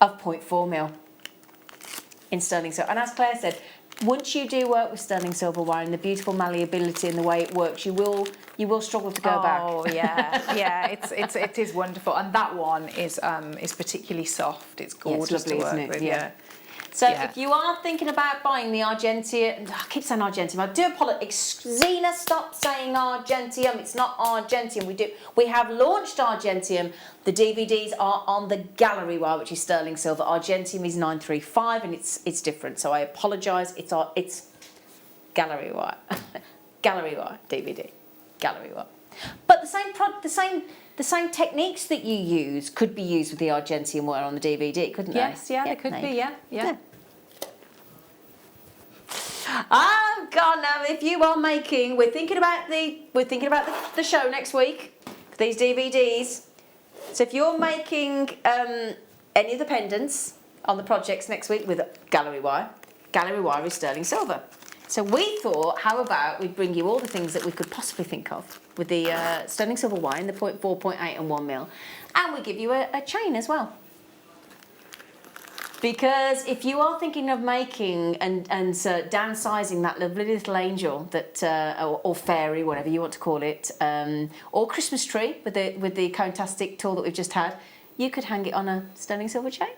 of 0.4 mil in sterling silver. And as Claire said, once you do work with sterling silver wire and the beautiful malleability and the way it works, you will struggle to go back. Oh yeah, yeah, it is wonderful, and that one is particularly soft. It's gorgeous lovely, to work isn't it? with. Yeah. So if you are thinking about buying the Argentium, I keep saying Argentium, I do apologise. Zena, stop saying Argentium. It's not Argentium. We have launched Argentium. The DVDs are on the gallery wire, which is sterling silver. Argentium is 935, and it's different. So I apologise. It's gallery wire, gallery wire DVD, gallery wire. But the same techniques that you use could be used with the Argentium wire on the DVD, couldn't they? Yes, yeah, they could be, yeah. Oh God, now if you are making, we're thinking about the show next week, these DVDs. So if you're making any of the pendants on the projects next week with gallery wire is sterling silver. So we thought, how about we bring you all the things that we could possibly think of with the sterling silver wire in the 0.4, 0.8 and 1 mil, and we give you a chain as well. Because if you are thinking of making and downsizing that lovely little angel that or fairy, whatever you want to call it, or Christmas tree with the Contastic tool that we've just had, you could hang it on a sterling silver chain.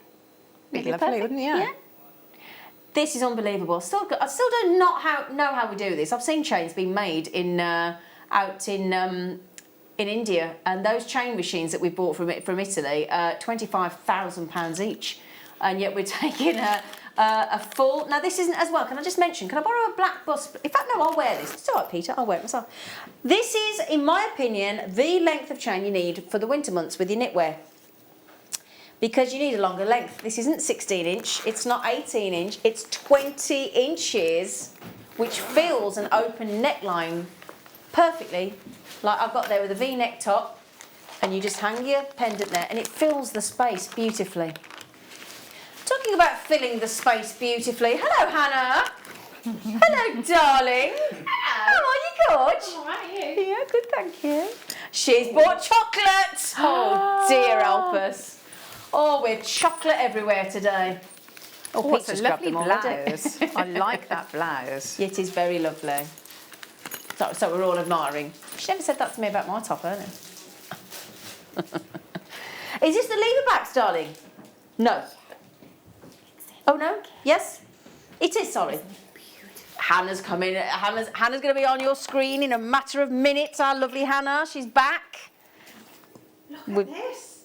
Be lovely, wouldn't it? Yeah. This is unbelievable. I still don't know how we do this. I've seen chains being made out in India, and those chain machines that we bought from Italy, £25,000 each, and yet we're taking a full. Now this isn't as well. Can I just mention? Can I borrow a black bust? In fact, no. I'll wear this. It's all right, Peter. I'll wear it myself. This is, in my opinion, the length of chain you need for the winter months with your knitwear. Because you need a longer length. This isn't 16 inch, it's not 18 inch, it's 20 inches, which fills an open neckline perfectly, like I've got there with a V-neck top, and you just hang your pendant there, and it fills the space beautifully. Talking about filling the space beautifully, hello Hannah! Hello darling! Hello! How are you, George? All right, you? Yeah, good, thank you. She's bought chocolate! Oh dear help us. Oh, we're chocolate everywhere today. Oh, it's a lovely blouse. I like that blouse. It is very lovely. So we're all admiring. She never said that to me about my top earlier. Is this the lever backs, darling? No. Oh no? Yes? It is, sorry. Hannah's coming. Hannah's going to be on your screen in a matter of minutes. Our lovely Hannah. She's back. Look at this.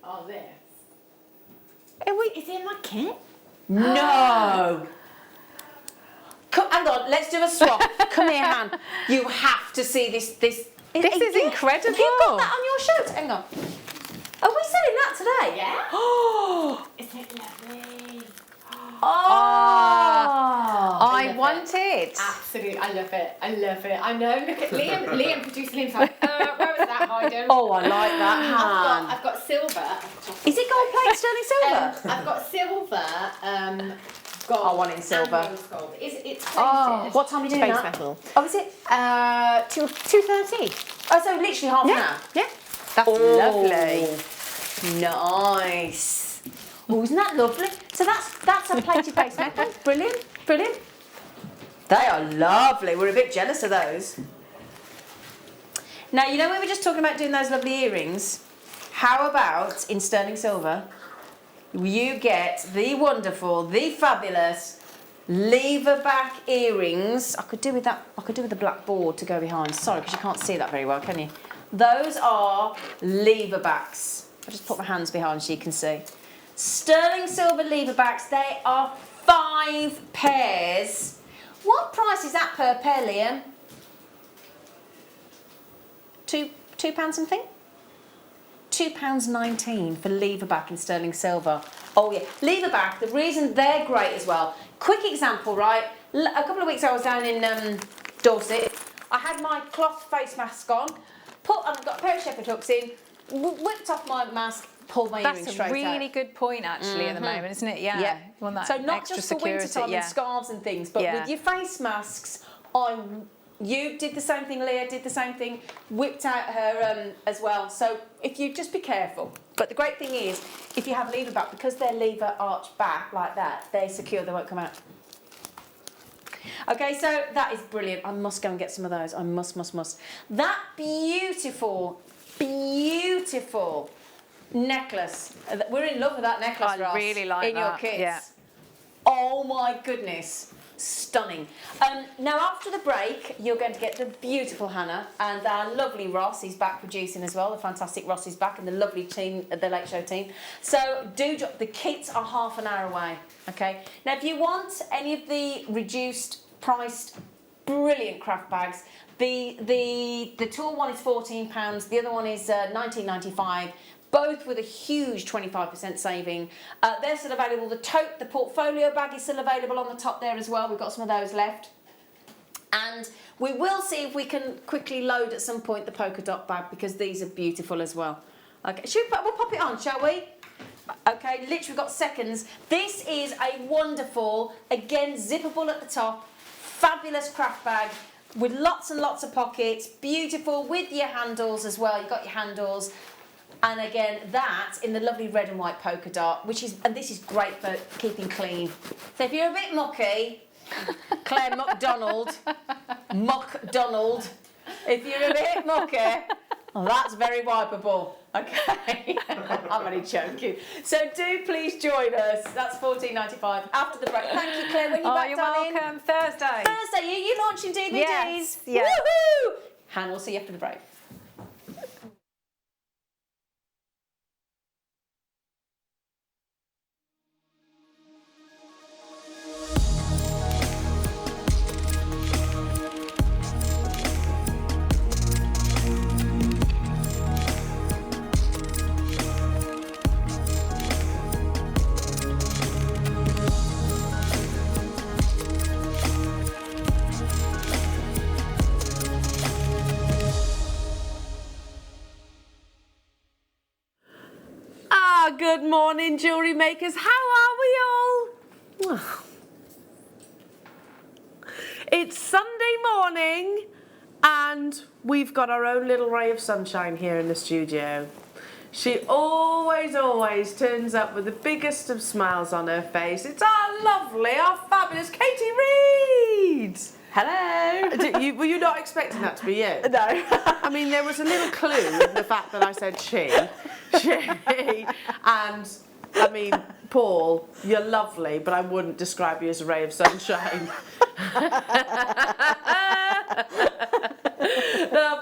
Oh, this. Is it in my kit? No. Hang on, let's do a swap. Come here, Han. You have to see this. This is incredible. Have you got that on your shirt? Hang on. Are we selling that today? Yeah. Oh. Isn't it lovely? I want it. Absolutely, I love it. I love it. I know. Look at Liam. Liam, producer Liam's like, where was that hiding? Oh, I like that, Han. I've got silver. Is it gold plate, sterling silver? I've got silver. Gold. I want it in silver. And rose gold. It's plated. Oh, what time are you doing Base that? metal. Oh, is it? 2:30. Oh, so literally half an hour. Yeah. That's lovely. Nice. Oh, isn't that lovely? So that's a plated base metal. Brilliant, brilliant. They are lovely. We're a bit jealous of those. Now, you know we were just talking about doing those lovely earrings? How about, in sterling silver, you get the wonderful, the fabulous lever back earrings. I could do with that. I could do with the black board to go behind. Sorry, because you can't see that very well, can you? Those are lever backs. I'll just put my hands behind so you can see. Sterling silver lever backs. They are 5 pairs. What price is that per pair, Liam? £2 something? £2.19 for lever back in sterling silver. Oh yeah, lever back. The reason they're great as well. Quick example, right? A couple of weeks ago I was down in Dorset. I had my cloth face mask on. I've got a pair of shepherd hooks in. Whipped off my mask. Pulled my earrings straight out. That's a really good point, actually, at the moment, isn't it? Yeah. Yeah. You want that so not extra just for security, winter time and scarves and things, but with your face masks, I You did the same thing, Leah did the same thing, whipped out her as well. So if you just be careful. But the great thing is, if you have lever back, because they're lever arch back like that, they're secure, they won't come out. Okay, so that is brilliant. I must go and get some of those. I must. That beautiful, beautiful necklace. We're in love with that necklace, I Ross, really like in that. your kits. Yeah. Oh my goodness, stunning. Now after the break, you're going to get the beautiful Hannah and our lovely Ross. He's back producing as well. The fantastic Ross is back and the lovely team, the Late Show team. So the kits are half an hour away. Okay. Now if you want any of the reduced priced, brilliant craft bags, the tall one is £14. The other one is £19.95. Both with a huge 25% saving. They're still available. The portfolio bag is still available on the top there as well. We've got some of those left. And we will see if we can quickly load at some point the polka dot bag because these are beautiful as well. Okay, we'll pop it on, shall we? Okay, literally got seconds. This is a wonderful, again, zippable at the top, fabulous craft bag with lots and lots of pockets, beautiful with your handles as well. You've got your handles. And again, that in the lovely red and white polka dot, and this is great for keeping clean. So if you're a bit mucky, Claire McDonald, if you're a bit mucky, well, that's very wipeable. Okay, I'm only joking. So do please join us. That's £14.95 after the break. Thank you, Claire. When you back, you're darling? welcome. Thursday. Thursday, you're launching DVDs. Yes. Woohoo! And we'll see you after the break. Good morning, jewellery makers. How are we all? Well, it's Sunday morning and we've got our own little ray of sunshine here in the studio. She always turns up with the biggest of smiles on her face. It's our lovely, our fabulous Katie Reed. Hello. Were you not expecting that to be you? No. I mean, there was a little clue in the fact that I said she, and I mean, Paul, you're lovely, but I wouldn't describe you as a ray of sunshine.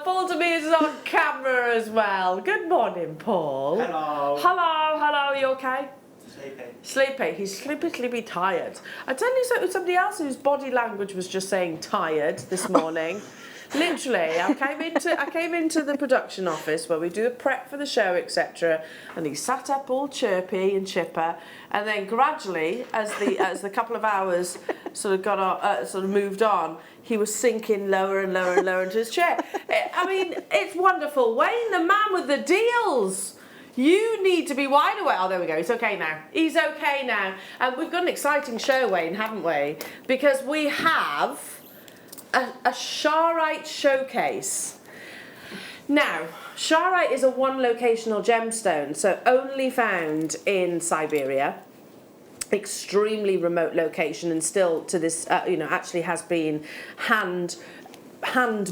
Paul to me is on camera as well. Good morning, Paul. Hello. Hello, you okay? Sleepy. Sleepy. He's sleepy, tired. I tell you somebody else whose body language was just saying tired this morning. Literally, I came into the production office where we do a prep for the show, etc. And he sat up all chirpy and chipper, and then gradually, as the couple of hours sort of moved on, he was sinking lower and lower into his chair. I mean, it's wonderful. Wayne, the man with the deals. You need to be wide awake. Oh, there we go. He's okay now. He's okay now. And we've got an exciting show, Wayne, haven't we? Because we have a Charoite showcase. Now, Charoite is a one-locational gemstone, so only found in Siberia. Extremely remote location, and still to this, actually has been hand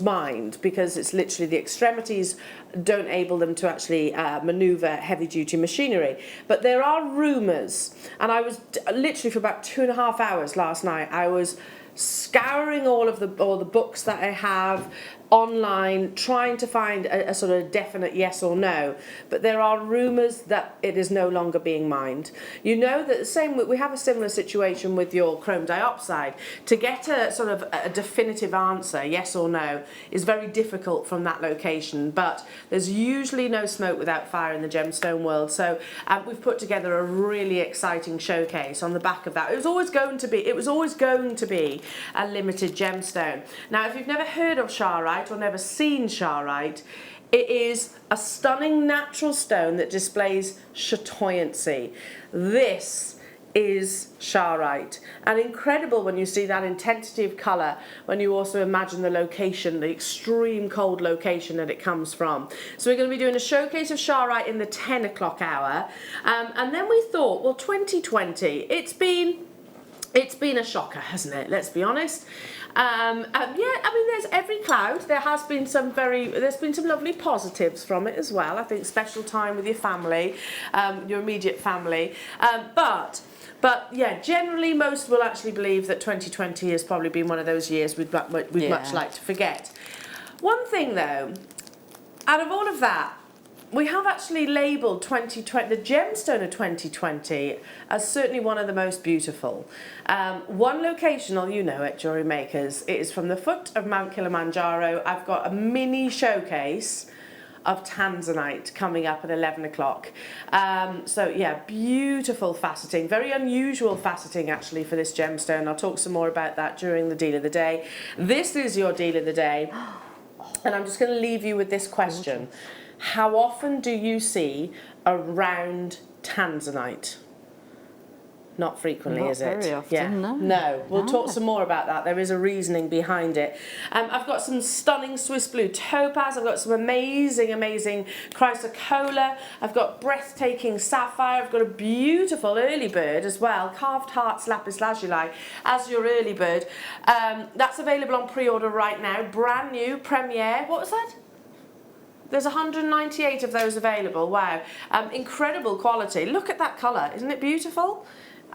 mined because it's literally the extremities don't enable them to actually maneuver heavy duty machinery. But there are rumours, and I was literally for about 2.5 hours last night, I was scouring all the books that I have online, trying to find a sort of definite yes or no, but there are rumours that it is no longer being mined. You know that we have a similar situation with your chrome dioxide. To get a sort of a definitive answer, yes or no, is very difficult from that location, but there's usually no smoke without fire in the gemstone world. So we've put together a really exciting showcase on the back of that. It was always going to be a limited gemstone. Now, if you've never heard of Charoite or never seen Charoite, it is a stunning natural stone that displays chatoyancy. This is Charoite. And incredible when you see that intensity of colour, when you also imagine the location, the extreme cold location that it comes from. So we're going to be doing a showcase of Charoite in the 10 o'clock hour. And then we thought, well, 2020, it's been a shocker, hasn't it? Let's be honest. Yeah, I mean, there's every cloud. There's been some lovely positives from it as well. I think special time with your family, your immediate family. But yeah, generally most will actually believe that 2020 has probably been one of those years we'd much like to forget. One thing though, out of all of that, we have actually labelled 2020, the gemstone of 2020, as certainly one of the most beautiful. One location, you know it, jewellery makers, it is from the foot of Mount Kilimanjaro. I've got a mini showcase of Tanzanite coming up at 11 o'clock. So yeah, beautiful faceting, very unusual faceting actually for this gemstone. I'll talk some more about that during the deal of the day. This is your deal of the day, and I'm just going to leave you with this question. How often do you see a round Tanzanite? Not frequently, Not is it? very often, yeah. no. We'll talk some more about that. There is a reasoning behind it. I've got some stunning Swiss blue topaz. I've got some amazing Chrysocolla. I've got breathtaking sapphire. I've got a beautiful early bird as well. Carved hearts lapis lazuli as your early bird. That's available on pre-order right now. Brand new, premiere. What was that? There's 198 of those available. Wow. Incredible quality. Look at that colour. Isn't it beautiful?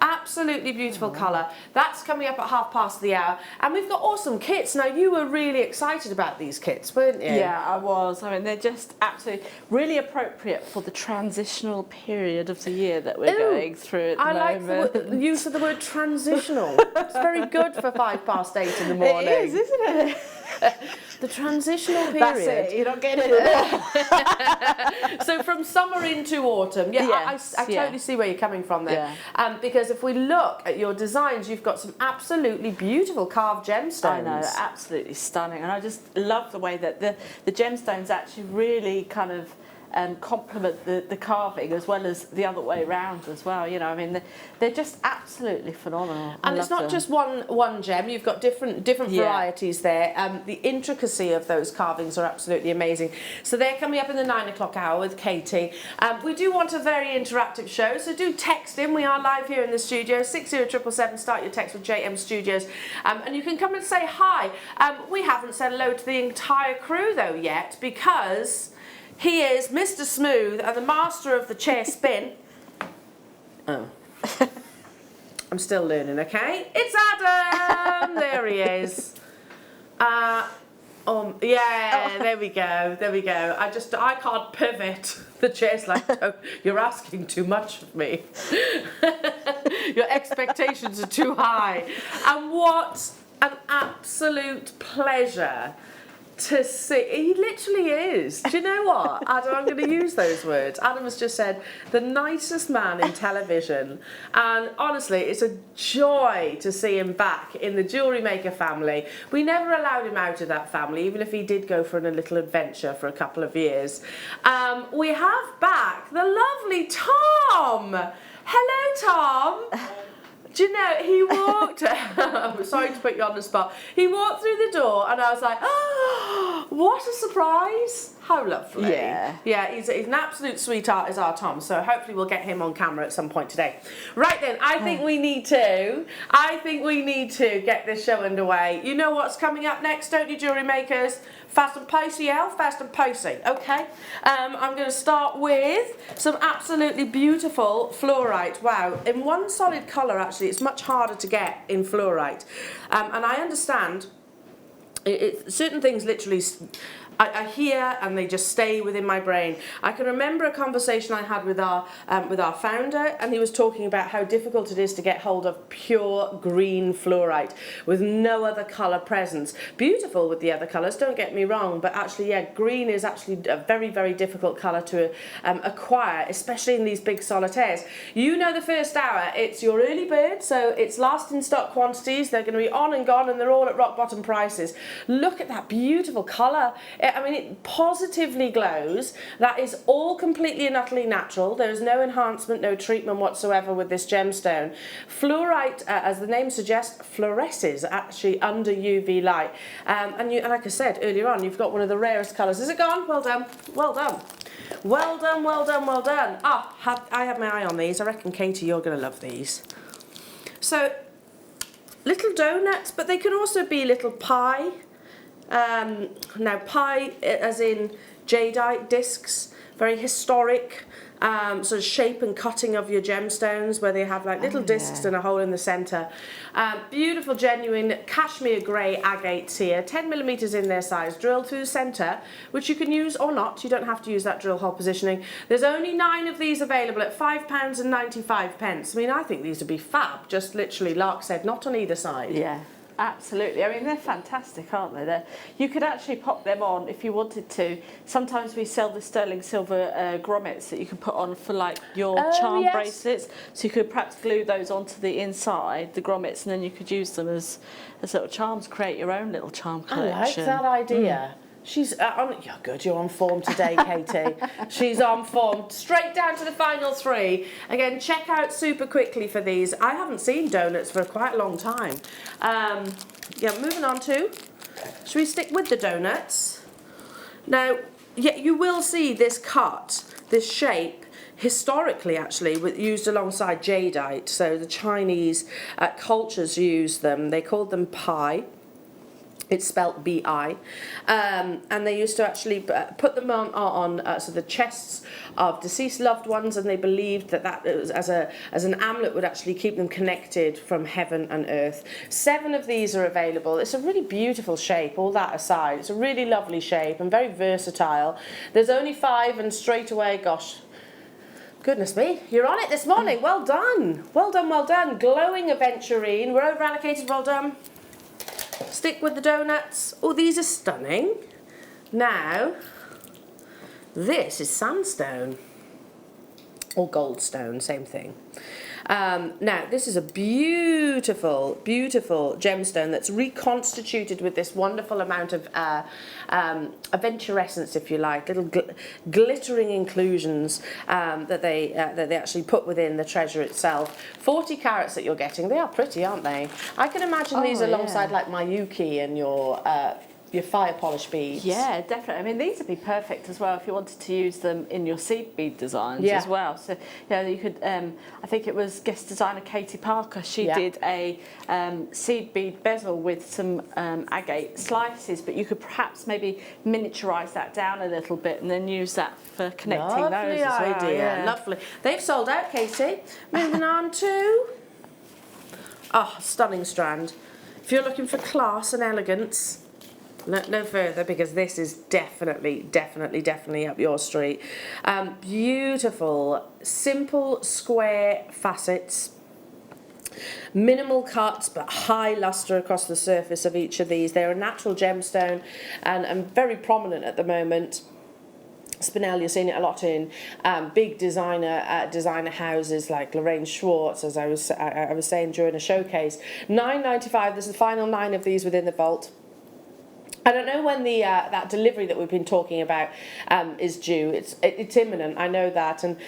Absolutely beautiful colour. That's coming up at hour. And we've got awesome kits. Now, you were really excited about these kits, weren't you? Yeah, I was. I mean, they're just absolutely really appropriate for the transitional period of the year that we're going through at the moment. Like the use of the word transitional. It's very good for 8:05 in the morning. It is, isn't it? The transitional period. That's it. You're not getting it. So from summer into autumn. Yeah, Yes, I totally see where you're coming from there. Yeah. Because if we look at your designs, you've got some absolutely beautiful carved gemstones. I know, absolutely stunning. And I just love the way that the gemstones actually really kind of complement the carving as well as the other way around as well. You know, I mean, they're just absolutely phenomenal. And it's not just one gem. You've got different varieties there. The intricacy of those carvings are absolutely amazing. So they're coming up in the 9 o'clock hour with Katie. We do want a very interactive show, so do text in. We are live here in the studio. 60777. Start your text with JM Studios, and you can come and say hi. We haven't said hello to the entire crew though yet, because he is Mr. Smooth and the master of the chair spin. Oh. I'm still learning, okay? It's Adam! There he is. Yeah, there we go. I can't pivot. The chair's like, oh, you're asking too much of me. Your expectations are too high. And what an absolute pleasure to see. He literally is. Do you know what, Adam? I'm going to use those words. Adam has just said the nicest man in television, and honestly, it's a joy to see him back in the JewelleryMaker family. We never allowed him out of that family, even if he did go for a little adventure for a couple of years. We have back the lovely Tom. Hello, Tom. Do you know, he walked, I'm sorry to put you on the spot, he walked through the door and I was like, oh, what a surprise. How lovely. Yeah. Yeah, he's an absolute sweetheart, is our Tom, so hopefully we'll get him on camera at some point today. Right then, I think we need to get this show underway. You know what's coming up next, don't you, jewellery makers? Fast and pacey, fast and pacey, okay? I'm going to start with some absolutely beautiful fluorite. Wow, in one solid colour actually, it's much harder to get in fluorite. And I understand, certain things literally I hear and they just stay within my brain. I can remember a conversation I had with our founder, and he was talking about how difficult it is to get hold of pure green fluorite with no other colour presence. Beautiful with the other colours, don't get me wrong, but actually, yeah, green is actually a very, very difficult colour to acquire, especially in these big solitaires. You know, the first hour, it's your early bird, so it's last in stock quantities. They're going to be on and gone, and they're all at rock bottom prices. Look at that beautiful colour. I mean, it positively glows. That is all completely and utterly natural. There is no enhancement, no treatment whatsoever with this gemstone. Fluorite, as the name suggests, fluoresces actually under UV light. And like I said earlier on, you've got one of the rarest colours. Is it gone? Well done. Well done. Well done, well done, well done. I have my eye on these. I reckon, Katie, you're going to love these. So, little donuts, but they can also be little pie. Now, pie as in jadeite discs, very historic. Sort of shape and cutting of your gemstones, where they have like little discs and a hole in the centre. Beautiful, genuine cashmere grey agates here, 10mm in their size, drilled through the centre, which you can use or not. You don't have to use that drill hole positioning. There's only 9 of these available at £5.95. I mean, I think these would be fab, just literally, Lark said, not on either side. Yeah. Absolutely. I mean, they're fantastic, aren't they? You could actually pop them on if you wanted to. Sometimes we sell the sterling silver grommets that you can put on for like your charm bracelets. So you could perhaps glue those onto the inside, the grommets, and then you could use them as little charms, create your own little charm collection. I like that idea. She's you're good, you're on form today, Katie. She's on form. Straight down to the final 3. Again, check out super quickly for these. I haven't seen donuts for quite a long time. Yeah, moving on to, should we stick with the donuts? Now, yeah, you will see this cut, this shape, historically actually, used alongside jadeite. So the Chinese cultures used them. They called them pi. It's spelt B-I, and they used to actually put them on so the chests of deceased loved ones, and they believed that it was, as an amulet, would actually keep them connected from heaven and earth. 7 of these are available. It's a really beautiful shape, all that aside. It's a really lovely shape and very versatile. There's only 5, and straight away, gosh, goodness me, you're on it this morning. Well done. Well done, well done. Glowing aventurine. We're over allocated, well done. Stick with the donuts. Oh, these are stunning. Now, this is sandstone. Or goldstone, same thing. Now, this is a beautiful, beautiful gemstone that's reconstituted with this wonderful amount of aventurescence, if you like, little glittering inclusions that they actually put within the treasure itself. 40 carats that you're getting. They are pretty, aren't they? I can imagine these alongside like my Yuki and your fire polish beads. Yeah, definitely. I mean, these would be perfect as well if you wanted to use them in your seed bead designs as well. So, you could, I think it was guest designer Katie Parker, she did a seed bead bezel with some agate slices, but you could perhaps maybe miniaturise that down a little bit and then use that for connecting those as well. Lovely idea, yeah. Lovely. They've sold out, Katie. Moving on to, stunning strand. If you're looking for class and elegance, look no further, because this is definitely up your street. Beautiful, simple square facets, minimal cuts but high lustre across the surface of each of these. They're a natural gemstone and very prominent at the moment. Spinel, you're seeing it a lot in big designer houses like Lorraine Schwartz, as I was saying during a showcase. $9.95. This is the final 9 of these within the vault. I don't know when the that delivery that we've been talking about is due. It's imminent. I know that, and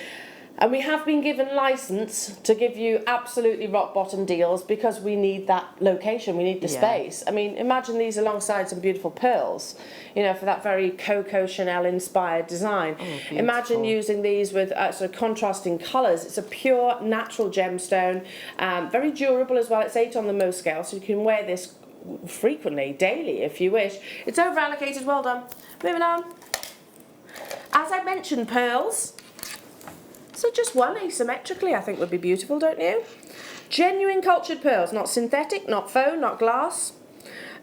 we have been given license to give you absolutely rock bottom deals because we need that location. We need the space. I mean, imagine these alongside some beautiful pearls, you know, for that very Coco Chanel inspired design. Imagine using these with sort of contrasting colours. It's a pure natural gemstone, very durable as well. It's 8 on the Mohs scale, so you can wear this frequently, daily if you wish. It's over allocated, well done. Moving on. As I mentioned, pearls. So just one asymmetrically I think would be beautiful, don't you? Genuine cultured pearls, not synthetic, not faux, not glass,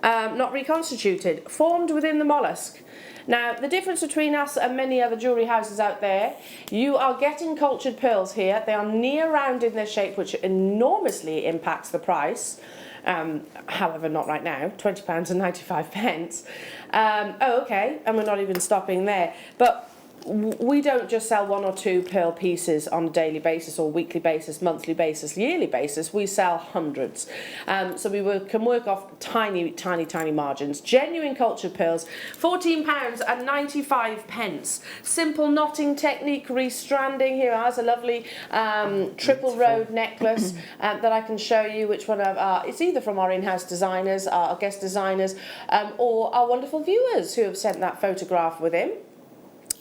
not reconstituted, formed within the mollusk. Now, the difference between us and many other jewellery houses out there, you are getting cultured pearls here. They are near round in their shape, which enormously impacts the price. However, not right now, £20.95. Oh, okay, and we're not even stopping there. But we don't just sell 1 or 2 pearl pieces on a daily basis or weekly basis, monthly basis, yearly basis. We sell hundreds. So we can work off tiny, tiny, tiny margins. Genuine cultured pearls, £14.95. Simple knotting technique, restranding. Here has a lovely triple road necklace that I can show you, which one of it's either from our in-house designers, our guest designers, or our wonderful viewers who have sent that photograph with him.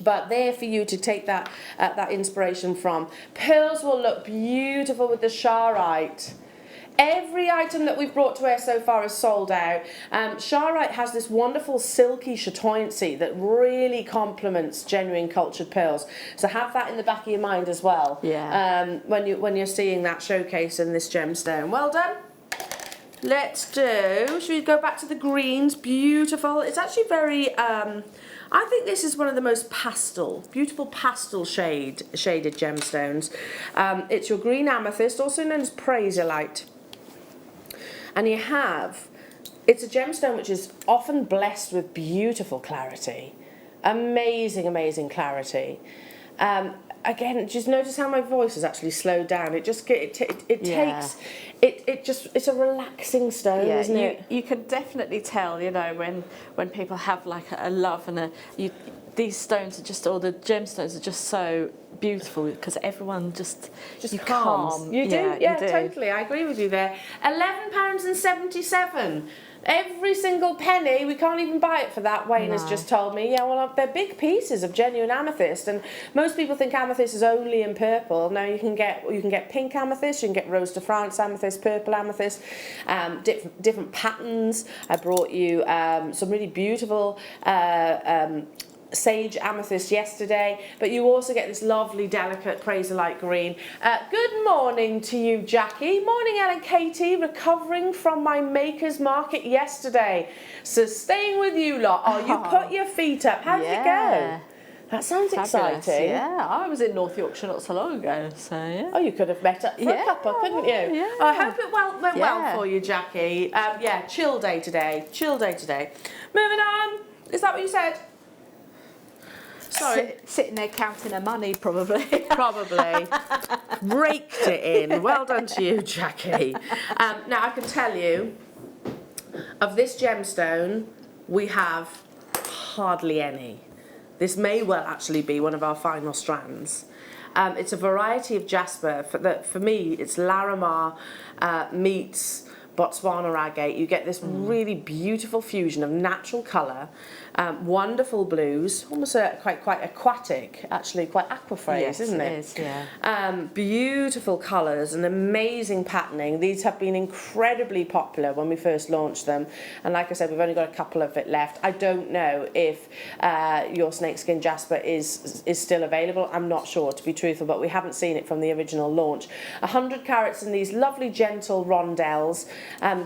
But there for you to take that inspiration from. Pearls will look beautiful with the Charoite. Every item that we've brought to air so far is sold out. Charoite has this wonderful silky chatoyancy that really complements genuine cultured pearls. So have that in the back of your mind as well. Yeah. When you're seeing that showcase in this gemstone. Well done. Let's do. Should we go back to the greens? Beautiful. It's actually very. I think this is one of the most beautiful pastel shaded gemstones. It's your green amethyst, also known as praiselite. And it's a gemstone which is often blessed with beautiful clarity. Amazing, amazing clarity. Again, just notice how my voice has actually slowed down. It's a relaxing stone, isn't it? You can definitely tell, you know, when people have like a love and these stones are just, or the gemstones are just so beautiful because everyone just calm. You do, you do. Totally. I agree with you there. £11.77. Every single penny. We can't even buy it for that. Wayne has just told me. Yeah, well, they're big pieces of genuine amethyst, and most people think amethyst is only in purple. No, you can get pink amethyst, you can get Rose de France amethyst, purple amethyst, different patterns. I brought you some really beautiful sage amethyst yesterday, but you also get this lovely delicate praiselite green. Good morning to you, Jackie. Morning, Ellen Katie. Recovering from my maker's market yesterday, so staying with you lot. Oh, you put your feet up. How did it go? That sounds Fabulous. exciting. Yeah, I was in North Yorkshire not so long ago, so yeah. Oh, you could have met up for a cuppa, couldn't you? Yeah. I hope it went well for you, Jackie. Yeah, chill day today. Chill day today. Moving on. Is that what you said? Sorry. Sitting there counting her money, probably. Probably. Raked it in. Well done to you, Jackie. Now, I can tell you, of this gemstone, we have hardly any. This may well actually be one of our final strands. It's a variety of jasper. For me, it's Larimar meets Botswana agate. You get this really beautiful fusion of natural colour, wonderful blues, almost quite aquatic, actually quite aquaphrase, isn't it? It is, yeah. Beautiful colours and amazing patterning. These have been incredibly popular when we first launched them, and like I said, we've only got a couple of it left. I don't know if your snakeskin jasper is still available. I'm not sure, to be truthful, but we haven't seen it from the original launch. 100 carats in these lovely gentle rondelles.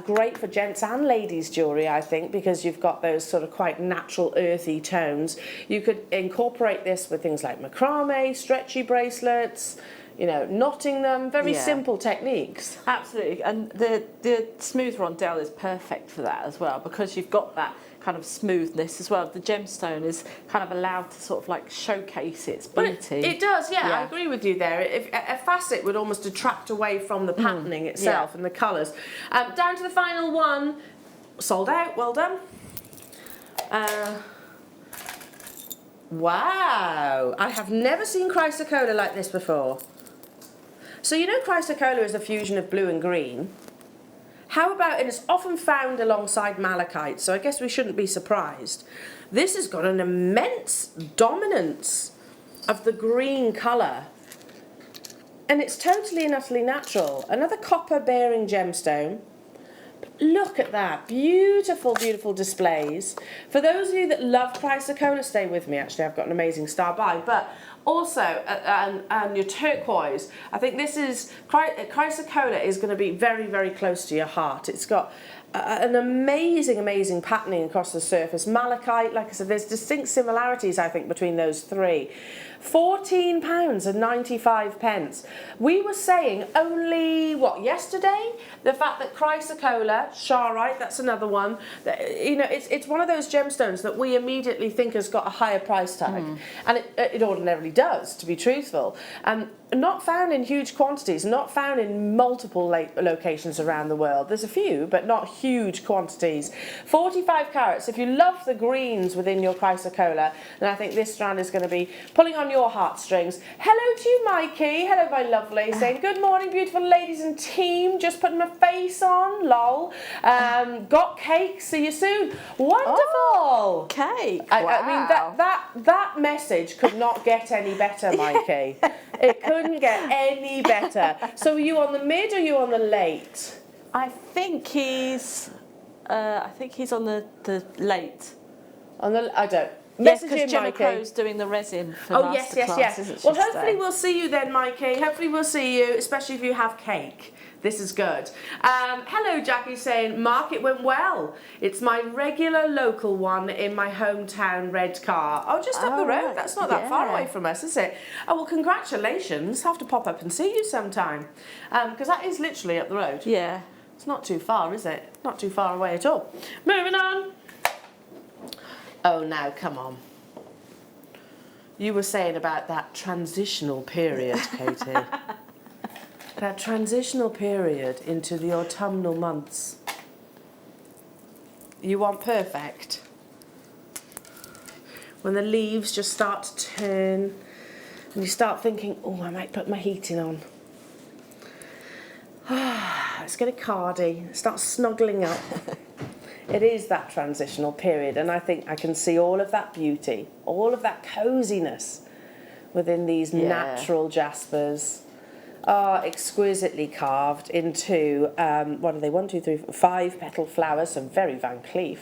Great for gents and ladies jewellery, I think, because you've got those sort of quite natural earthy tones. You could incorporate this with things like macrame, stretchy bracelets, you know, knotting them, very simple techniques. Absolutely, and the smooth rondelle is perfect for that as well, because you've got that kind of smoothness as well. The gemstone is kind of allowed to sort of like showcase its beauty. It does, yeah, I agree with you there. A facet would almost detract away from the patterning itself and the colours. Down to the final one, sold out, well done. Wow, I have never seen Chrysocolla like this before. So you know Chrysocolla is a fusion of blue and green. How about, and it's often found alongside malachite, so I guess we shouldn't be surprised. This has got an immense dominance of the green colour. And it's totally and utterly natural. Another copper-bearing gemstone. Look at that, beautiful, beautiful displays. For those of you that love Chrysocolla, stay with me, actually, I've got an amazing star by. But also, and your turquoise, I think this is, Chrysocolla is going to be very, very close to your heart. It's got an amazing, amazing patterning across the surface. Malachite, like I said, there's distinct similarities, I think, between those three. £14.95. We were saying only, what, yesterday? The fact that Chrysocolla, Charoite, that's another one, that, you know, it's one of those gemstones that we immediately think has got a higher price tag. And it ordinarily does, to be truthful. Not found in huge quantities, not found in multiple locations around the world. There's a few, but not huge quantities. 45 carats. If you love the greens within your Chrysocolla, then I think this strand is going to be pulling on your heartstrings. Hello to you, Mikey. Hello, my lovely. Saying, good morning, beautiful ladies and team. Just putting my face on, lol. Got cake. See you soon. Wonderful. Oh, cake. Wow. I mean, that message could not get any better, Mikey. It couldn't get any better. So are you on the mid or are you on the late? I think he's on the late. On the I don't. Yes, Message because in, Gemma Mikey. Crow's doing the resin for Oh yes, yes, masterclass, yes. isn't she, Well, hopefully today? we'll see you then, Mikey. Hopefully we'll see you, especially if you have cake. This is good. Hello, Jackie saying, Mark, it went well. It's my regular local one in my hometown red car. Oh, just up the road. Right. That's not that far Yeah. away from us, is it? Oh, well, congratulations. Have to pop up and see you sometime. Because that is literally up the road. Yeah. It's not too far, is it? Not too far away at all. Moving on. Oh, now, come on. You were saying about that transitional period, Katie. That transitional period into the autumnal months. You want perfect. When the leaves just start to turn and you start thinking, oh, I might put my heating on. Let's get a cardie, start snuggling up. It is that transitional period, and I think I can see all of that beauty, all of that coziness within these natural jaspers. Are exquisitely carved into, what are they, 1, 2, 3, 4, 5 petal flowers, so very Van Cleef.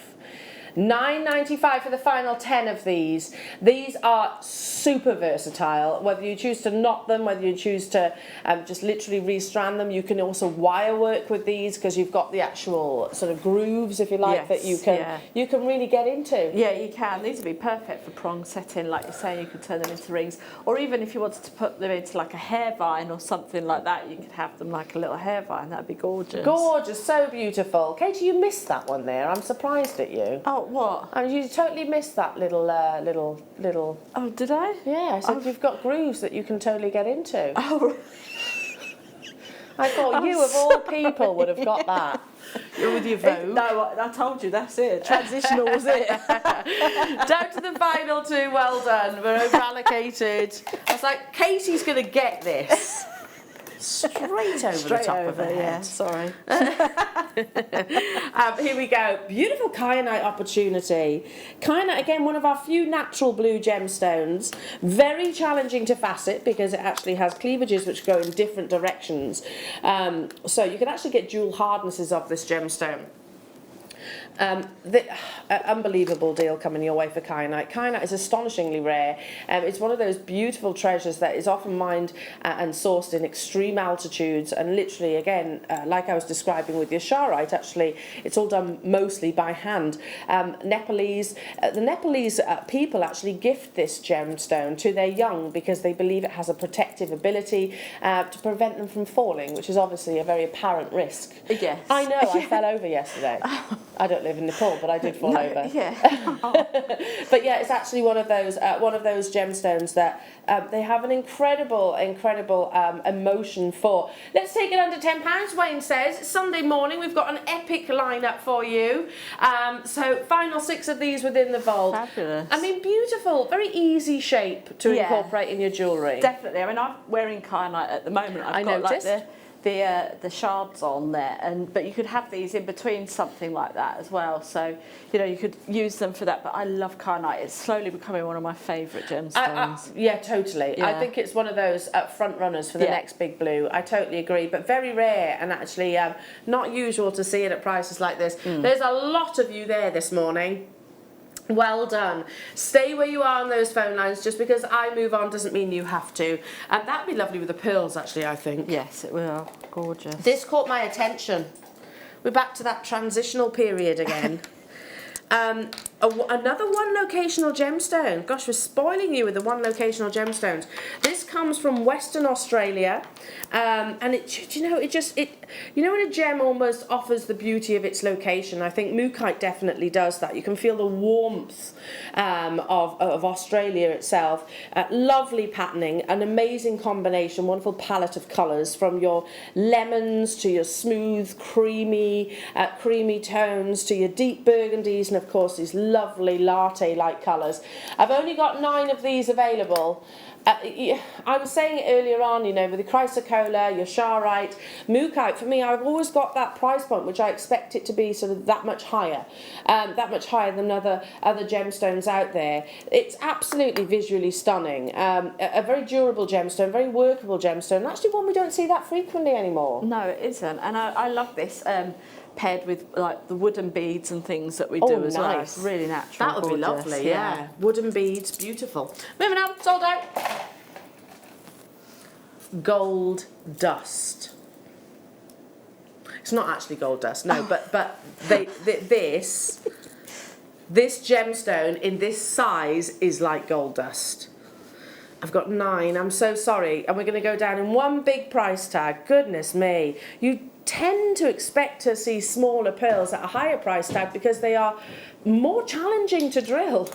£9.95 for the final 10 of these. These are super versatile. Whether you choose to knot them, whether you choose to just literally restrand them, you can also wire work with these because you've got the actual sort of grooves, if you like, that you can really get into. Yeah, you can. These would be perfect for prong setting, like you say. You could turn them into rings, or even if you wanted to put them into like a hair vine or something like that, you could have them like a little hair vine. That'd be gorgeous. Gorgeous, so beautiful. Katie, you missed that one there. I'm surprised at you. Oh, what? And you totally missed that little. Oh, did I? Yeah, I said you've got grooves that you can totally get into. Oh, I thought you of all people would have got that. With your vogue. No, I told you, that's it. Transitional was it. Down to the final 2, well done. We're over allocated. I was like, Katie's going to get this. Straight over the top of her head. Yeah, sorry. Here we go. Beautiful kyanite opportunity. Kyanite, again, one of our few natural blue gemstones. Very challenging to facet because it actually has cleavages which go in different directions. So you can actually get dual hardnesses of this gemstone. Unbelievable deal coming your way for kyanite. Kyanite is astonishingly rare. It's one of those beautiful treasures that is often mined and sourced in extreme altitudes, and literally, again, like I was describing with your Charoite, actually, it's all done mostly by hand. The Nepalese people actually gift this gemstone to their young because they believe it has a protective ability to prevent them from falling, which is obviously a very apparent risk. Yes. I know, I fell over yesterday. I don't live in Nepal, but I did fall over. Yeah. But yeah, it's actually one of those gemstones that they have an incredible emotion for. Let's take it under £10. Wayne says it's Sunday morning. We've got an epic lineup for you. So final 6 of these within the vault. Fabulous. I mean, beautiful, very easy shape to incorporate in your jewellery. Definitely. I mean, I'm wearing kyanite at the moment. I've got noticed. like the shards on there, but you could have these in between something like that as well. So, you know, you could use them for that. But I love kyanite. It's slowly becoming one of my favourite gemstones. Yeah, totally. Yeah. I think it's one of those front runners for the next big blue. I totally agree, but very rare and actually not usual to see it at prices like this. There's a lot of you there this morning. Well done. Stay where you are on those phone lines. Just because I move on doesn't mean you have to. And that'd be lovely with the pearls, actually, I think. Yes, it will. Gorgeous. This caught my attention. We're back to that transitional period again. Another one locational gemstone. Gosh, we're spoiling you with the one locational gemstones. This comes from Western Australia, and when a gem almost offers the beauty of its location, I think Mookaite definitely does that. You can feel the warmth of Australia itself. Lovely patterning, an amazing combination, wonderful palette of colours, from your lemons to your smooth, creamy tones to your deep burgundies, and of course these lovely latte-like colours. I've only got 9 of these available. I was saying it earlier on, with the Chrysocolla, your Charoite, Mookaite, for me, I've always got that price point, which I expect it to be sort of that much higher than other gemstones out there. It's absolutely visually stunning. A very durable gemstone, very workable gemstone, actually one we don't see that frequently anymore. No, it isn't, and I love this. Paired with like the wooden beads and things that we do as well. It's really natural. That would be lovely, yeah. Wooden beads, beautiful. Moving on, sold out. Gold dust. It's not actually gold dust, no, but this gemstone in this size is like gold dust. I've got 9, I'm so sorry, and we're going to go down in one big price tag. Goodness me. You tend to expect to see smaller pearls at a higher price tag because they are more challenging to drill.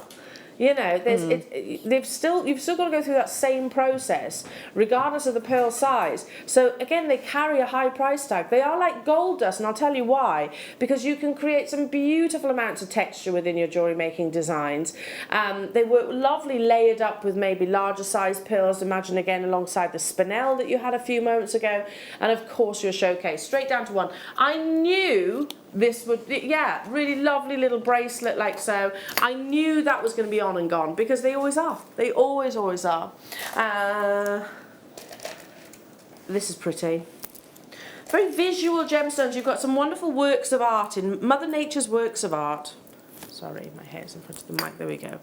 You've still got to go through that same process, regardless of the pearl size. So again, they carry a high price tag. They are like gold dust, and I'll tell you why. Because you can create some beautiful amounts of texture within your jewellery making designs. They work lovely layered up with maybe larger size pearls. Imagine again alongside the spinel that you had a few moments ago, and of course your showcase, straight down to 1. I knew this would, really lovely little bracelet like so. I knew that was going to be on and gone because they always are. They always are. This is pretty. Very visual gemstones. You've got some wonderful works of art in Mother Nature's works of art. Sorry, my hair's in front of the mic. There we go.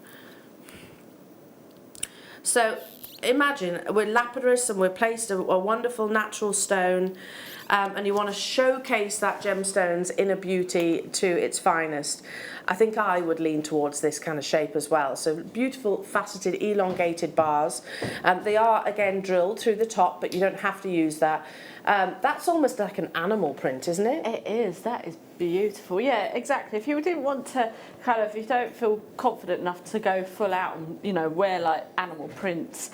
So imagine we're lapidus and we're placed a wonderful natural stone. And you want to showcase that gemstones in a beauty to its finest. I think I would lean towards this kind of shape as well. So beautiful, faceted, elongated bars. They are, again, drilled through the top, but you don't have to use that. That's almost like an animal print, isn't it? It is. That is beautiful. Yeah, exactly. If you didn't want to if you don't feel confident enough to go full out and, wear like animal prints,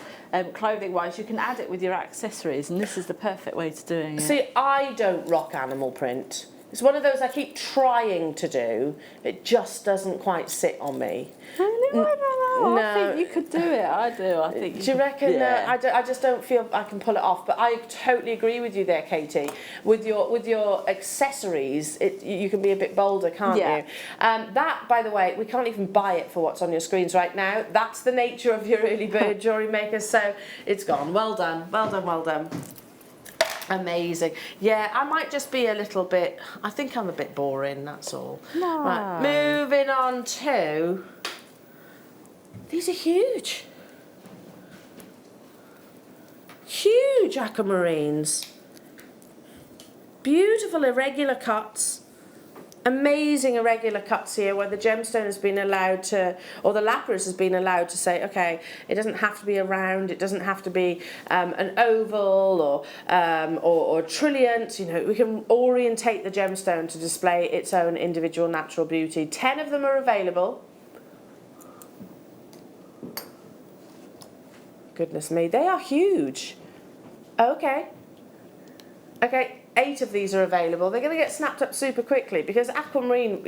clothing wise, you can add it with your accessories, and this is the perfect way to doing it. See, I don't rock animal print. It's one of those I keep trying to do. It just doesn't quite sit on me. Really? I don't know. No. I think you could do it. I do. I think. Do you reckon? Yeah. I just don't feel I can pull it off. But I totally agree with you there, Katie. With your accessories, you can be a bit bolder, can't you? That, by the way, we can't even buy it for what's on your screens right now. That's the nature of your early bird jewellery makers. So it's gone. Well done. Well done. Well done. Amazing. Yeah, I might just be a little bit, I think I'm a bit boring, that's all. No. Right, moving on to, these are huge. Huge aquamarines. Beautiful irregular cuts. Amazing irregular cuts here where the gemstone has been allowed to, or the lapis has been allowed to say, okay, it doesn't have to be a round, it doesn't have to be an oval or trilliant. We can orientate the gemstone to display its own individual natural beauty. 10 of them are available. Goodness me, they are huge. Okay. 8 of these are available. They're going to get snapped up super quickly because aquamarine,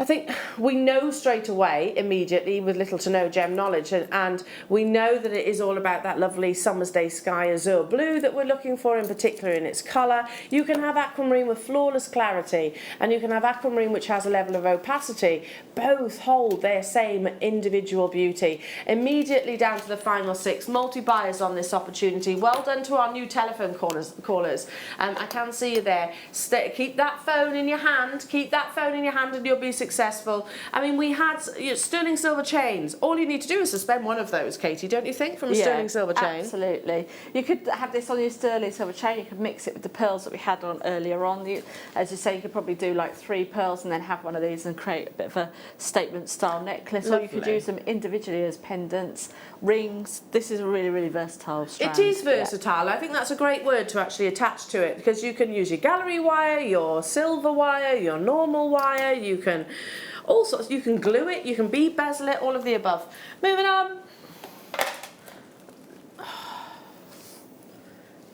I think we know straight away, immediately, with little to no gem knowledge, and we know that it is all about that lovely summer's day sky azure blue that we're looking for, in particular in its colour. You can have aquamarine with flawless clarity, and you can have aquamarine which has a level of opacity. Both hold their same individual beauty. Immediately down to the final 6. Multi-buyers on this opportunity. Well done to our new telephone callers. I can see you there. Keep that phone in your hand. Keep that phone in your hand and you'll be successful. successful. I mean, we had sterling silver chains. All you need to do is suspend one of those, Katie, don't you think, from a sterling silver chain? Absolutely. You could have this on your sterling silver chain. You could mix it with the pearls that we had on earlier on. As you say, you could probably do like 3 pearls and then have one of these and create a bit of a statement style necklace. Lovely. Or you could use them individually as pendants, rings. This is a really, really versatile strand. It is versatile. I think that's a great word to actually attach to it, because you can use your gallery wire, your silver wire, your normal wire. You can all sorts. You can glue it. You can bead bezel it. All of the above. Moving on.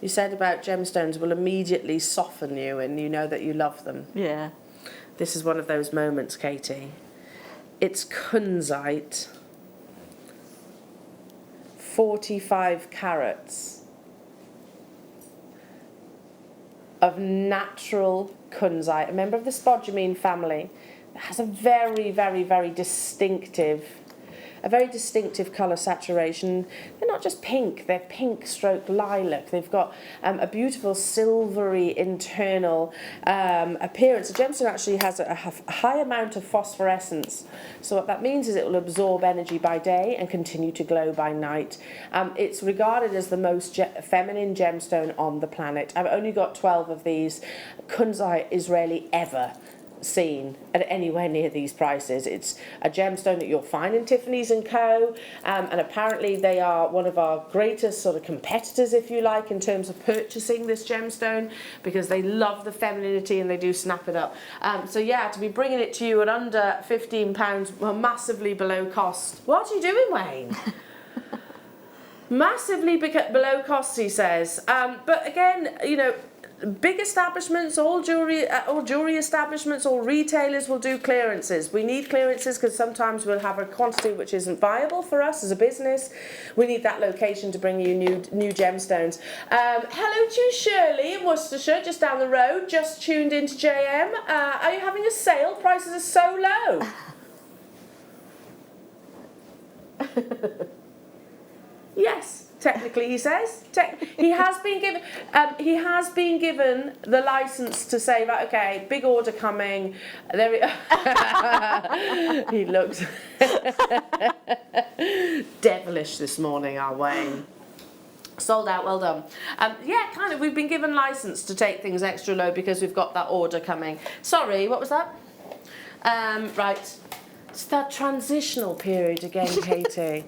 You said about gemstones will immediately soften you, and you know that you love them. Yeah. This is one of those moments, Katie. It's Kunzite. 45 carats of natural Kunzite, a member of the spodumene family. It has a very, very, very distinctive colour saturation. They're not just pink, they're pink stroke lilac. They've got a beautiful silvery internal appearance. The gemstone actually has a high amount of phosphorescence. So what that means is it will absorb energy by day and continue to glow by night. It's regarded as the most feminine gemstone on the planet. I've only got 12 of these. Kunzite is rarely ever seen at anywhere near these prices. It's a gemstone that you'll find in Tiffany's & Co. And apparently they are one of our greatest sort of competitors, if you like, in terms of purchasing this gemstone, because they love the femininity and they do snap it up. So yeah, to be bringing it to you at under £15, well, massively below cost. What are you doing, Wayne? Massively below cost, he says. But again, you know, big establishments, all jewellery establishments, all retailers will do clearances. We need clearances because sometimes we'll have a quantity which isn't viable for us as a business. We need that location to bring you new gemstones. Hello to Shirley in Worcestershire, just down the road, just tuned into JM. Are you having a sale? Prices are so low. Yes. Technically, he says. He has been given the license to say, right, okay, big order coming. There he looks devilish this morning, our Wayne. Sold out, well done. Yeah, kind of. We've been given license to take things extra low because we've got that order coming. Sorry, what was that? Right, it's that transitional period again, Katie.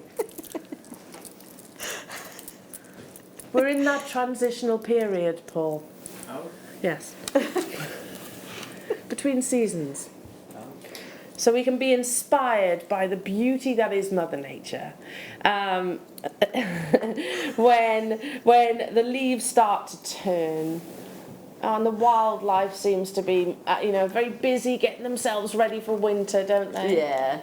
We're in that transitional period, Paul. Oh. Yes. Between seasons. Oh. So we can be inspired by the beauty that is Mother Nature. When the leaves start to turn, and the wildlife seems to be, very busy getting themselves ready for winter, don't they? Yeah.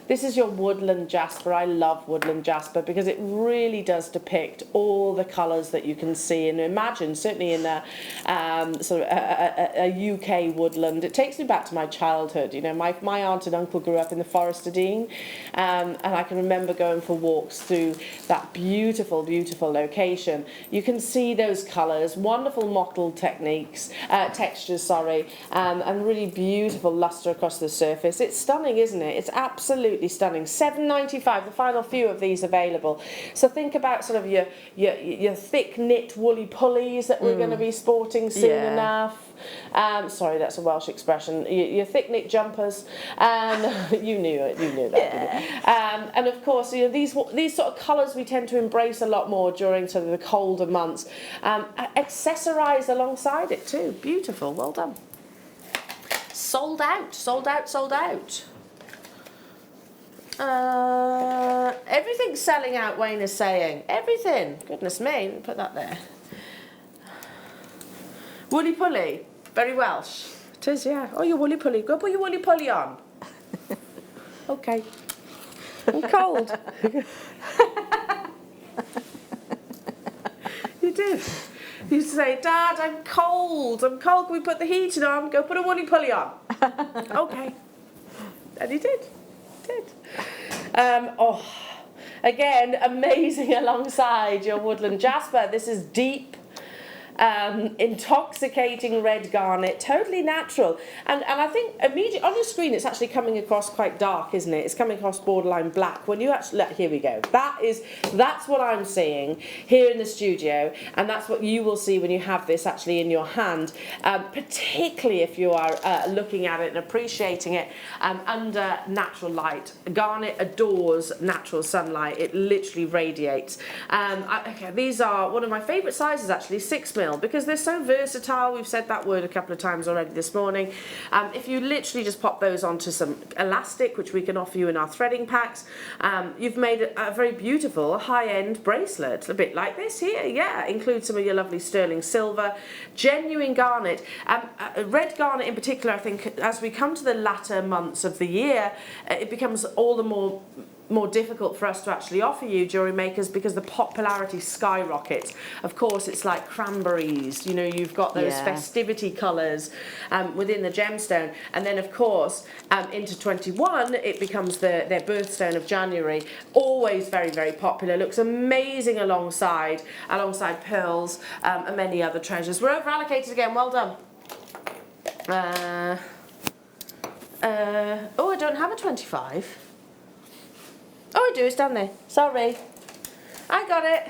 This is your woodland jasper. I love woodland jasper because it really does depict all the colours that you can see and imagine, certainly in a UK woodland. It takes me back to my childhood. You know, my aunt and uncle grew up in the Forest of Dean, and I can remember going for walks through that beautiful, beautiful location. You can see those colours, wonderful mottled textures, and really beautiful lustre across the surface. It's stunning, isn't it? It's absolutely stunning. £7.95, the final few of these available. So think about sort of your thick knit woolly pulleys that we're going to be sporting soon enough. Sorry, that's a Welsh expression. Your thick knit jumpers. You knew it. You knew that. Yeah. Didn't you? And of course, these sort of colours we tend to embrace a lot more during sort of the colder months. Accessorise alongside it too. Beautiful. Well done. Sold out. Sold out. Sold out. Everything's selling out, Wayne is saying. Everything. Goodness me, put that there. Woolly pulley. Very Welsh. It is, yeah. Oh, your woolly pulley. Go put your woolly pulley on. Okay. I'm cold. You did. You used to say, Dad, I'm cold. I'm cold. Can we put the heating on? Go put a woolly pulley on. Okay. And he did. Again, amazing alongside your woodland jasper. This is deep intoxicating red garnet, totally natural. And I think immediately on your screen it's actually coming across quite dark, isn't it? It's coming across borderline black. When you actually, here we go. That's what I'm seeing here in the studio, and that's what you will see when you have this actually in your hand, particularly if you are looking at it and appreciating it under natural light. Garnet adores natural sunlight. It literally radiates. Okay, these are one of my favourite sizes actually, 6mm, because they're so versatile. We've said that word a couple of times already this morning. If you literally just pop those onto some elastic, which we can offer you in our threading packs, you've made a very beautiful high-end bracelet, a bit like this here. Yeah, includes some of your lovely sterling silver, genuine garnet, red garnet in particular. I think as we come to the latter months of the year, it becomes all the more difficult for us to actually offer you jewellery makers because the popularity skyrockets. Of course, it's like cranberries, you know, you've got those festivity colours within the gemstone, and then of course into 21 it becomes their birthstone of January, always very, very popular, looks amazing alongside pearls and many other treasures. We're over allocated again, well done. Oh, I don't have a 25. Oh, I do, it's down there. Sorry. I got it.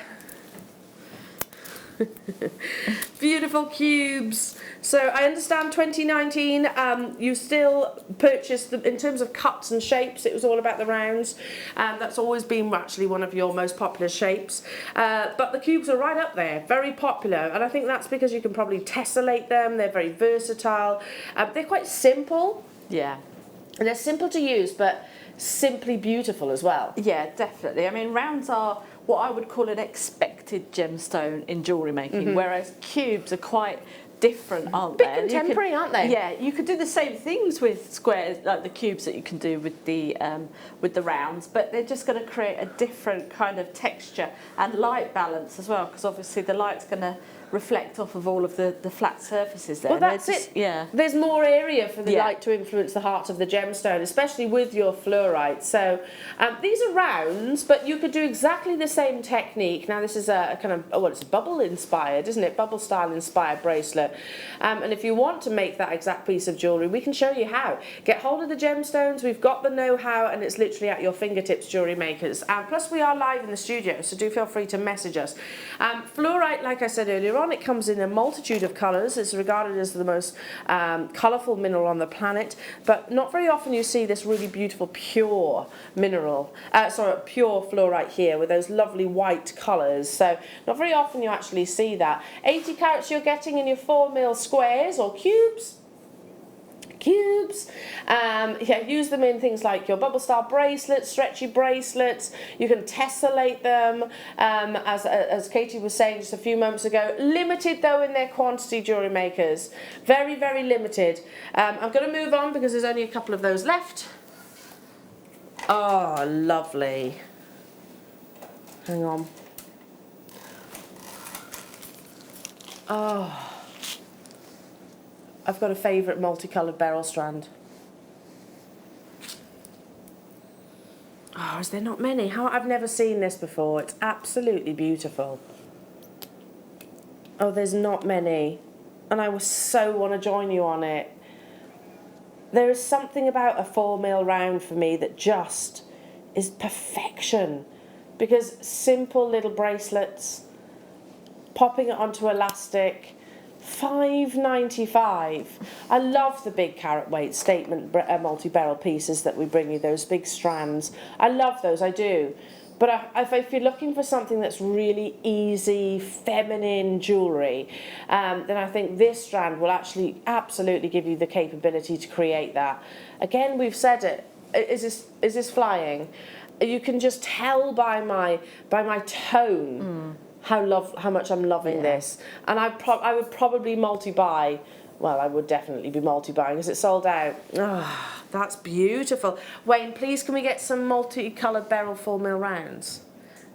Beautiful cubes. So I understand 2019, you still purchased them in terms of cuts and shapes. It was all about the rounds. That's always been actually one of your most popular shapes. But the cubes are right up there, very popular. And I think that's because you can probably tessellate them. They're very versatile. They're quite simple. Yeah. And they're simple to use, but simply beautiful as well. Yeah, definitely. I mean, rounds are what I would call an expected gemstone in jewellery making, whereas cubes are quite different, aren't they? Bit contemporary, aren't they? Yeah, you could do the same things with squares, like the cubes that you can do with the rounds, but they're just going to create a different kind of texture and light balance as well, because obviously the light's going to reflect off of all of the flat surfaces there. Well, that's it. Yeah. There's more area for the light to influence the heart of the gemstone, especially with your fluorite. So these are rounds, but you could do exactly the same technique. Now this is a kind of, well, it's bubble inspired, isn't it? Bubble style inspired bracelet. And if you want to make that exact piece of jewellery, we can show you how. Get hold of the gemstones. We've got the know-how, and it's literally at your fingertips, jewellery makers. Plus we are live in the studio, so do feel free to message us. Fluorite, like I said earlier on, it comes in a multitude of colours. It's regarded as the most colourful mineral on the planet, but not very often you see this really beautiful pure mineral, pure fluorite here with those lovely white colours. So not very often you actually see that. 80 carats you're getting in your 4mm squares or cubes. Yeah, use them in things like your bubble style bracelets, stretchy bracelets. You can tessellate them, as Katie was saying just a few moments ago. Limited though in their quantity, jewellery makers. Very, very limited. I'm going to move on because there's only a couple of those left. Oh, lovely. Hang on. Oh. I've got a favourite multicoloured beryl strand. Oh, is there not many? I've never seen this before. It's absolutely beautiful. Oh, there's not many. And I would so want to join you on it. There is something about a 4mm round for me that just is perfection. Because simple little bracelets, popping it onto elastic, $5.95. I love the big carat weight statement multi-beryl pieces that we bring you, those big strands. I love those, I do. But if you're looking for something that's really easy, feminine jewellery, then I think this strand will actually absolutely give you the capability to create that. Again, we've said it. Is this flying? You can just tell by my tone. How much I'm loving this, and I would probably multi-buy. Well, I would definitely be multi-buying because it's sold out. Ah, that's beautiful. Wayne, please can we get some multi-coloured beryl 4mm rounds?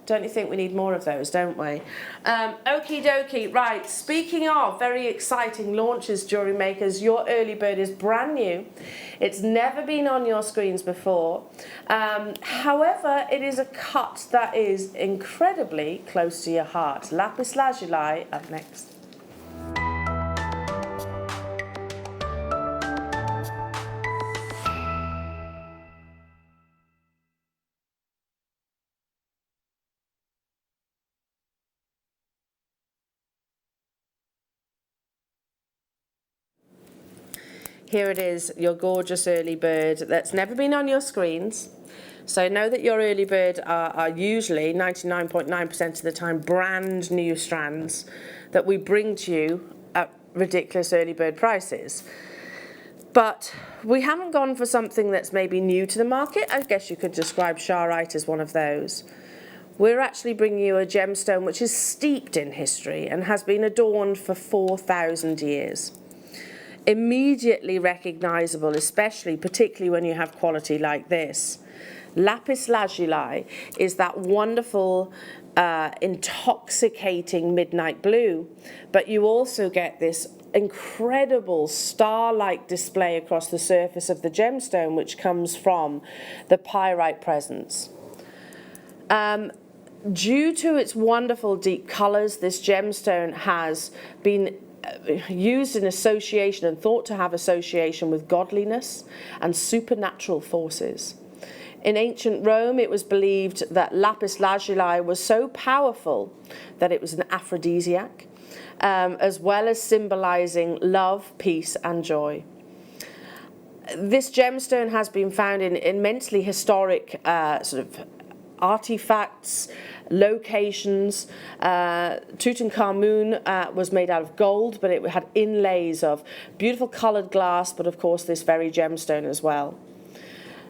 Don't you think we need more of those, don't we? Okie dokie. Right, speaking of very exciting launches, jewellery makers, your early bird is brand new. It's never been on your screens before. However, it is a cut that is incredibly close to your heart. Lapis lazuli up next. Here it is, your gorgeous early bird that's never been on your screens. So know that your early bird are usually 99.9% of the time brand new strands that we bring to you at ridiculous early bird prices. But we haven't gone for something that's maybe new to the market. I guess you could describe Charoite as one of those. We're actually bringing you a gemstone which is steeped in history and has been adorned for 4,000 years. Immediately recognizable, particularly when you have quality like this. Lapis lazuli is that wonderful, intoxicating midnight blue, but you also get this incredible star-like display across the surface of the gemstone, which comes from the pyrite presence. Due to its wonderful deep colours, this gemstone has been used in association and thought to have association with godliness and supernatural forces. In ancient Rome, it was believed that lapis lazuli was so powerful that it was an aphrodisiac, as well as symbolising love, peace and joy. This gemstone has been found in immensely historic sort of artifacts, locations. Tutankhamun was made out of gold, but it had inlays of beautiful coloured glass, but of course this very gemstone as well.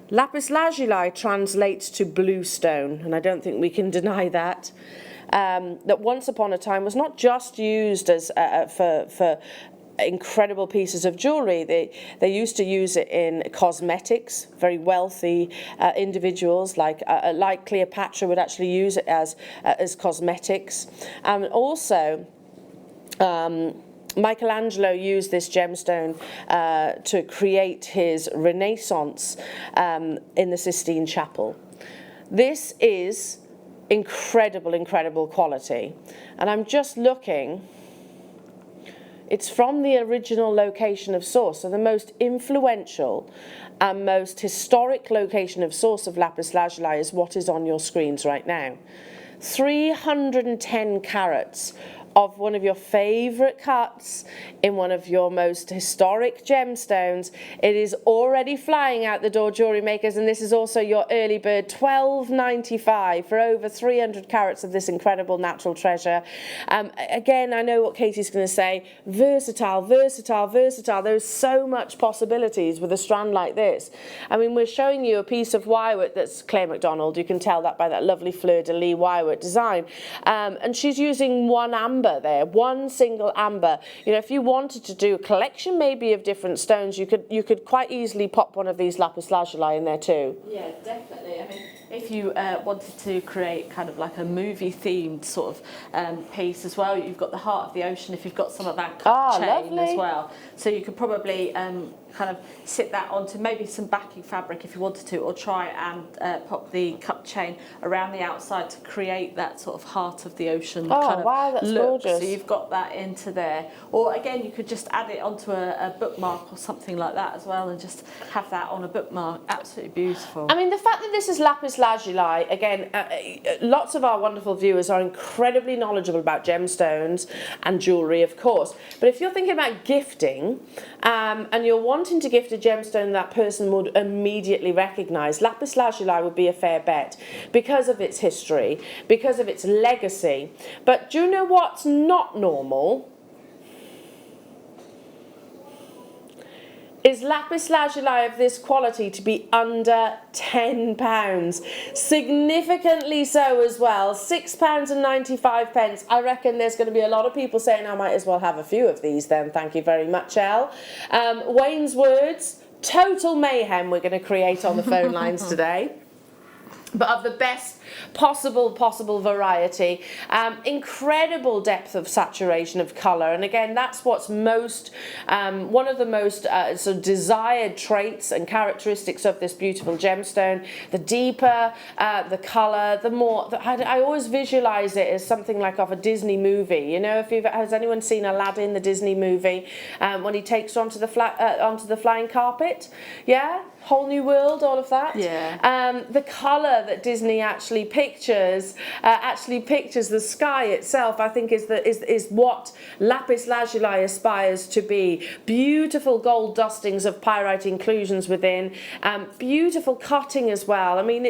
Lapis lazuli translates to blue stone, and I don't think we can deny that. That once upon a time was not just used as for incredible pieces of jewellery. They used to use it in cosmetics. Very wealthy individuals like Cleopatra would actually use it as cosmetics. Also, Michelangelo used this gemstone to create his Renaissance in the Sistine Chapel. This is incredible quality. And I'm just looking, it's from the original location of source, so the most influential and most historic location of source of lapis lazuli is what is on your screens right now. 310 carats of one of your favourite cuts in one of your most historic gemstones. It is already flying out the door, jewellery makers, and this is also your early bird, $12.95 for over 300 carats of this incredible natural treasure. Again, I know what Katie's going to say, versatile. There's so much possibilities with a strand like this. I mean, we're showing you a piece of wirework that's Claire MacDonald. You can tell that by that lovely fleur-de-lis wirework design. And she's using one amber there, one single amber. You know, if you wanted to do a collection maybe of different stones, you could quite easily pop one of these lapis lazuli in there too. Yeah, definitely. I mean, if you wanted to create kind of like a movie themed sort of piece as well, you've got the heart of the ocean if you've got some of that chain lovely. As well. So you could probably kind of sit that onto maybe some backing fabric if you wanted to, or try and pop the cup chain around the outside to create that sort of heart of the ocean kind of that's look. gorgeous. So you've got that into there. Or again, you could just add it onto a bookmark or something like that as well, and just have that on a bookmark. Absolutely beautiful. I mean, the fact that this is lapis lazuli, again, lots of our wonderful viewers are incredibly knowledgeable about gemstones and jewellery, of course. But if you're thinking about gifting and you're wanting to gift a gemstone that person would immediately recognise, lapis lazuli would be a fair bet because of its history, because of its legacy. But do you know what's not normal? Is lapis lazuli of this quality to be under £10. Significantly so as well, £6.95. I reckon there's going to be a lot of people saying I might as well have a few of these then, thank you very much, Elle. Wayne's words, total mayhem we're going to create on the phone lines today. But of the best possible variety, incredible depth of saturation of colour, and again that's what's most one of the most sort of desired traits and characteristics of this beautiful gemstone. The deeper the colour, the more. I always visualise it as something like of a Disney movie. You know, has anyone seen Aladdin, the Disney movie, when he takes her onto the flying carpet? Yeah. Whole New World, all of that. Yeah. The colour, that Disney actually pictures the sky itself, I think is what lapis lazuli aspires to be. Beautiful gold dustings of pyrite inclusions within, beautiful cutting as well. I mean,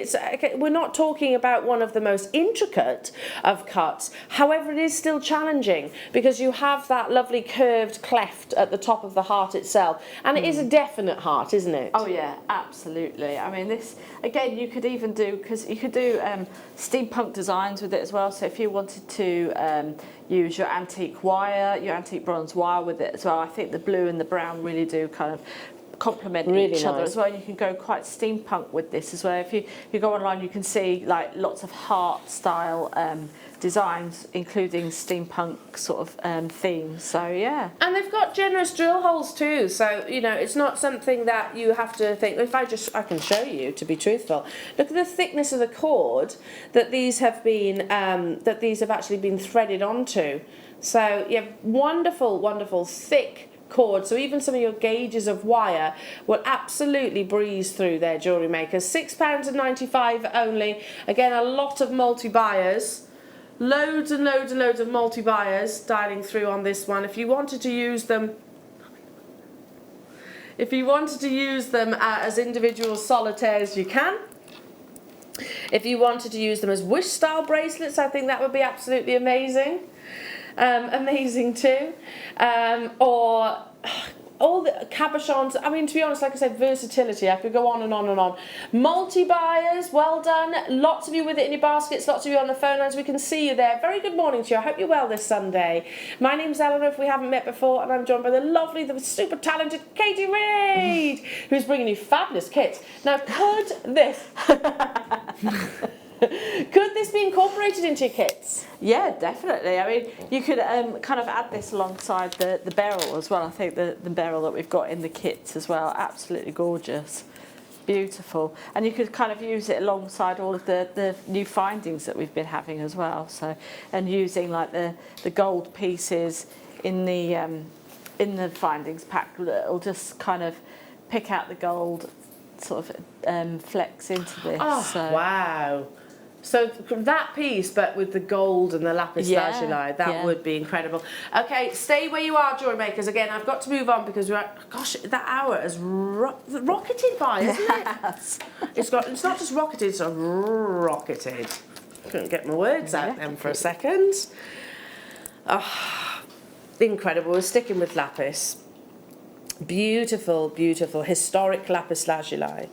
we're not talking about one of the most intricate of cuts. However, it is still challenging because you have that lovely curved cleft at the top of the heart itself, and it is a definite heart, isn't it? Oh yeah, absolutely. I mean, this again, you could even do, because you could do steampunk designs with it as well. So if you wanted to use your antique wire, your antique bronze wire with it as well, I think the blue and the brown really do kind of complement each other as well. You can go quite steampunk with this as well. If you go online, you can see like lots of heart style designs, including steampunk sort of themes. So yeah. And they've got generous drill holes too. So you know, it's not something that you have to think. If I can show you, to be truthful. Look at the thickness of the cord that these have been actually been threaded onto. So you have wonderful, wonderful thick cord, so even some of your gauges of wire will absolutely breeze through their jewellery makers. £6.95 only. Again, a lot of multi-buyers, loads and loads and loads of multi-buyers dialing through on this one. If you wanted to use them as individual solitaires, you can. If you wanted to use them as wish style bracelets, I think that would be absolutely amazing. Amazing too. Or all the cabochons. I mean, to be honest, like I said, versatility. I could go on and on and on. Multi-buyers, well done. Lots of you with it in your baskets, lots of you on the phone lines. We can see you there. Very good morning to you. I hope you're well this Sunday. My name's Eleanor, if we haven't met before, and I'm joined by the lovely, the super talented Katie Reid, who's bringing you fabulous kits. Now, could this... Could this be incorporated into your kits? Yeah, definitely. I mean, you could kind of add this alongside the beryl as well. I think the beryl that we've got in the kits as well, absolutely gorgeous, beautiful. And you could kind of use it alongside all of the new findings that we've been having as well. So, and using like the gold pieces in the findings pack, it'll just kind of pick out the gold sort of flecks into this. Oh, so. Wow. So that piece, but with the gold and the lapis lazuli, that would be incredible. Okay, stay where you are, jewellery makers. Again, I've got to move on because gosh, that hour has rocketed by, isn't it? It's not just rocketed, it's rocketed. Couldn't get my words out then for a second. Oh, incredible. We're sticking with lapis. Beautiful, beautiful, historic lapis lazuli.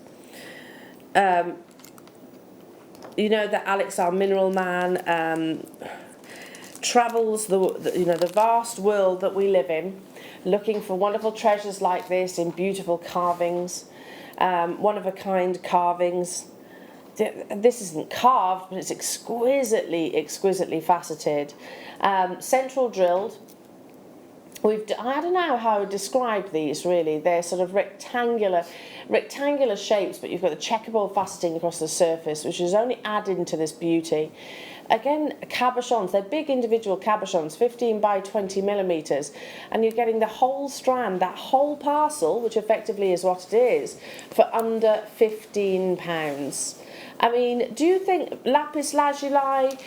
You know that Alex, our mineral man, travels the vast world that we live in, looking for wonderful treasures like this in beautiful carvings, one-of-a-kind carvings. This isn't carved, but it's exquisitely faceted. Central drilled. I don't know how to describe these really. They're sort of rectangular shapes, but you've got the checkerboard faceting across the surface, which is only adding to this beauty. Again, cabochons, they're big individual cabochons, 15 by 20 millimetres, and you're getting the whole strand, that whole parcel, which effectively is what it is, for under £15. I mean, do you think lapis lazuli,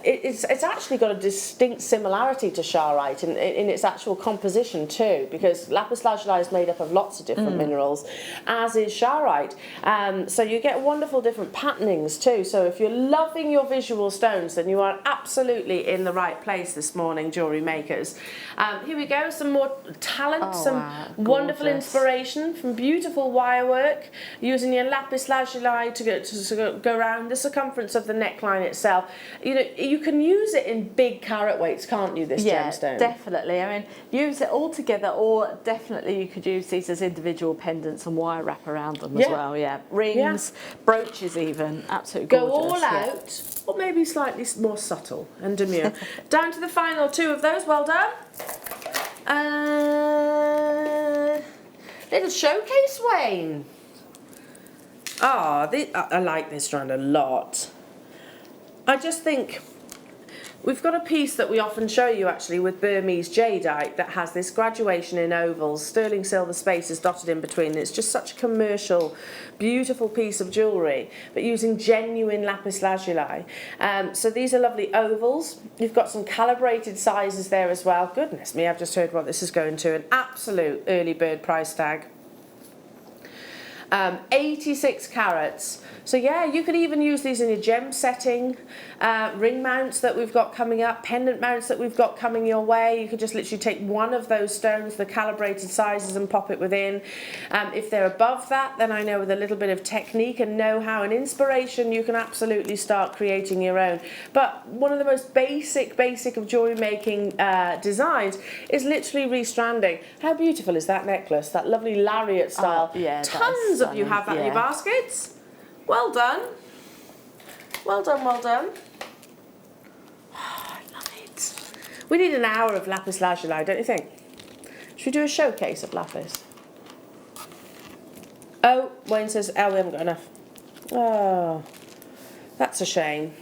it's actually got a distinct similarity to Charoite in its actual composition too, because lapis lazuli is made up of lots of different minerals, as is Charoite. So you get wonderful different patternings too. So if you're loving your visual stones, then you are absolutely in the right place this morning, jewellery makers. Here we go, some more talent, wonderful inspiration from beautiful wirework, using your lapis lazuli to go around the circumference of the neckline itself. You know, you can use it in big carat weights, can't you, this gemstone? Definitely. I mean, use it all together, or definitely you could use these as individual pendants and wire wrap around them as well. Rings, brooches even, absolutely gorgeous. Go all out, or maybe slightly more subtle and demure. Down to the final two of those, well done. Little showcase, Wayne. I like this strand a lot. I just think We've got a piece that we often show you actually with Burmese jadeite that has this graduation in ovals, sterling silver spaces dotted in between. It's just such a commercial, beautiful piece of jewellery, but using genuine lapis lazuli. So these are lovely ovals. You've got some calibrated sizes there as well. Goodness me, I've just heard what this is going to. An absolute early bird price tag. 86 carats. So yeah, you could even use these in your gem setting, ring mounts that we've got coming up, pendant mounts that we've got coming your way. You could just literally take one of those stones, the calibrated sizes, and pop it within. If they're above that, then I know with a little bit of technique and know-how and inspiration, you can absolutely start creating your own. But one of the most basic of jewellery making designs is literally restranding. How beautiful is that necklace? That lovely lariat style. Oh, yeah, Tons of you have that in your baskets. Well done. Well done, well done. Oh, I love it. We need an hour of lapis lazuli, don't you think? Should we do a showcase of lapis? Oh, Wayne says, oh, we haven't got enough. Oh, that's a shame.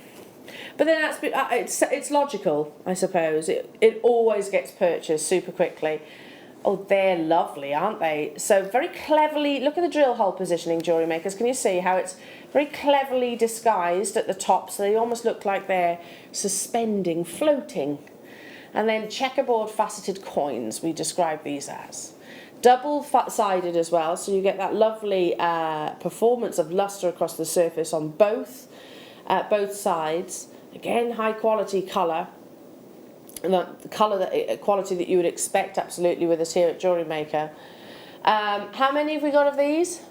But then it's logical, I suppose. It always gets purchased super quickly. Oh, they're lovely, aren't they? So very cleverly, look at the drill hole positioning, jewellery makers. Can you see how it's very cleverly disguised at the top, so they almost look like they're suspending, floating. And then checkerboard faceted coins, we describe these as. Double-sided as well, so you get that lovely performance of luster across the surface on both sides. Again, high quality colour. And the quality that you would expect absolutely with us here at JewelleryMaker. How many have we got of these?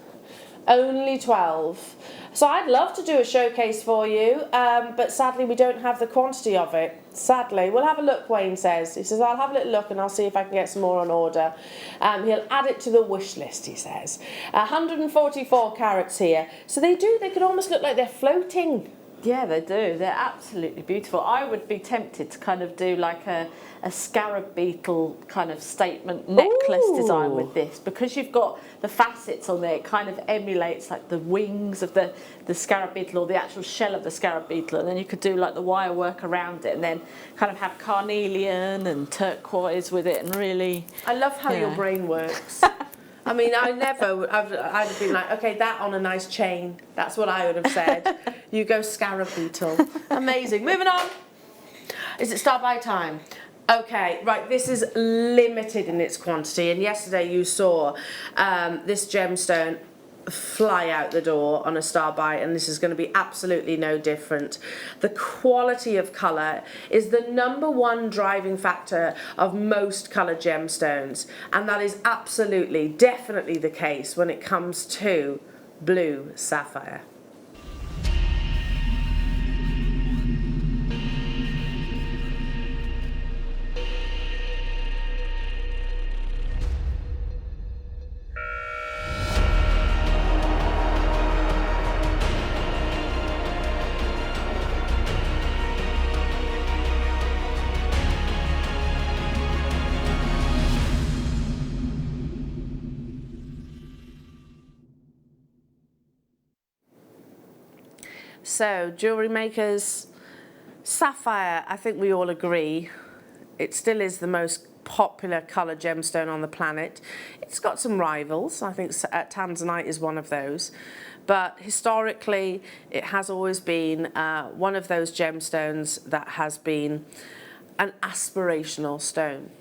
Only 12. So I'd love to do a showcase for you, but sadly we don't have the quantity of it. Sadly. We'll have a look, Wayne says. He says, I'll have a little look and I'll see if I can get some more on order. He'll add it to the wish list, he says. 144 carats here. So they could almost look like they're floating. Yeah, they do. They're absolutely beautiful. I would be tempted to kind of do like a scarab beetle kind of statement necklace design with this, because you've got the facets on there. It kind of emulates like the wings of the scarab beetle or the actual shell of the scarab beetle, and then you could do like the wire work around it and then kind of have carnelian and turquoise with it, and really... I love how your brain works. I mean, I'd have been like, okay, that on a nice chain. That's what I would have said. You go scarab beetle. Amazing. Moving on. Is it start by time? Okay, right, this is limited in its quantity. And yesterday you saw this gemstone fly out the door on a star by, and this is going to be absolutely no different. The quality of colour is the #1 driving factor of most coloured gemstones, and that is absolutely, definitely the case when it comes to blue sapphire. So, jewellery makers, sapphire, I think we all agree, it still is the most popular colour gemstone on the planet. It's got some rivals. I think Tanzanite is one of those. But historically, it has always been one of those gemstones that has been an aspirational stone.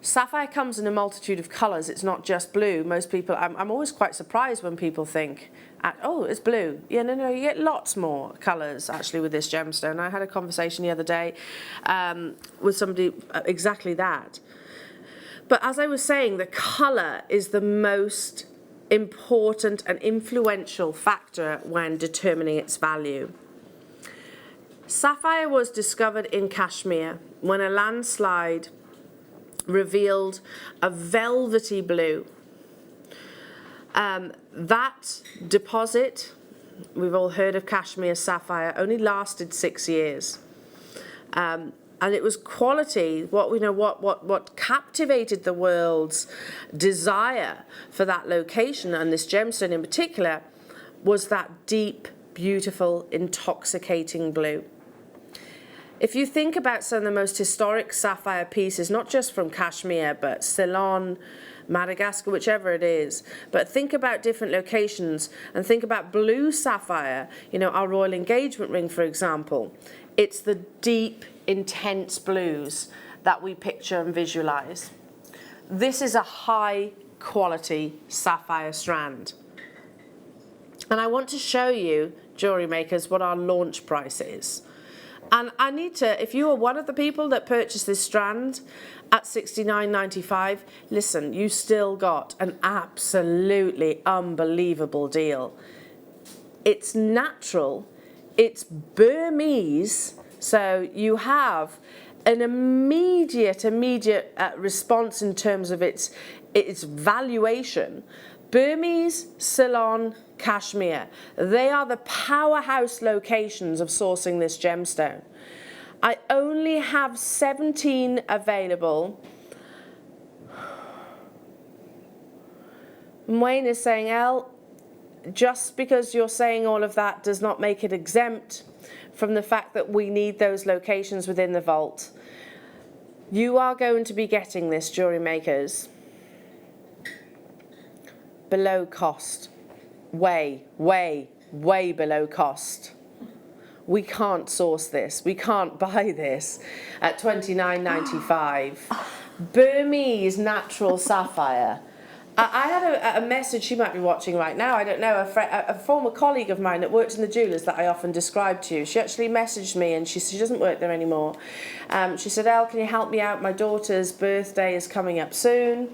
Sapphire comes in a multitude of colours. It's not just blue. Most people, I'm always quite surprised when people think, oh, it's blue. Yeah, no, you get lots more colours actually with this gemstone. I had a conversation the other day with somebody exactly that. But as I was saying, the colour is the most important and influential factor when determining its value. Sapphire was discovered in Kashmir when a landslide revealed a velvety blue. That deposit, we've all heard of Kashmir sapphire, only lasted 6 years. And it was quality, what captivated the world's desire for that location, and this gemstone in particular, was that deep, beautiful, intoxicating blue. If you think about some of the most historic sapphire pieces, not just from Kashmir, but Ceylon, Madagascar, whichever it is, but think about different locations and think about blue sapphire, you know, our royal engagement ring, for example. It's the deep, intense blues that we picture and visualize. This is a high quality sapphire strand. And I want to show you, jewellery makers, what our launch price is. And I need to, if you are one of the people that purchased this strand at $69.95, listen, you still got an absolutely unbelievable deal. It's natural, it's Burmese, so you have an immediate response in terms of its valuation. Burmese, Ceylon, Kashmir, they are the powerhouse locations of sourcing this gemstone. I only have 17 available. Wayne is saying, Elle, just because you're saying all of that does not make it exempt from the fact that we need those locations within the vault. You are going to be getting this, jewellery makers, below cost. Way below cost. We can't source this. We can't buy this at $29.95. Burmese natural sapphire. I had a message, she might be watching right now, I don't know, a former colleague of mine that worked in the jewellers that I often describe to you. She actually messaged me, and she doesn't work there anymore. She said, Elle, can you help me out? My daughter's birthday is coming up soon.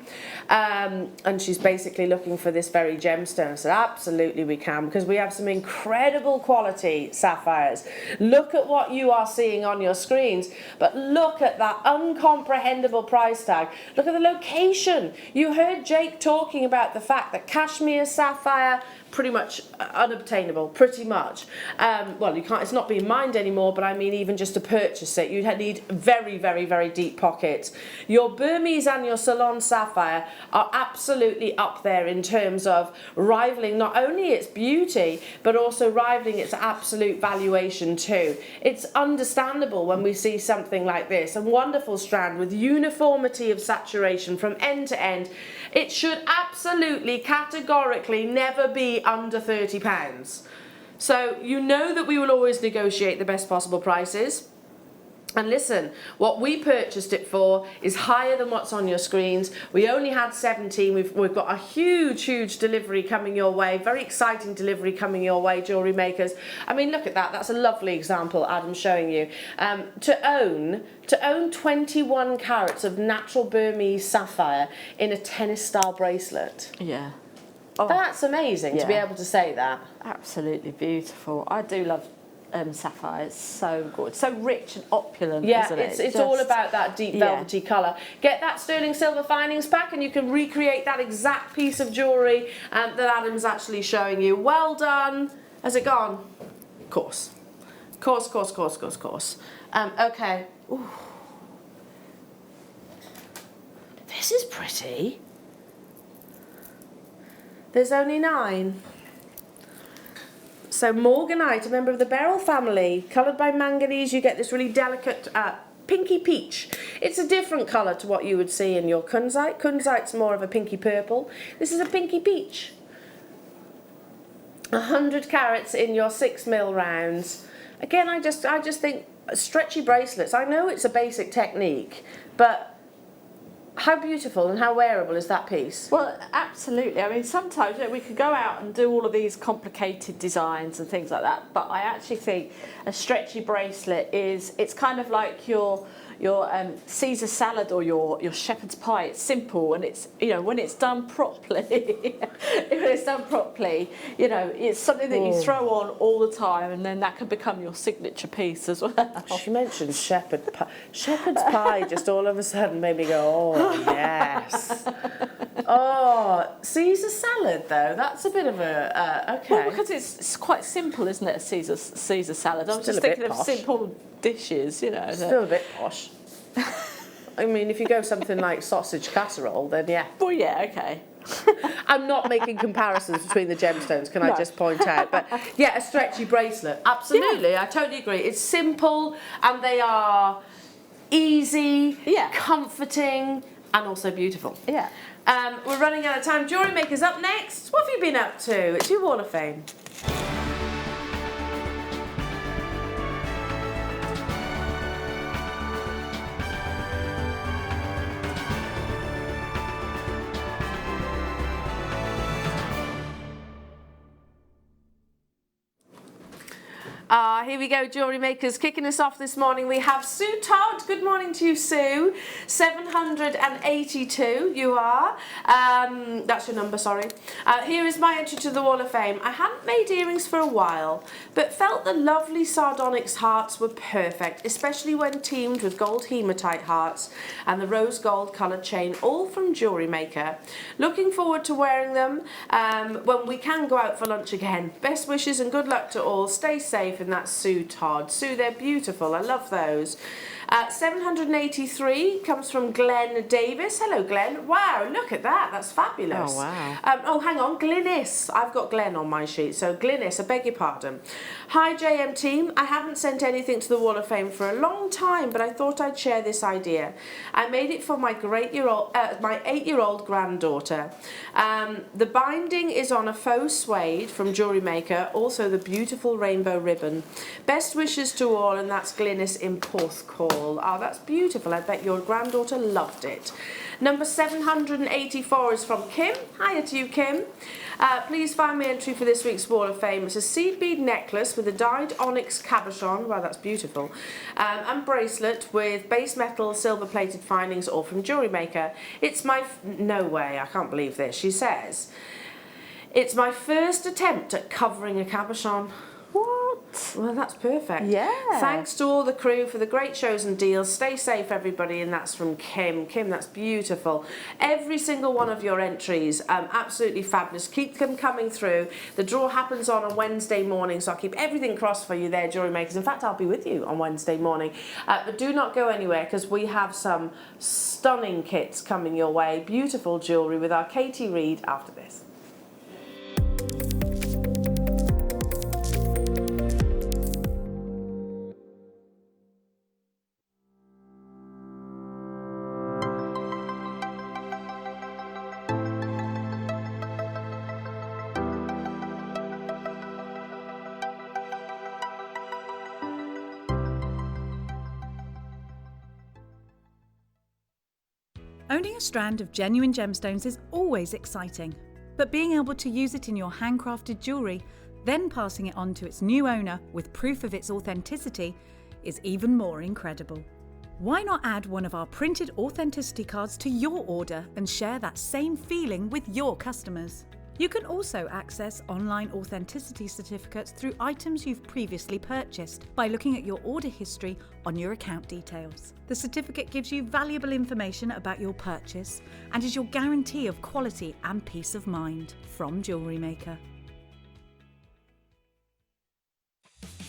And she's basically looking for this very gemstone. I said, absolutely we can, because we have some incredible quality sapphires. Look at what you are seeing on your screens, but look at that uncomprehendable price tag. Look at the location. You heard Jake talking about the fact that Kashmir sapphire, pretty much unobtainable, pretty much. Well, you can't, it's not being mined anymore, but I mean, even just to purchase it, you'd need very deep pockets. Your Burmese and your Ceylon sapphire are absolutely up there in terms of rivaling not only its beauty, but also rivaling its absolute valuation too. It's understandable when we see something like this, a wonderful strand with uniformity of saturation from end to end. It should absolutely, categorically never be under £30. So you know that we will always negotiate the best possible prices. And listen, what we purchased it for is higher than what's on your screens. We only had 17. We've got a huge delivery coming your way. Very exciting delivery coming your way, jewellery makers. I mean, look at that. That's a lovely example Adam's showing you. To own 21 carats of natural Burmese sapphire in a tennis style bracelet. Yeah. Oh, that's amazing to be able to say that. Absolutely beautiful. I do love sapphire. It's so good, so rich and opulent, isn't it? It's all about that deep velvety colour. Get that sterling silver finings pack and you can recreate that exact piece of jewellery that Adam's actually showing you. Well done. Has it gone? Course. Okay. Ooh. This is pretty. There's only 9. So morganite, a member of the beryl family, coloured by manganese, you get this really delicate pinky peach. It's a different colour to what you would see in your kunzite. Kunzite's more of a pinky purple. This is a pinky peach. 100 carats in your 6mm rounds. Again, I just think stretchy bracelets. I know it's a basic technique, but how beautiful and how wearable is that piece? Well, absolutely. I mean, sometimes we could go out and do all of these complicated designs and things like that, but I actually think a stretchy bracelet it's kind of like your Caesar salad or your shepherd's pie. It's simple, and it's, you know, when it's done properly, it's something that you throw on all the time, and then that can become your signature piece as well. She mentioned shepherd's pie. Shepherd's pie just all of a sudden made me go, oh yes. Oh, Caesar salad though. That's a bit of a okay. Well, because it's quite simple, isn't it? A Caesar salad. I was just thinking of simple dishes, you know. Still a bit posh. I mean, if you go something like sausage casserole, then yeah. Well, yeah, okay. I'm not making comparisons between the gemstones, can I just point out? But yeah, a stretchy bracelet. Absolutely, I totally agree. It's simple and they are easy, comforting, and also beautiful. Yeah. We're running out of time. Jewellery Maker's up next. What have you been up to? It's your Wall of Fame. Here we go, Jewellery Makers. Kicking us off this morning, we have Sue Todd. Good morning to you, Sue. 782, you are. That's your number, sorry. Here is my entry to the Wall of Fame. I hadn't made earrings for a while, but felt the lovely sardonyx hearts were perfect, especially when teamed with gold hematite hearts and the rose gold coloured chain, all from Jewellery Maker. Looking forward to wearing them when we can go out for lunch again. Best wishes and good luck to all. Stay safe. And that's Sue Todd. Sue, they're beautiful. I love those. 783 comes from Glenn Davis. Hello, Glenn. Wow, look at that. That's fabulous. Oh, wow. Oh, hang on. Glynis. I've got Glenn on my sheet. So, Glynis, I beg your pardon. Hi, JM team. I haven't sent anything to the Wall of Fame for a long time, but I thought I'd share this idea. I made it for my 8-year-old granddaughter. The binding is on a faux suede from Jewellery Maker. Also, the beautiful rainbow ribbon. Best wishes to all, and that's Glynis in Porthcawl. Oh, that's beautiful. I bet your granddaughter loved it. Number 784 is from Kim. Hiya to you, Kim. Please find me entry for this week's Wall of Fame. It's a seed bead necklace with a dyed onyx cabochon. Wow, that's beautiful. And bracelet with base metal silver plated findings, all from Jewellery Maker. It's my... No way, I can't believe this. She says, it's my first attempt at covering a cabochon. What? Well, that's perfect. Yeah. Thanks to all the crew for the great shows and deals. Stay safe, everybody. And that's from Kim. Kim, that's beautiful. Every single one of your entries, absolutely fabulous. Keep them coming through. The draw happens on a Wednesday morning, so I'll keep everything crossed for you there, Jewellery Makers. In fact, I'll be with you on Wednesday morning. But do not go anywhere, because we have some stunning kits coming your way. Beautiful jewellery with our Katie Reed after this. Owning a strand of genuine gemstones is always exciting, but being able to use it in your handcrafted jewellery, then passing it on to its new owner with proof of its authenticity, is even more incredible. Why not add one of our printed authenticity cards to your order and share that same feeling with your customers? You can also access online authenticity certificates through items you've previously purchased by looking at your order history on your account details. The certificate gives you valuable information about your purchase and is your guarantee of quality and peace of mind from Jewellery Maker.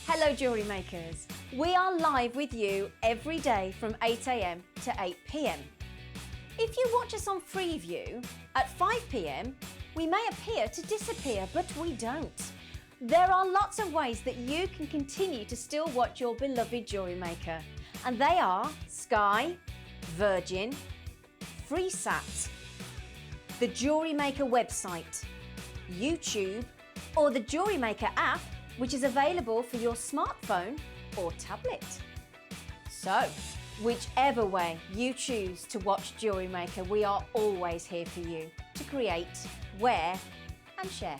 Hello, Jewellery Makers. We are live with you every day from 8 a.m. to 8 p.m. If you watch us on Freeview at 5 p.m, we may appear to disappear, but we don't. There are lots of ways that you can continue to still watch your beloved Jewellery Maker, and they are Sky, Virgin, FreeSat, the Jewellery Maker website, YouTube, or the Jewellery Maker app, which is available for your smartphone or tablet. So, whichever way you choose to watch Jewellery Maker, we are always here for you to create, wear and share.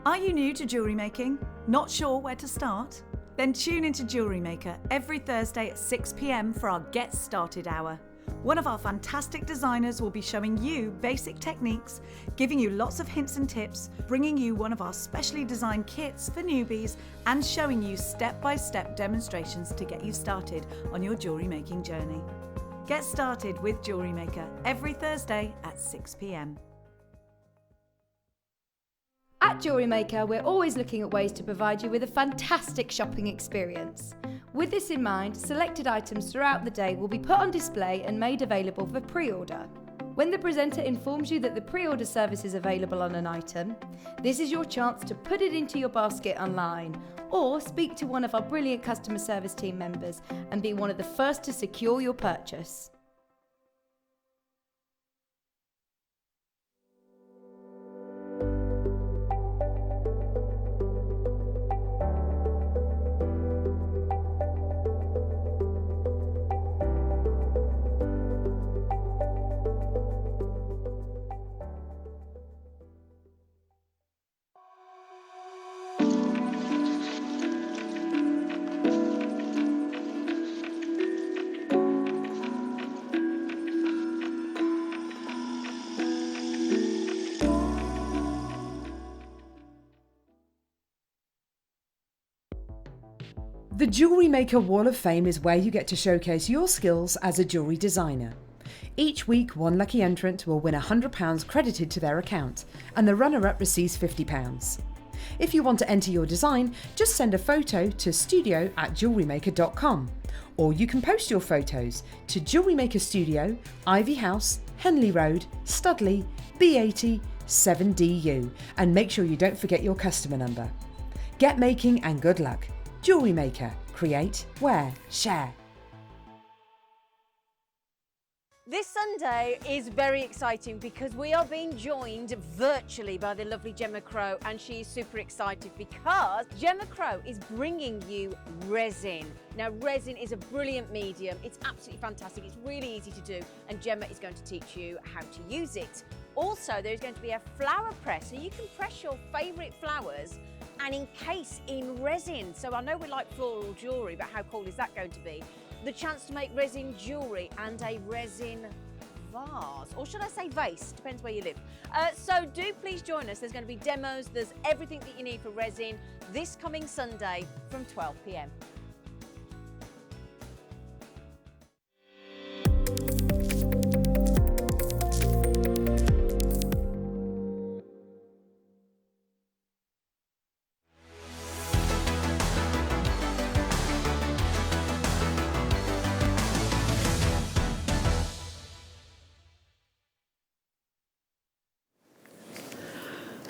Are you new to jewellery making? Not sure where to start? Then tune into JewelleryMaker every Thursday at 6 p.m. for our Get Started Hour. One of our fantastic designers will be showing you basic techniques, giving you lots of hints and tips, bringing you one of our specially designed kits for newbies, and showing you step-by-step demonstrations to get you started on your jewellery making journey. Get started with JewelleryMaker every Thursday at 6 p.m. At JewelleryMaker, we're always looking at ways to provide you with a fantastic shopping experience. With this in mind, selected items throughout the day will be put on display and made available for pre-order. When the presenter informs you that the pre-order service is available on an item, this is your chance to put it into your basket online, or speak to one of our brilliant customer service team members and be one of the first to secure your purchase. The JewelleryMaker Wall of Fame is where you get to showcase your skills as a jewellery designer. Each week, one lucky entrant will win £100 credited to their account, and the runner-up receives £50. If you want to enter your design, just send a photo to studio@jewellerymaker.com, or you can post your photos to JewelleryMaker Studio, Ivy House, Henley Road, Studley, B80 7DU, and make sure you don't forget your customer number. Get making and good luck. JewelleryMaker. Create, wear, share. This Sunday is very exciting because we are being joined virtually by the lovely Gemma Crow, and she is super excited because Gemma Crow is bringing you resin. Now, resin is a brilliant medium. It's absolutely fantastic. It's really easy to do, and Gemma is going to teach you how to use it. Also, there's going to be a flower press, so you can press your favourite flowers and encase in resin. So I know we like floral jewellery, but how cool is that going to be? The chance to make resin jewellery and a resin vase, or should I say vase, depends where you live. So do please join us. There's going to be demos, there's everything that you need for resin this coming Sunday from 12 p.m.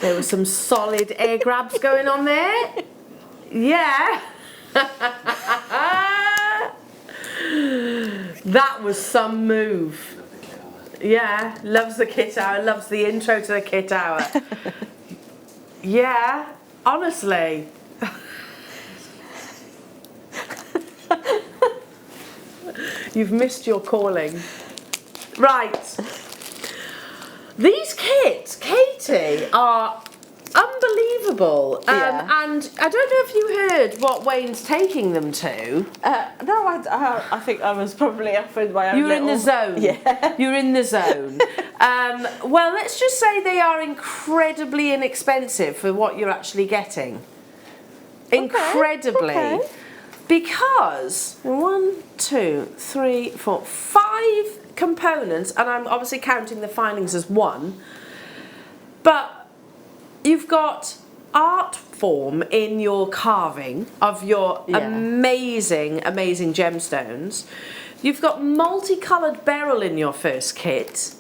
There were some solid air grabs going on there. Yeah. That was some move. Yeah, loves the kit hour, loves the intro to the kit hour. Yeah, honestly. You've missed your calling. Right. These kits, Katie, are unbelievable. Yeah. And I don't know if you heard what Wayne's taking them to. No, I think I was probably off with my own. You were in the zone. Yeah. You're in the zone. Well, let's just say they are incredibly inexpensive for what you're actually getting. Incredibly. Okay. Because 1, 2, 3, 4, 5 components, and I'm obviously counting the findings as one, but you've got art form in your carving of your amazing gemstones. You've got multicoloured beryl in your first kit.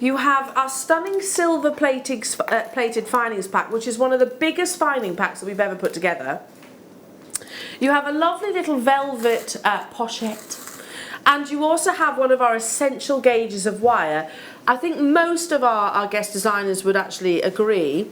You have our stunning silver plated findings pack, which is one of the biggest finding packs that we've ever put together. You have a lovely little velvet pochette. And you also have one of our essential gauges of wire. I think most of our guest designers would actually agree.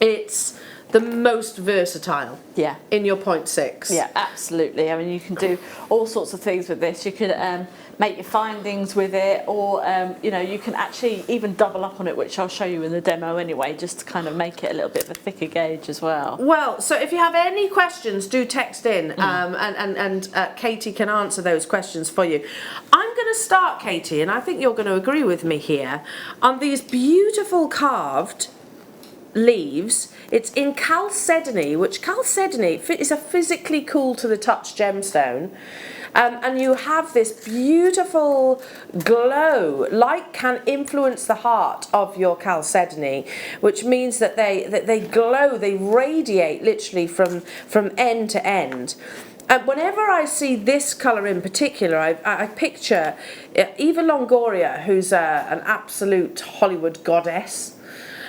It's the most versatile Yeah. in your 0.6. Yeah, absolutely. I mean, you can do all sorts of things with this. You can make your findings with it, or you know, you can actually even double up on it, which I'll show you in the demo anyway, just to kind of make it a little bit of a thicker gauge as well. Well, so if you have any questions, do text in, and Katie can answer those questions for you. I'm going to start, Katie, and I think you're going to agree with me here, on these beautiful carved leaves. It's in chalcedony, which chalcedony is a physically cool to the touch gemstone. And you have this beautiful glow. Light can influence the heart of your chalcedony, which means that they glow, they radiate literally from end to end. And whenever I see this colour in particular, I picture Eva Longoria, who's an absolute Hollywood goddess.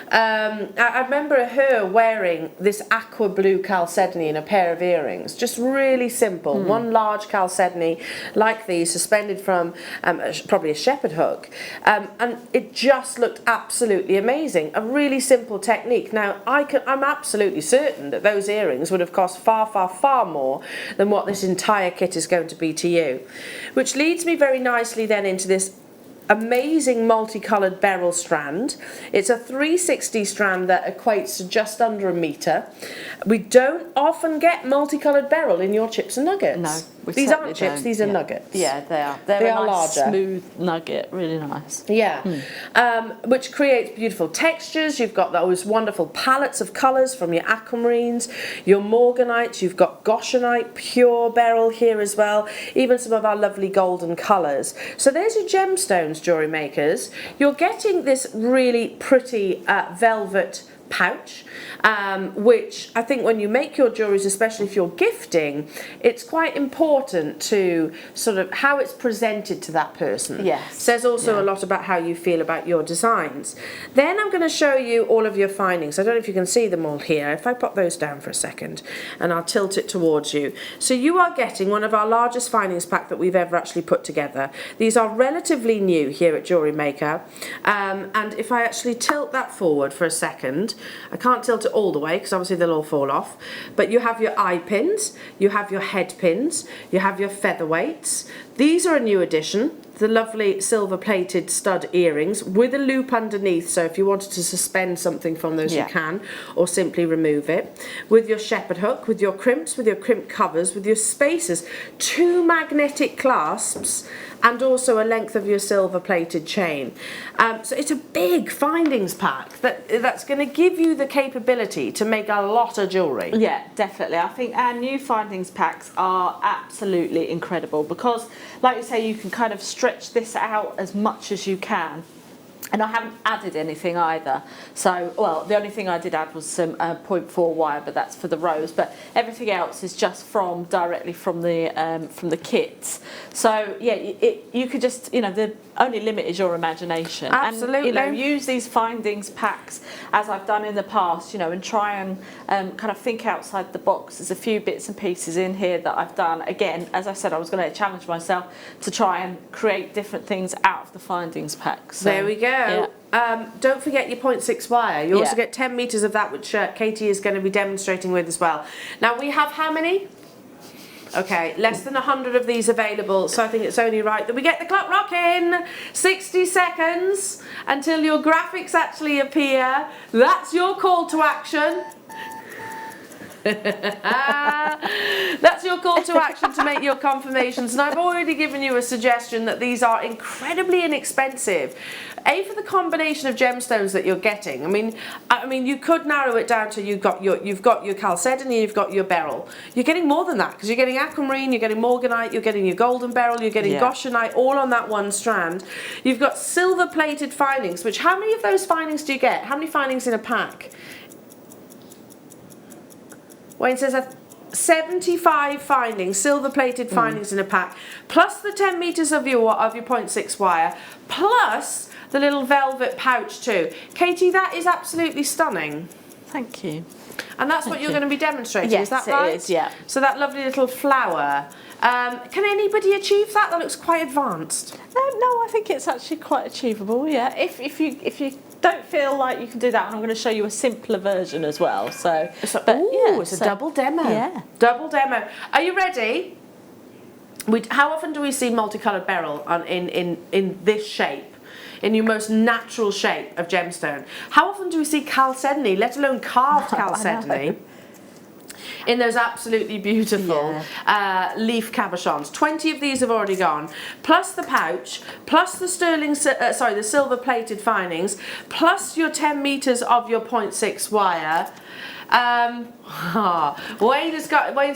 I remember her wearing this aqua blue chalcedony in a pair of earrings, just really simple. One large chalcedony like these, suspended from probably a shepherd hook, and it just looked absolutely amazing. A really simple technique. Now I'm absolutely certain that those earrings would have cost far, far, far more than what this entire kit is going to be to you, which leads me very nicely then into this amazing multicoloured beryl strand. It's a 360 strand that equates to just under a metre. We don't often get multicoloured beryl in your chips and nuggets. No, we these certainly aren't chips, don't. these are nuggets. Yeah, they are. They're They a are nice, larger. smooth nugget, really nice. Yeah, which creates beautiful textures. You've got those wonderful palettes of colours from your aquamarines, your morganites, you've got goshenite, pure beryl here as well, even some of our lovely golden colours. So there's your gemstones, jewellery makers. You're getting this really pretty velvet pouch, which I think when you make your jewelleries, especially if you're gifting, it's quite important to sort of how it's presented to that person. Yes. Says also a lot about how you feel about your designs. Then I'm going to show you all of your findings. I don't know if you can see them all here. If I pop those down for a second and I'll tilt it towards you. So you are getting one of our largest findings pack that we've ever actually put together. These are relatively new here at Jewellery Maker, and if I actually tilt that forward for a second, I can't tilt it all the way because obviously they'll all fall off, but you have your eye pins, you have your head pins, you have your featherweights. These are a new addition, the lovely silver plated stud earrings with a loop underneath, so if you wanted to suspend something from those you can, or simply remove it. With your shepherd hook, with your crimps, with your crimp covers, with your spacers, 2 magnetic clasps, and also a length of your silver plated chain. So it's a big findings pack that's going to give you the capability to make a lot of jewellery. Yeah, definitely. I think our new findings packs are absolutely incredible because, like you say, you can kind of stretch this out as much as you can. And I haven't added anything either. So, well, the only thing I did add was some 0.4 wire, but that's for the rows. But everything else is just directly from the kits. So, yeah, you could just, you know, the only limit is your imagination. Absolutely. And, you know, use these findings packs as I've done in the past, you know, and try and kind of think outside the box. There's a few bits and pieces in here that I've done. Again, as I said, I was going to challenge myself to try and create different things out of the findings packs. So, there we go. yeah. Don't forget your 0.6 wire. You also get 10 metres of that, which Katie is going to be demonstrating with as well. Now we have how many? Okay, less than 100 of these available, so I think it's only right that we get the clock rocking. 60 seconds until your graphics actually appear. That's your call to action. That's your call to action to make your confirmations, and I've already given you a suggestion that these are incredibly inexpensive. A, for the combination of gemstones that you're getting. I mean, you could narrow it down to you've got your chalcedony, you've got your beryl. You're getting more than that because you're getting aquamarine, you're getting morganite, you're getting your golden beryl, you're getting goshenite, all on that one strand. You've got silver-plated findings. Which, how many of those findings do you get? How many findings in a pack? Wayne says 75 findings, silver-plated findings in a pack, plus the 10 metres of your 0.6 wire, plus the little velvet pouch too. Katie, that is absolutely stunning. Thank you. And that's what you're going to be demonstrating, Yes, is that right? it is, yeah. So that lovely little flower. Can anybody achieve that? That looks quite advanced. No, I think it's actually quite achievable. Yeah, if you don't feel like you can do that, and I'm going to show you a simpler version as well. So, it's a double demo. Yeah. Double demo. Are you ready? How often do we see multicoloured beryl in this shape? In your most natural shape of gemstone. How often do we see chalcedony, let alone carved chalcedony? In those absolutely beautiful leaf cabochons. 20 of these have already gone, plus the pouch, plus the the silver plated findings, plus your 10 meters of your 0.6 wire. Wayne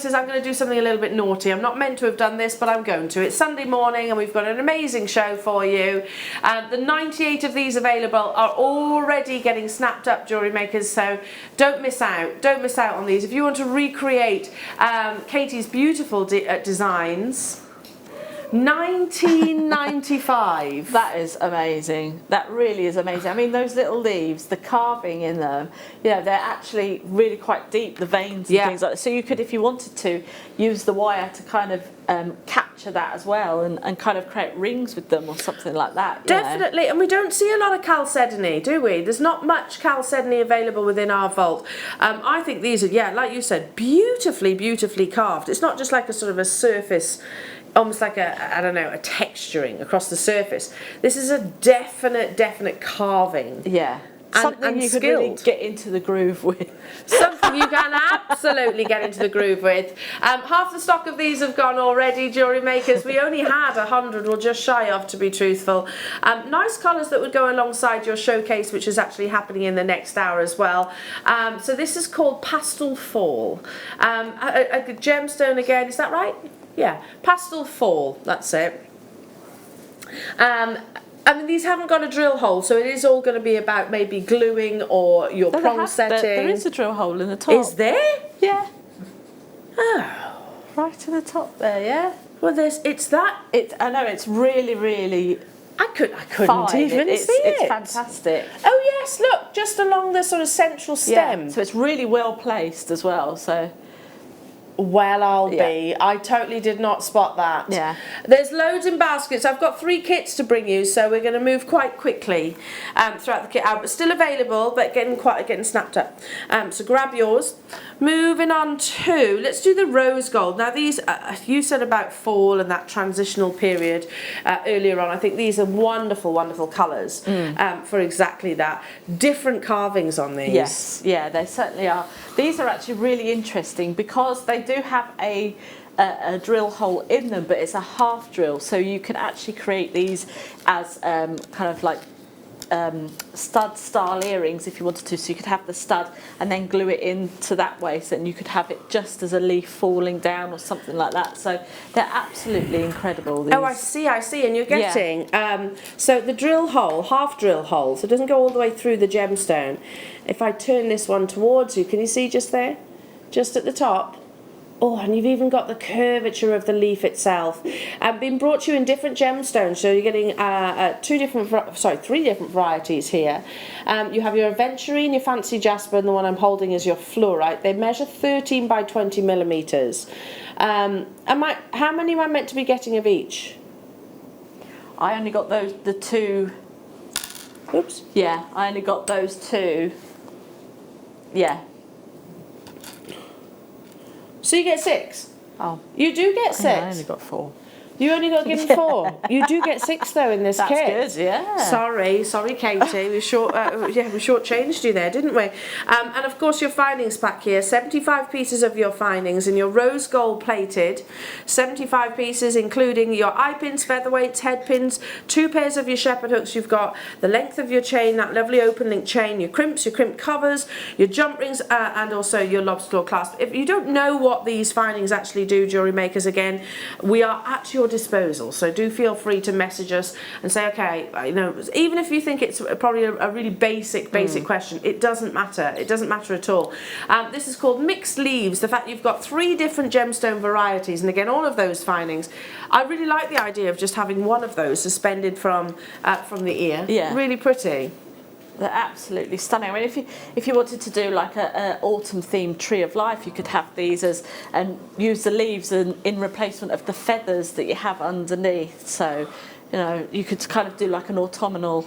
says I'm going to do something a little bit naughty. I'm not meant to have done this, but I'm going to. It's Sunday morning and we've got an amazing show for you. The 98 of these available are already getting snapped up, jewellery makers, so don't miss out. Don't miss out on these. If you want to recreate Katie's beautiful designs, 1995. That is amazing. That really is amazing. I mean, those little leaves, the carving in them, you know, they're actually really quite deep, the veins and things like that. So you could, if you wanted to, use the wire to kind of capture that as well and kind of create rings with them or something like that. Definitely, and we don't see a lot of chalcedony, do we? There's not much chalcedony available within our vault. I think these are, like you said, beautifully, beautifully carved. It's not just like a sort of a surface, almost like a texturing across the surface. This is a definite carving. Yeah. Something you could really get into the groove with. Something you can absolutely get into the groove with. Half the stock of these have gone already, jewellery makers. We only had 100, or just shy of, to be truthful. Nice colours that would go alongside your showcase, which is actually happening in the next hour as well. So this is called Pastel Fall. A gemstone again, is that right? Yeah, Pastel Fall, that's it. I mean, these haven't got a drill hole, so it is all going to be about maybe gluing or your prong setting. There is a drill hole in the top. Is there? Yeah. Oh. Right in the top there, yeah. Well, it's that. I know, it's really, really I couldn't fine. even see it. It's fantastic. Oh, yes, look, just along the sort of central stem. Yeah, so it's really well placed as well, so... Well, I'll be. I totally did not spot that. Yeah. There's loads in baskets. I've got 3 kits to bring you, so we're going to move quite quickly throughout the kit out, but still available, but getting snapped up. So grab yours. Moving on to, let's do the rose gold. Now these, you said about fall and that transitional period earlier on. I think these are wonderful, wonderful colours for exactly that. Different carvings on these. Yes, yeah, they certainly are. These are actually really interesting because they do have a drill hole in them, but it's a half drill, so you can actually create these as kind of like stud style earrings if you wanted to. So you could have the stud and then glue it into that way, so then you could have it just as a leaf falling down or something like that. So they're absolutely incredible. These. Oh, I see, and you're getting so the drill hole, half drill hole, so it doesn't go all the way through the gemstone. If I turn this one towards you, can you see just there, just at the top? Oh, and you've even got the curvature of the leaf itself. Been brought to you in different gemstones, so you're getting 3 different varieties here. You have your aventurine, your fancy jasper, and the one I'm holding is your fluorite. They measure 13 by 20 millimeters. How many am I meant to be getting of each? I only got the 2. Oops. Yeah, I only got those 2. Yeah. So you get 6? Oh. You do get 6? I only got 4. You only got given 4. You do get 6 though in this kit. That's good, yeah. Sorry, Katie. We shortchanged you there, didn't we? And of course your findings pack here. 75 pieces of your findings in your rose gold plated. 75 pieces, including your eye pins, featherweights, head pins, 2 pairs of your shepherd hooks. You've got the length of your chain, that lovely open link chain, your crimps, your crimp covers, your jump rings, and also your lobster claw clasp. If you don't know what these findings actually do, jewellery makers, again, we are at your disposal, so do feel free to message us and say, okay, you know, even if you think it's probably a really basic question, it doesn't matter. It doesn't matter at all. This is called mixed leaves. The fact you've got 3 different gemstone varieties, and again, all of those findings. I really like the idea of just having one of those suspended from the ear. Yeah, really pretty. They're absolutely stunning. I mean, if you wanted to do like a autumn themed tree of life, you could have these and use the leaves in replacement of the feathers that you have underneath. So, you know, you could kind of do like an autumnal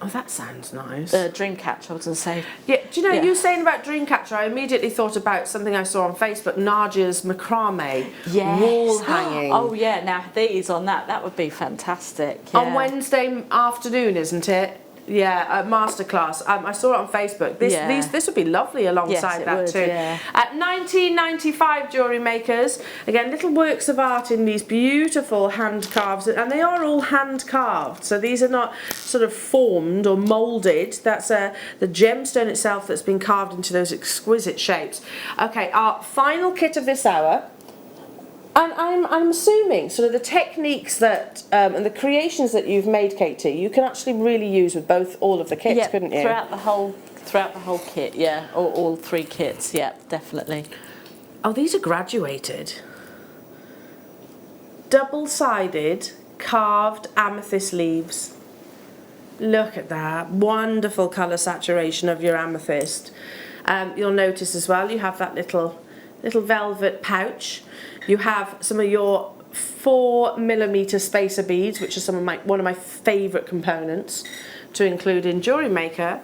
Oh, that sounds nice. Dreamcatcher, I was going to say. Yeah, do you know, Yeah. you were saying about Dreamcatcher, I immediately thought about something I saw on Facebook, Nadia's macrame wall hanging. Oh yeah, now these on that would be fantastic. Yeah. On Wednesday afternoon, isn't it? Yeah, a masterclass. I saw it on Facebook. This would be lovely alongside Yes, it that would, too. yeah. At 1995 jewellery makers, again, little works of art in these beautiful hand carves, and they are all hand carved. So these are not sort of formed or moulded. That's the gemstone itself that's been carved into those exquisite shapes. Okay, our final kit of this hour. And I'm assuming sort of the techniques that and the creations that you've made, Katie, you can actually really use with all of the kits, couldn't you? Throughout the whole kit, yeah, or all 3 kits, yeah, definitely. Oh, these are graduated. Double-sided carved amethyst leaves. Look at that wonderful colour saturation of your amethyst. You'll notice as well you have that little velvet pouch. You have some of your 4mm spacer beads, which are one of my favourite components to include in jewellery making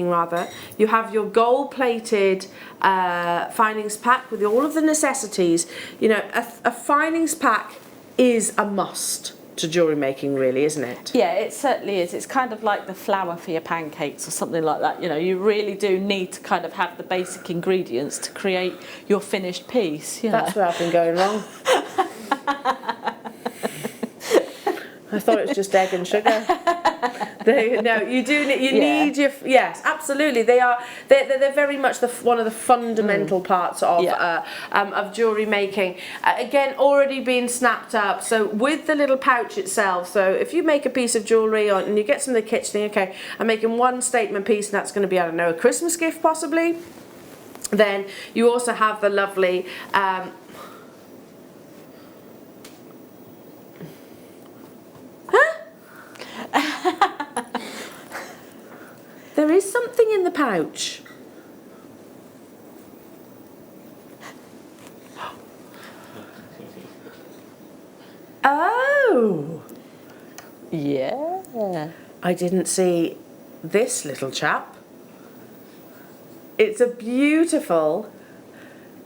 rather. You have your gold-plated findings pack with all of the necessities. You know, a findings pack is a must to jewellery making, really, isn't it? Yeah, it certainly is. It's kind of like the flour for your pancakes or something like that. You know, you really do need to kind of have the basic ingredients to create your finished piece. You know? That's where I've been going wrong. I thought it was just egg and sugar. No, you do. You need your. Yes, absolutely. They're very much one of the fundamental parts of jewellery making. Again, already been snapped up. So with the little pouch itself. So if you make a piece of jewellery and you get some of the kits, think, okay, I'm making one statement piece, and that's going to be, I don't know, a Christmas gift possibly. Then you also have the lovely. There is something in the pouch. Oh! Yeah. I didn't see this little chap. It's a beautiful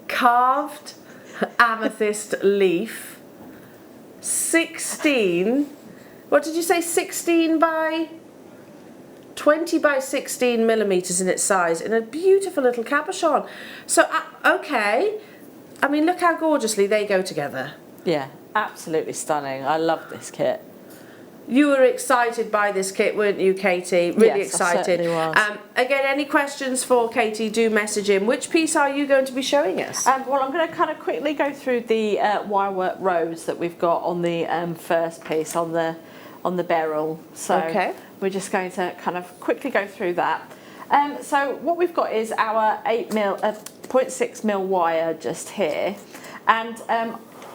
carved amethyst leaf. 16. What did you say? 16 by 20 by 16 millimeters in its size, in a beautiful little cabochon. So, okay. I mean, look how gorgeously they go together. Yeah, absolutely stunning. I love this kit. You were excited by this kit, weren't you, Katie? Really Yes, I excited. certainly was. Again, any questions for Katie, do message in. Which piece are you going to be showing us? Well, I'm going to kind of quickly go through the wirework rows that we've got on the first piece, on the beryl. So Okay. we're just going to kind of quickly go through that. So what we've got is our 0.6mm wire just here, and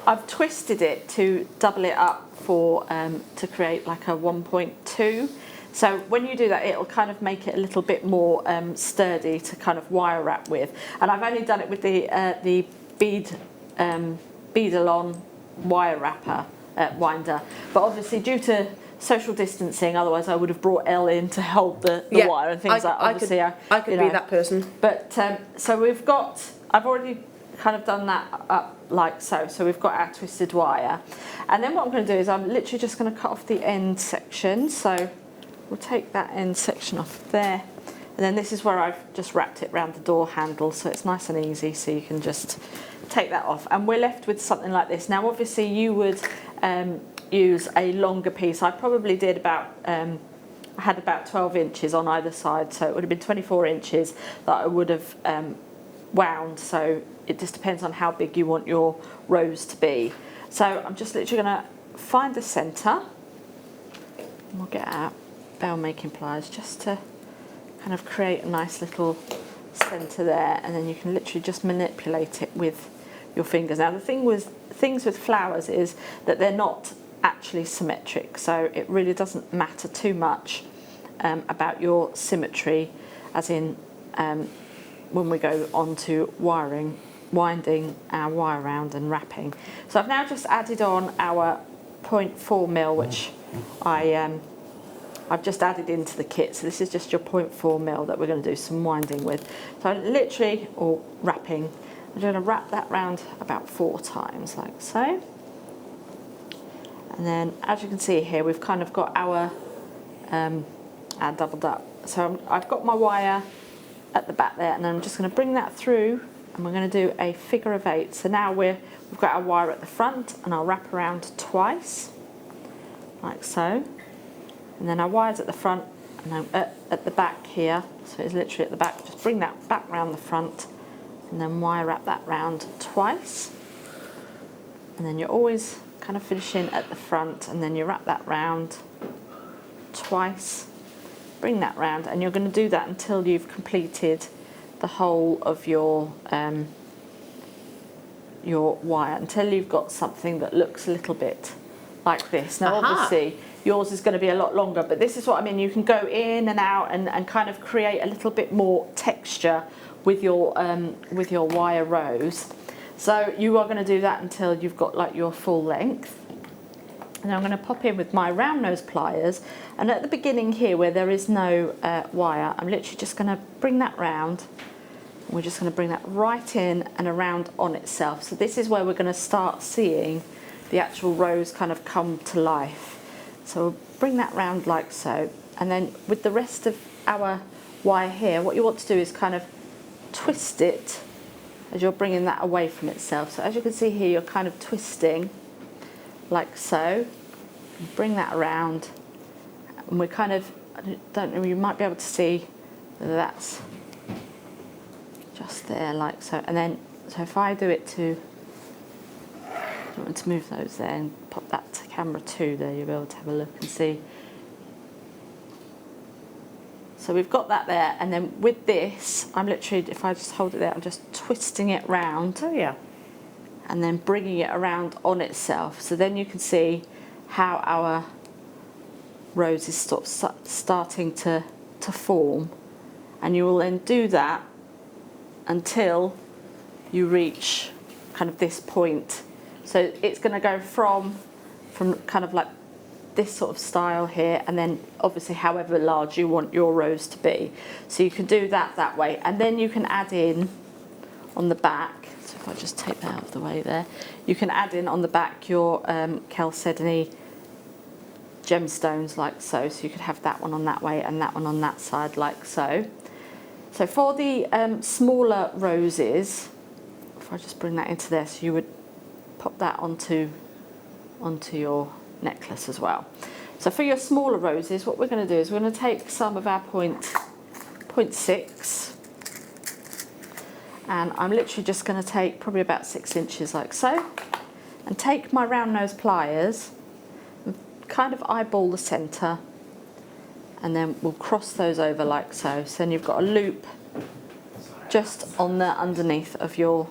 I've twisted it to double it up for to create like a 1.2. So when you do that, it'll kind of make it a little bit more sturdy to kind of wire wrap with. And I've only done it with the bead-along wire wrapper winder, but obviously due to social distancing, otherwise I would have brought Elle in to hold the wire and things like that. Obviously, I could be that person. But so we've got, I've already kind of done that up like so. So we've got our twisted wire. And then what I'm going to do is I'm literally just going to cut off the end section. So we'll take that end section off there. And then this is where I've just wrapped it around the door handle, so it's nice and easy, so you can just take that off. And we're left with something like this. Now obviously you would use a longer piece. I probably did about, I had about 12 inches on either side, so it would have been 24 inches that I would have wound. So it just depends on how big you want your rows to be. So I'm just literally going to find the centre. And we'll get our bell making pliers just to kind of create a nice little centre there, and then you can literally just manipulate it with your fingers. Now the thing with things with flowers is that they're not actually symmetric, so it really doesn't matter too much about your symmetry, as in when we go on to winding our wire around and wrapping. So I've now just added on our 0.4mm, which I I've just added into the kit. So this is just your 0.4 mil that we're going to do some winding with. So literally, or wrapping, I'm going to wrap that round about 4 times like so. And then as you can see here, we've kind of got our doubled up. So I've got my wire at the back there, and then I'm just going to bring that through, and we're going to do a figure of 8. So now we've got our wire at the front, and I'll wrap around twice, like so. And then our wire's at the front, and I'm at the back here, so it's literally at the back. Just bring that back round the front, and then wire wrap that round twice. And then you're always kind of finishing at the front, and then you wrap that round twice, bring that round, and you're going to do that until you've completed the whole of your wire, until you've got something that looks a little bit like this. Now obviously yours is going to be a lot longer, but this is what I mean. You can go in and out and kind of create a little bit more texture with your wire rows. So you are going to do that until you've got like your full length. And I'm going to pop in with my round nose pliers, and at the beginning here where there is no wire, I'm literally just going to bring that round. We're just going to bring that right in and around on itself. So this is where we're going to start seeing the actual rows kind of come to life. So we'll bring that round like so, and then with the rest of our wire here, what you want to do is kind of twist it as you're bringing that away from itself. So as you can see here, you're kind of twisting like so. Bring that around, and we're kind of, I don't know, you might be able to see whether that's just there like so. And then, so if I do it to, I want to move those there and pop that to camera 2 there, you'll be able to have a look and see. So we've got that there, and then with this, I'm literally, if I just hold it there, I'm just twisting it round. Oh yeah. And then bringing it around on itself. So then you can see how our rose is starting to form. And you will then do that until you reach kind of this point. So it's going to go from kind of like this sort of style here, and then obviously however large you want your rose to be. So you can do that way, and then you can add in on the back. So if I just take that out of the way there, you can add in on the back your chalcedony gemstones like so. So you could have that one on that way and that one on that side like so. So for the smaller roses, if I just bring that into there, so you would pop that onto your necklace as well. So for your smaller roses, what we're going to do is we're going to take some of our 0.6, and I'm literally just going to take probably about 6 inches like so, and take my round nose pliers and kind of eyeball the centre, and then we'll cross those over like so. So then you've got a loop just on the underneath of your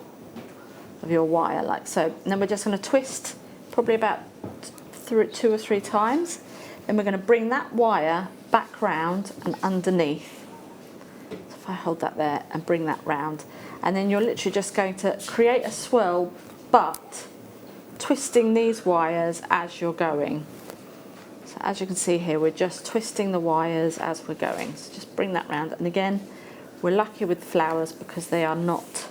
wire like so. And then we're just going to twist probably about 2 or 3 times. Then we're going to bring that wire back round and underneath. So if I hold that there and bring that round, and then you're literally just going to create a swirl, but twisting these wires as you're going. So as you can see here, we're just twisting the wires as we're going. So just bring that round, and again, we're lucky with flowers because they are not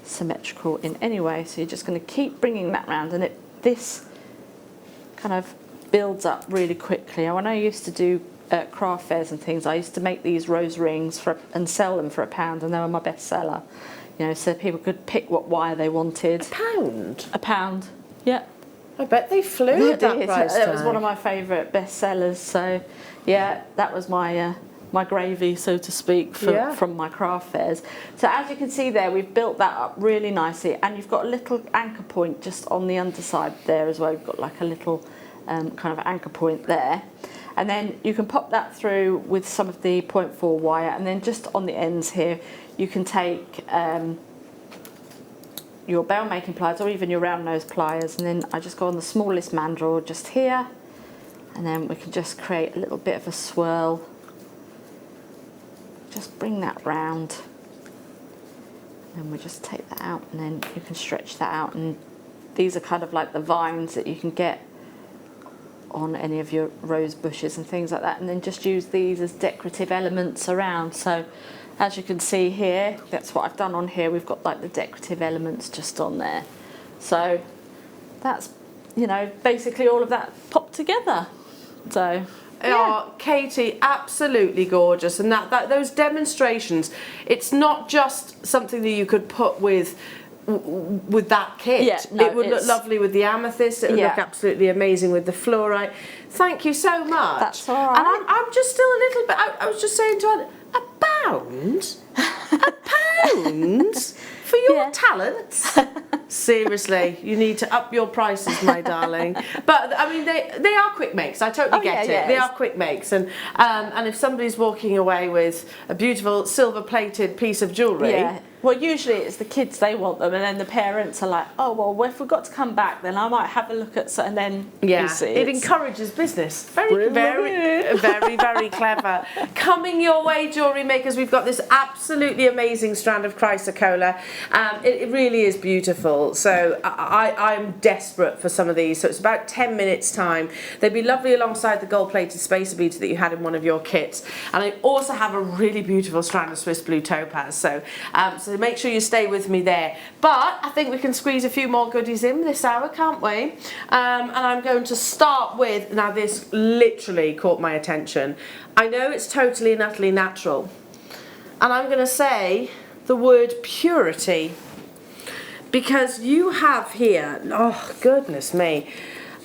symmetrical in any way. So you're just going to keep bringing that round, and this kind of builds up really quickly. And when I used to do craft fairs and things, I used to make these rose rings and sell them for £1, and they were my best seller. You know, so people could pick what wire they wanted. £1? £1, yeah. I bet they flew at that price tag. It was one of my favourite best sellers. So yeah, that was my my gravy, so to speak, from my craft fairs. So as you can see there, we've built that up really nicely, and you've got a little anchor point just on the underside there as well. You've got like a little kind of anchor point there, and then you can pop that through with some of the 0.4 wire, and then just on the ends here you can take your bell making pliers or even your round nose pliers, and then I just go on the smallest mandrel just here, and then we can just create a little bit of a swirl. Just bring that round, and then we just take that out, and then you can stretch that out. And these are kind of like the vines that you can get on any of your rose bushes and things like that, and then just use these as decorative elements around. So as you can see here, that's what I've done on here. We've got like the decorative elements just on there. So that's, you know, basically all of that popped together. So yeah. Oh, Katie, absolutely gorgeous. And that those demonstrations, it's not just something that you could put with that kit. Yeah, no, it would look lovely with the amethyst. It would look absolutely amazing with the fluorite. Thank you so much. That's all right. And I'm just still a little bit, I was just saying to her, a pound? A pound? For your talents? Seriously, you need to up your prices, my darling. But I mean, they are quick makes. I totally get it. They are quick makes, and if somebody's walking away with a beautiful silver-plated piece of jewellery. Well, usually it's the kids, they want them, and then the parents are like, oh, well, if we've got to come back, then I might have a look at and then you see. It encourages business. Very clever. Coming your way, jewellery makers, we've got this absolutely amazing strand of Chrysocolla. It really is beautiful. So I'm desperate for some of these. So it's about 10 minutes time. They'd be lovely alongside the gold-plated spacer beads that you had in one of your kits. And I also have a really beautiful strand of Swiss blue topaz. So make sure you stay with me there. But I think we can squeeze a few more goodies in this hour, can't we? And I'm going to start with, now this literally caught my attention. I know it's totally and utterly natural. And I'm going to say the word purity. Because you have here, oh goodness me,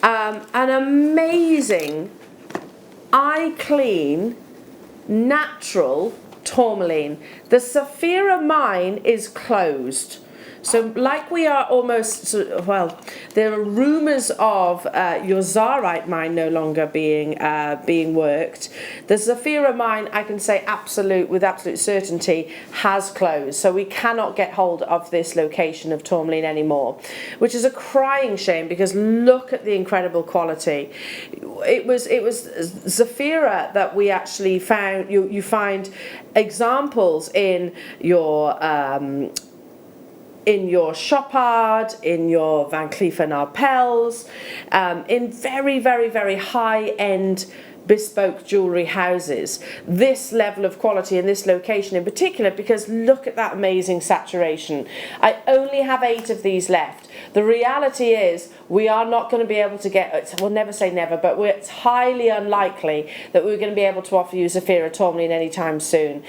an amazing, eye clean, natural tourmaline. The Sapphire mine is closed. So like we are almost, well, there are rumours of your Charoite mine no longer being worked. The Sapphire mine, I can say with absolute certainty, has closed. So we cannot get hold of this location of tourmaline anymore, which is a crying shame because look at the incredible quality. It was Sapphire that we actually found. You find examples in your Chopard, in your Van Cleef & Arpels, in very high-end bespoke jewellery houses. This level of quality in this location in particular, because look at that amazing saturation. I only have 8 of these left. The reality is we are not going to be able to get, we'll never say never, but it's highly unlikely that we're going to be able to offer you Sapphire tourmaline anytime soon.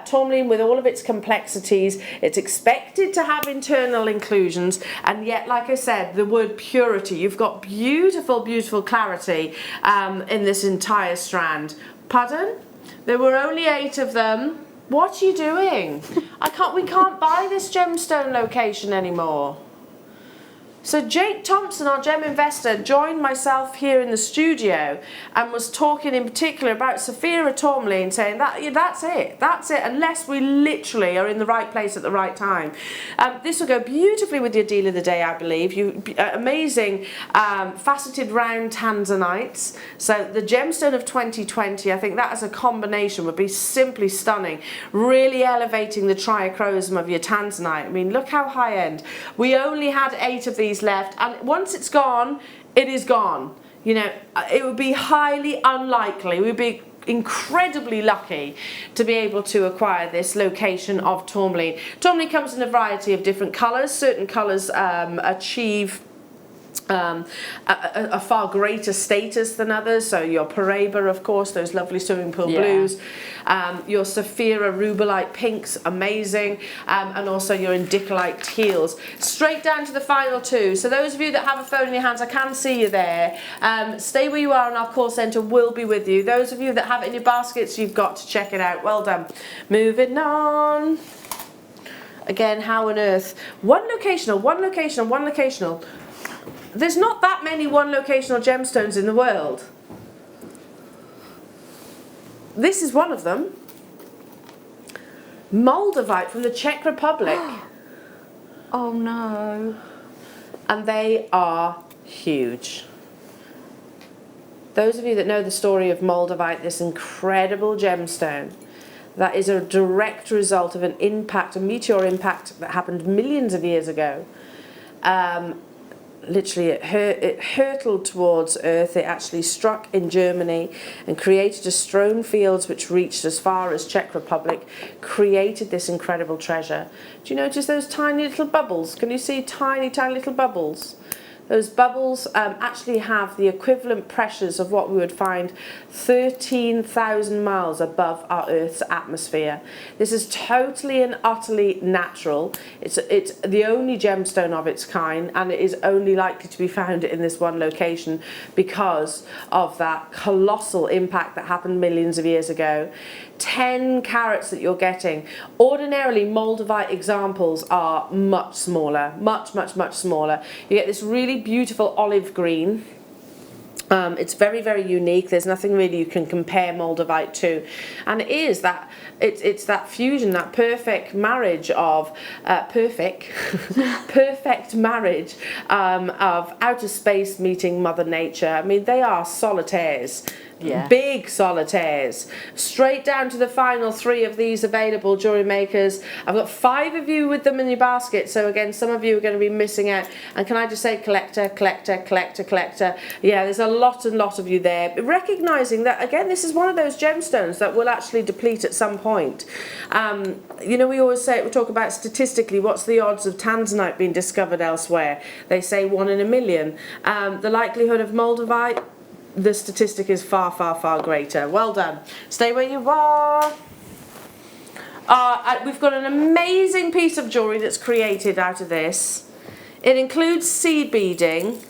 Tourmaline, with all of its complexities, it's expected to have internal inclusions, and yet, like I said, the word purity, you've got beautiful clarity in this entire strand. Pardon? There were only 8 of them. What are you doing? We can't buy this gemstone location anymore. So Jake Thompson, our gem investor, joined myself here in the studio and was talking in particular about Sapphire tourmaline, saying that's it, unless we literally are in the right place at the right time. This will go beautifully with your deal of the day, I believe. Amazing faceted round Tanzanites. So the gemstone of 2020, I think that as a combination would be simply stunning, really elevating the triachrosm of your Tanzanite. I mean, look how high end. We only had 8 of these left, and once it's gone, it is gone. You know, it would be highly unlikely, we'd be incredibly lucky to be able to acquire this location of tourmaline. Tourmaline comes in a variety of different colours. Certain colours achieve a far greater status than others. So your Paraiba, of course, those lovely swimming pool blues, your Sapphire rubellite pinks, amazing, and also your indicolite teals. Straight down to the final 2. So those of you that have a phone in your hands, I can see you there. Stay where you are, and our call centre will be with you. Those of you that have it in your baskets, you've got to check it out. Well done. Moving on. Again, how on earth? One locational. There's not that many one locational gemstones in the world. This is one of them. Moldavite from the Czech Republic. Oh no. And they are huge. Those of you that know the story of Moldavite, this incredible gemstone, that is a direct result of an impact, a meteor impact that happened millions of years ago. literally it hurtled towards Earth. It actually struck in Germany and created a strewn fields which reached as far as Czech Republic, created this incredible treasure. Do you notice those tiny little bubbles? Can you see tiny, tiny little bubbles? Those bubbles actually have the equivalent pressures of what we would find 13,000 miles above our Earth's atmosphere. This is totally and utterly natural. It's the only gemstone of its kind, and it is only likely to be found in this one location because of that colossal impact that happened millions of years ago. 10 carats that you're getting. Ordinarily, moldavite examples are much smaller, much smaller. You get this really beautiful olive green. It's very, very unique. There's nothing really you can compare moldavite to, and it is that it's that fusion, that perfect marriage of perfect marriage of outer space meeting Mother Nature. I mean, they are solitaires. Yeah. Big solitaires. Straight down to the final 3 of these available, jewellery makers. I've got 5 of you with them in your basket, so again, some of you are going to be missing out. And can I just say collector, collector, collector, collector. Yeah, there's a lot of you there. Recognising that, again, this is one of those gemstones that will actually deplete at some point. You know, we always say, we talk about statistically, what's the odds of Tanzanite being discovered elsewhere? They say 1 in a million. The likelihood of moldavite, the statistic is far, far, far greater. Well done. Stay where you are. We've got an amazing piece of jewellery that's created out of this. It includes seed beading.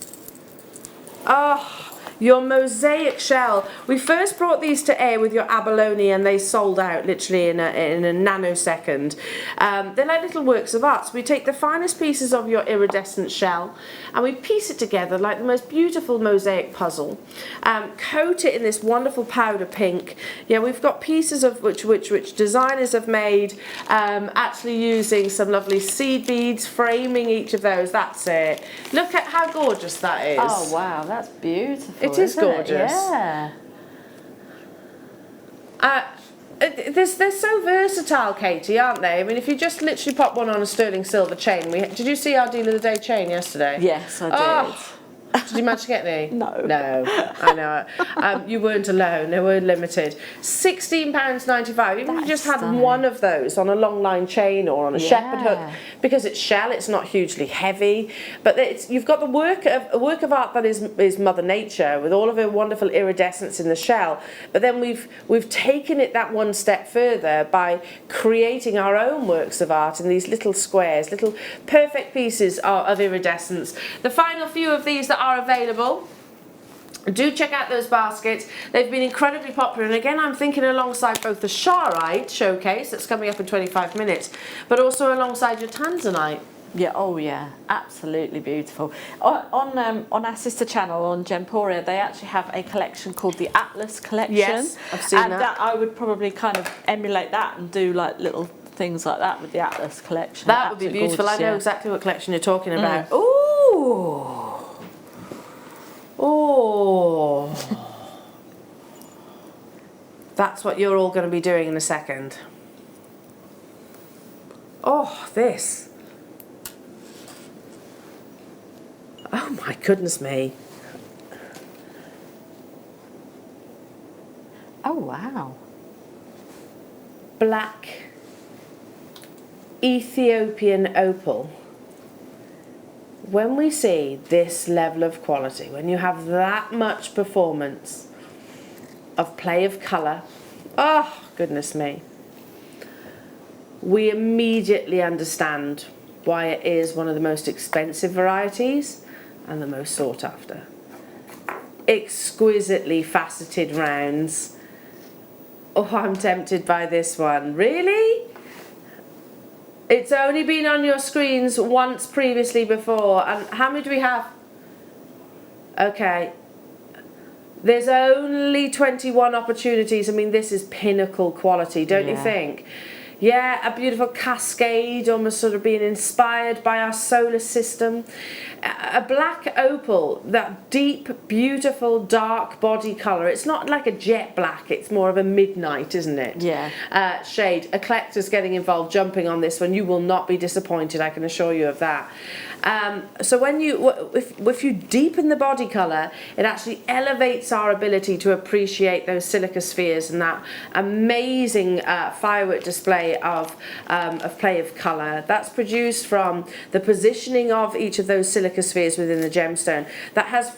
Oh, your mosaic shell. We first brought these to air with your abalone and they sold out literally in a nanosecond. They're like little works of art. So we take the finest pieces of your iridescent shell and we piece it together like the most beautiful mosaic puzzle. Coat it in this wonderful powder pink. Yeah, we've got pieces of which designers have made, actually using some lovely seed beads, framing each of those. That's it. Look at how gorgeous that is. Oh wow, that's beautiful. It is gorgeous. Yeah. They're so versatile, Katie, aren't they? I mean, if you just literally pop one on a sterling silver chain. Did you see our deal of the day chain yesterday? Yes, I did. Oh, did you manage to get any? No. No, I know. You weren't alone. They were limited. £16.95. Even if you just had one of those on a long line chain or on a shepherd hook, because it's shell, it's not hugely heavy. But you've got a work of art that is Mother Nature with all of her wonderful iridescence in the shell. But then we've taken it that one step further by creating our own works of art in these little squares, little perfect pieces of iridescence. The final few of these that are available, do check out those baskets. They've been incredibly popular, and again I'm thinking alongside both the Charoite showcase that's coming up in 25 minutes, but also alongside your Tanzanite. Yeah, oh yeah, absolutely beautiful. On our sister channel on Gemporia, they actually have a collection called the Atlas collection. Yes, I've seen and that I would probably kind of emulate that and do like little things like that with the Atlas collection. That would be beautiful. Gorgeous, I know exactly what collection you're talking about. Ooh. Oh, that's what you're all going to be doing in a second. Oh, this. Oh my goodness me. Oh wow. Black Ethiopian opal. When we see this level of quality, when you have that much performance of play of colour, oh goodness me, we immediately understand why it is one of the most expensive varieties and the most sought after. Exquisitely faceted rounds. Oh, I'm tempted by this one. Really? It's only been on your screens once previously before. And how many do we have? Okay. There's only 21 opportunities. I mean, this is pinnacle quality, don't you think? Yeah, a beautiful cascade, almost sort of being inspired by our solar system. A black opal, that deep, beautiful, dark body colour. It's not like a jet black, it's more of a midnight, isn't it? Yeah. Shade. A collector's getting involved, jumping on this one. You will not be disappointed, I can assure you of that. So when if you deepen the body colour, it actually elevates our ability to appreciate those silica spheres and that amazing firework display of play of colour that's produced from the positioning of each of those silica spheres within the gemstone that has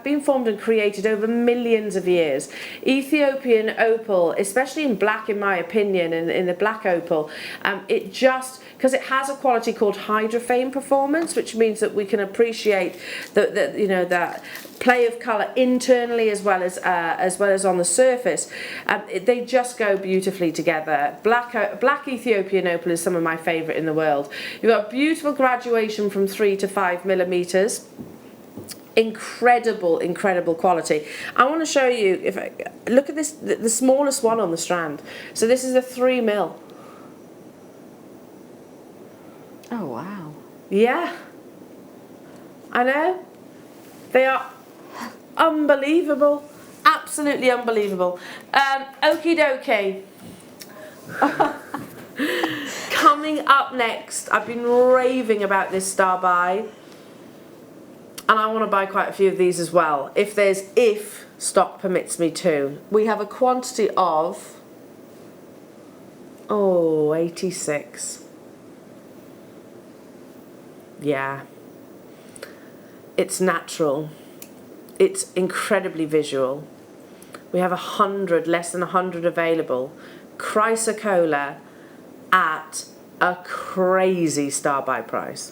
been formed and created over millions of years. Ethiopian opal, especially in black, in my opinion, in the black opal, it just, because it has a quality called hydrophane performance, which means that we can appreciate that play of colour internally as well as on the surface. They just go beautifully together. Black Ethiopian opal is some of my favourite in the world. You've got beautiful graduation from 3 to 5 millimetres. Incredible quality. I want to show you, if I look at this, the smallest one on the strand. So this is a 3 mil. Oh wow. Yeah, I know. They are unbelievable, absolutely unbelievable. Okie dokie. Coming up next, I've been raving about this star buy, and I want to buy quite a few of these as well, if stock permits me to. We have a quantity of 86. Yeah, it's natural, it's incredibly visual. We have 100, less than 100 available. Chrysocolla at a crazy star buy price.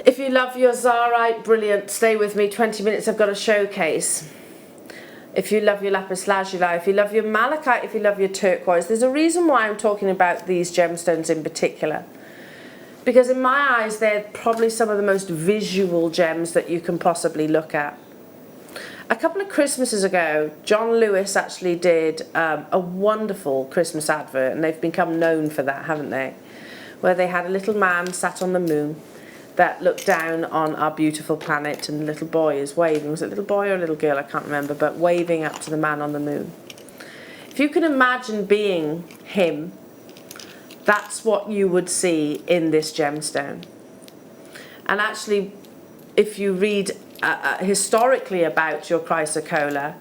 If you love your Charoite, brilliant, stay with me, 20 minutes, I've got a showcase. If you love your Lapis lazuli, if you love your malachite, if you love your turquoise, there's a reason why I'm talking about these gemstones in particular. Because in my eyes, they're probably some of the most visual gems that you can possibly look at. A couple of Christmases ago, John Lewis actually did a wonderful Christmas advert, and they've become known for that, haven't they? Where they had a little man sat on the moon that looked down on our beautiful planet, and the little boy is waving. Was it a little boy or a little girl? I can't remember, but waving up to the man on the moon. If you can imagine being him, that's what you would see in this gemstone. And actually, if you read historically about your Chrysocolla,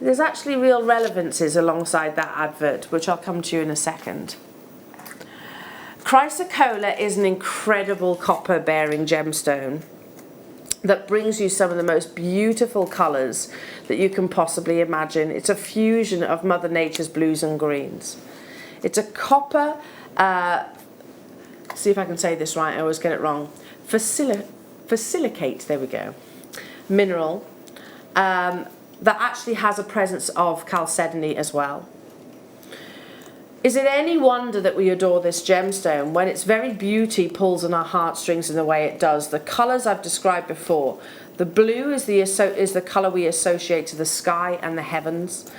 there's actually real relevances alongside that advert, which I'll come to you in a second. Chrysocolla is an incredible copper bearing gemstone that brings you some of the most beautiful colours that you can possibly imagine. It's a fusion of Mother Nature's blues and greens. It's a copper, see if I can say this right, I always get it wrong, silicate, there we go, mineral that actually has a presence of chalcedony as well. Is it any wonder that we adore this gemstone when its very beauty pulls on our heartstrings in the way it does? The colours I've described before. The blue is the colour we associate to the sky and the heavens.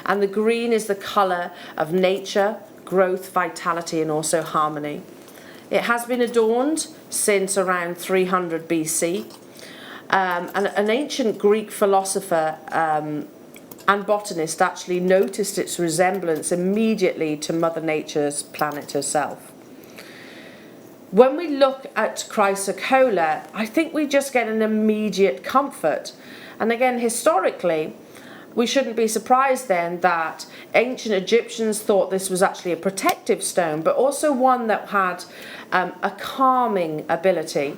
And the green is the colour of nature, growth, vitality, and also harmony. It has been adorned since around 300 BC. An ancient Greek philosopher and botanist actually noticed its resemblance immediately to Mother Nature's planet herself. When we look at Chrysocolla, I think we just get an immediate comfort. And again, historically, we shouldn't be surprised then that ancient Egyptians thought this was actually a protective stone, but also one that had a calming ability.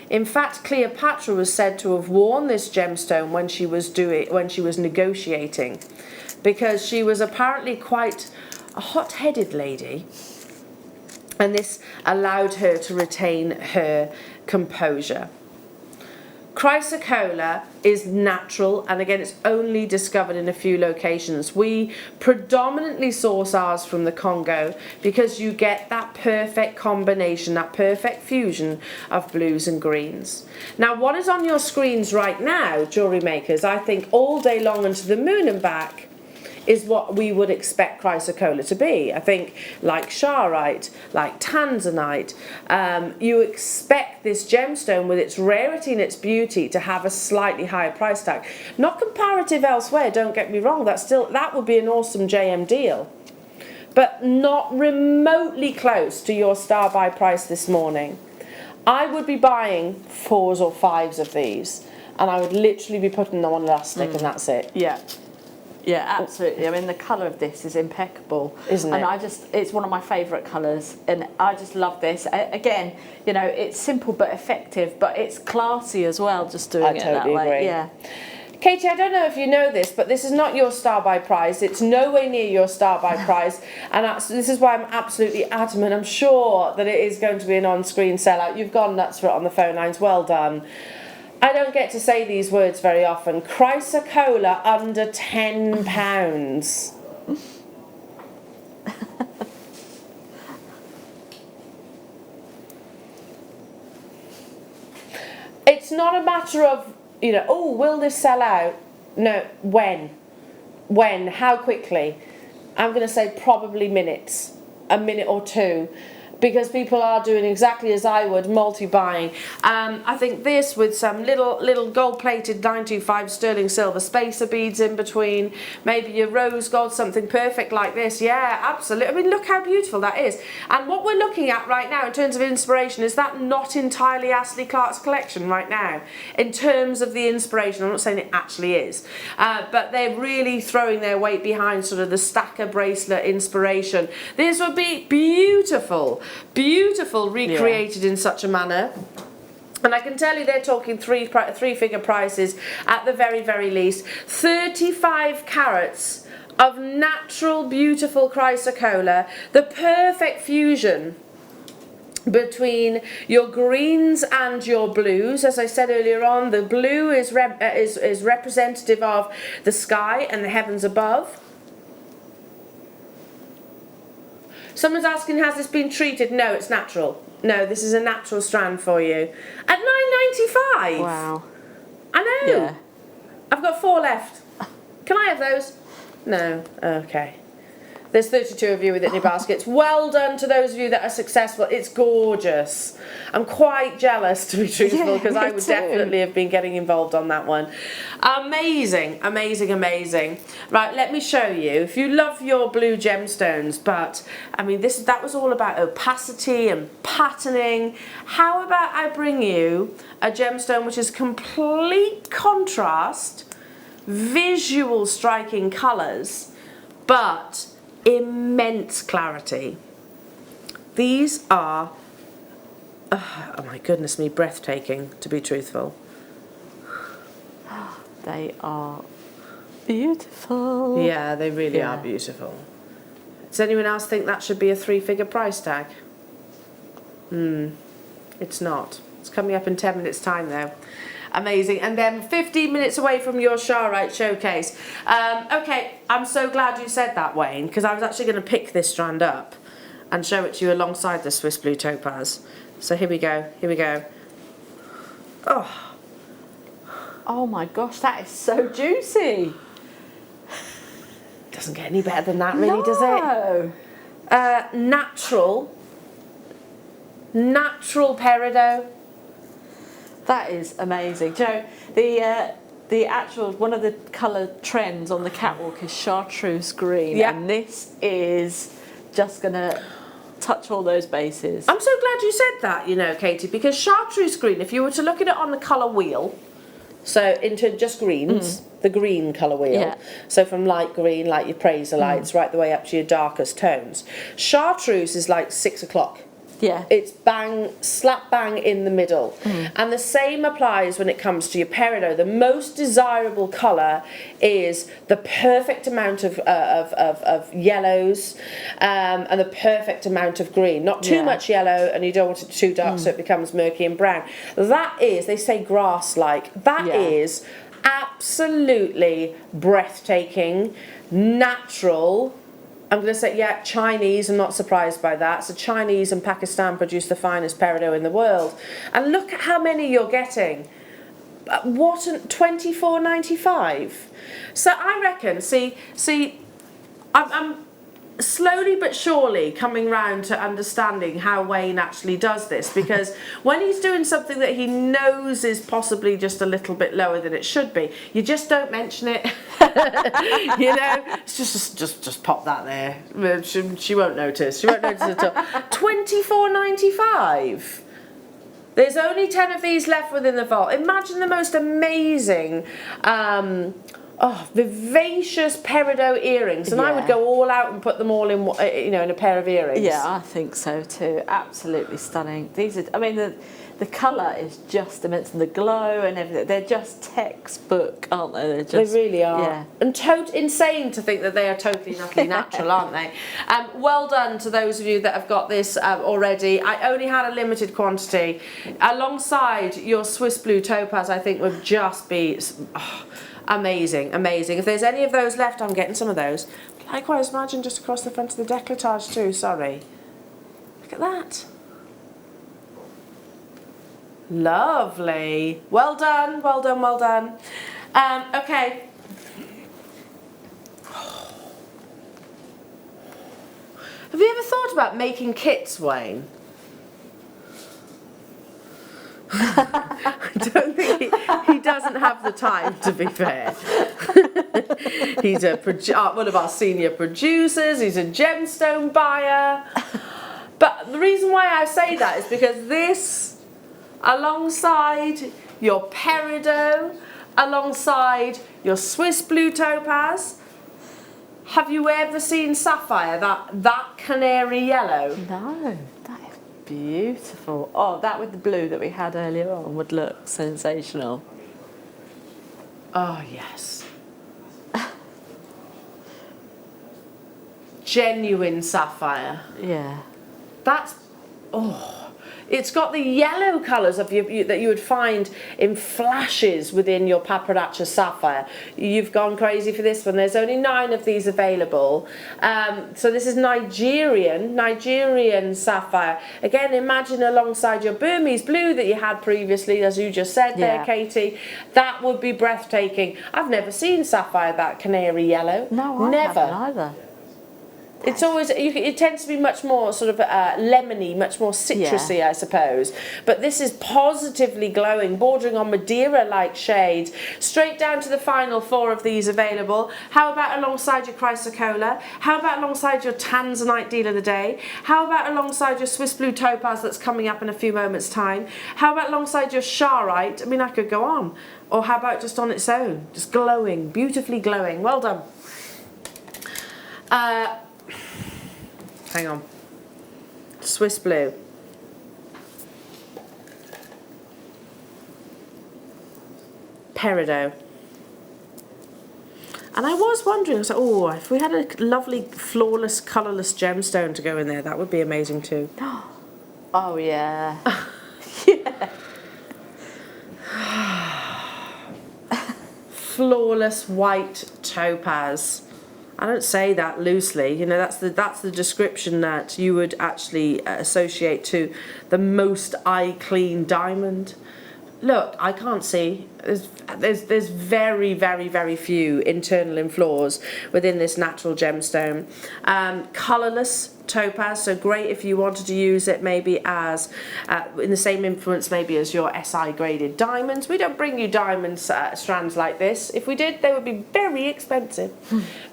In fact, Cleopatra was said to have worn this gemstone when she was negotiating, because she was apparently quite a hot-headed lady, and this allowed her to retain her composure. Chrysocolla is natural, and again, it's only discovered in a few locations. We predominantly source ours from the Congo because you get that perfect combination, that perfect fusion of blues and greens. Now, what is on your screens right now, jewellery makers, I think all day long and to the moon and back, is what we would expect Chrysocolla to be. I think like Charoite, like Tanzanite, you expect this gemstone with its rarity and its beauty to have a slightly higher price tag. Not comparative elsewhere, don't get me wrong, that would be an awesome JM deal. But not remotely close to your star buy price this morning. I would be buying 4s or 5s of these, and I would literally be putting them on elastic and that's it. Yeah. Yeah, absolutely. I mean, the colour of this is impeccable, isn't it? And it's one of my favourite colours, and I just love this. Again, you know, it's simple but effective, but it's classy as well. Just doing it that way. Agree. Yeah. Katie, I don't know if you know this, but this is not your star buy price. It's nowhere near your star buy price, and this is why I'm absolutely adamant. I'm sure that it is going to be an on-screen sellout. You've gone nuts for it on the phone lines. Well done. I don't get to say these words very often. Chrysocolla under £10. It's not a matter of, you know, oh, will this sell out? No, when? When? How quickly? I'm going to say probably minutes, a minute or two. Because people are doing exactly as I would, multi-buying. I think this with some little gold-plated 925 sterling silver spacer beads in between, maybe your rose gold, something perfect like this. Yeah, absolutely. I mean, look how beautiful that is. And what we're looking at right now in terms of inspiration, is that not entirely Astley Clark's collection right now? In terms of the inspiration, I'm not saying it actually is, but they're really throwing their weight behind sort of the stacker bracelet inspiration. This would be beautiful. Beautiful, recreated in such a manner. And I can tell you they're talking three-figure prices at the very, very least. 35 carats of natural, beautiful Chrysocolla. The perfect fusion between your greens and your blues. As I said earlier on, the blue is representative of the sky and the heavens above. Someone's asking, has this been treated? No, it's natural. No, this is a natural strand for you. At £9.95. Wow. I know. Yeah. I've got 4 left. Can I have those? No. Okay. There's 32 of you with it in your baskets. Well done to those of you that are successful. It's gorgeous. I'm quite jealous, to be truthful, because I would definitely have been getting involved on that one. Amazing, amazing, amazing. Right, let me show you. If you love your blue gemstones, but I mean, that was all about opacity and patterning. How about I bring you a gemstone which is complete contrast, visual striking colours, but immense clarity. These are, oh my goodness me, breathtaking, to be truthful. They are beautiful. Yeah, they really are beautiful. Does anyone else think that should be a 3-figure price tag? It's not. It's coming up in 10 minutes time though. Amazing. And then 15 minutes away from your Charoite showcase. Okay, I'm so glad you said that, Wayne, because I was actually going to pick this strand up and show it to you alongside the Swiss Blue Topaz. So here we go, here we go. Oh my gosh, that is so juicy. Doesn't get any better than that, really, does it? Natural peridot. That is amazing. Do you know, the actual, one of the colour trends on the catwalk is chartreuse green, and this is just going to touch all those bases. I'm so glad you said that, you know, Katie, because chartreuse green, if you were to look at it on the colour wheel, so into just greens, the green colour wheel, so from light green, like your Praiser lights, right the way up to your darkest tones, chartreuse is like 6 o'clock. Yeah. It's slap bang in the middle. And the same applies when it comes to your peridot. The most desirable colour is the perfect amount of yellows and the perfect amount of green. Not too much yellow, and you don't want it too dark so it becomes murky and brown. That is, they say grass-like, that is absolutely breathtaking, natural. I'm going to say, yeah, Chinese, I'm not surprised by that. So Chinese and Pakistan produce the finest peridot in the world. And look at how many you're getting. What, $24.95? So I reckon, see, I'm slowly but surely coming round to understanding how Wayne actually does this, because when he's doing something that he knows is possibly just a little bit lower than it should be, you just don't mention it. You know, it's just pop that there. She won't notice. She won't notice at all. $24.95. There's only 10 of these left within the vault. Imagine the most amazing vivacious peridot earrings, and I would go all out and put them all in, you know, in a pair of earrings. Yeah, I think so too. Absolutely stunning. These are, I mean, the colour is just immense, and the glow and everything. They're just textbook, aren't they? They're just, they really are. Yeah. And insane to think that they are totally natural, aren't they? Well done to those of you that have got this already. I only had a limited quantity. Alongside your Swiss blue topaz, I think would just be... amazing, amazing. If there's any of those left, I'm getting some of those. Likewise, imagine just across the front of the décolletage too, sorry. Look at that. Lovely. Well done, well done, well done. Okay. Have you ever thought about making kits, Wayne? I don't think he doesn't have the time, to be fair. He's one of our senior producers, he's a gemstone buyer. But the reason why I say that is because this, alongside your peridot, alongside your Swiss blue topaz, have you ever seen sapphire, that canary yellow? No, that is beautiful. Oh, that with the blue that we had earlier on would look sensational. Oh, yes. Genuine sapphire. Yeah. That's, it's got the yellow colours of that you would find in flashes within your paparazzi sapphire. You've gone crazy for this one. There's only 9 of these available. So this is Nigerian sapphire. Again, imagine alongside your Burmese blue that you had previously, as you just said there, Katie. That would be breathtaking. I've never seen sapphire that canary yellow. No, I haven't either. It's always, it tends to be much more sort of lemony, much more citrusy, I suppose. But this is positively glowing, bordering on Madeira-like shades. Straight down to the final 4 of these available. How about alongside your Chrysocolla? How about alongside your Tanzanite deal of the day? How about alongside your Swiss blue topaz that's coming up in a few moments' time? How about alongside your Charoite? I mean, I could go on. Or how about just on its own? Just glowing, beautifully glowing. Well done. Hang on. Swiss blue. Peridot. And I was wondering, I was like, oh, if we had a lovely, flawless, colourless gemstone to go in there, that would be amazing too. Oh, yeah. Yeah. Flawless white topaz. I don't say that loosely, you know, that's the description that you would actually associate to the most eye-clean diamond. Look, I can't see. There's very, very, very few internal flaws within this natural gemstone. Colourless topaz, so great if you wanted to use it maybe as in the same influence maybe as your SI graded diamonds. We don't bring you diamonds strands like this. If we did, they would be very expensive.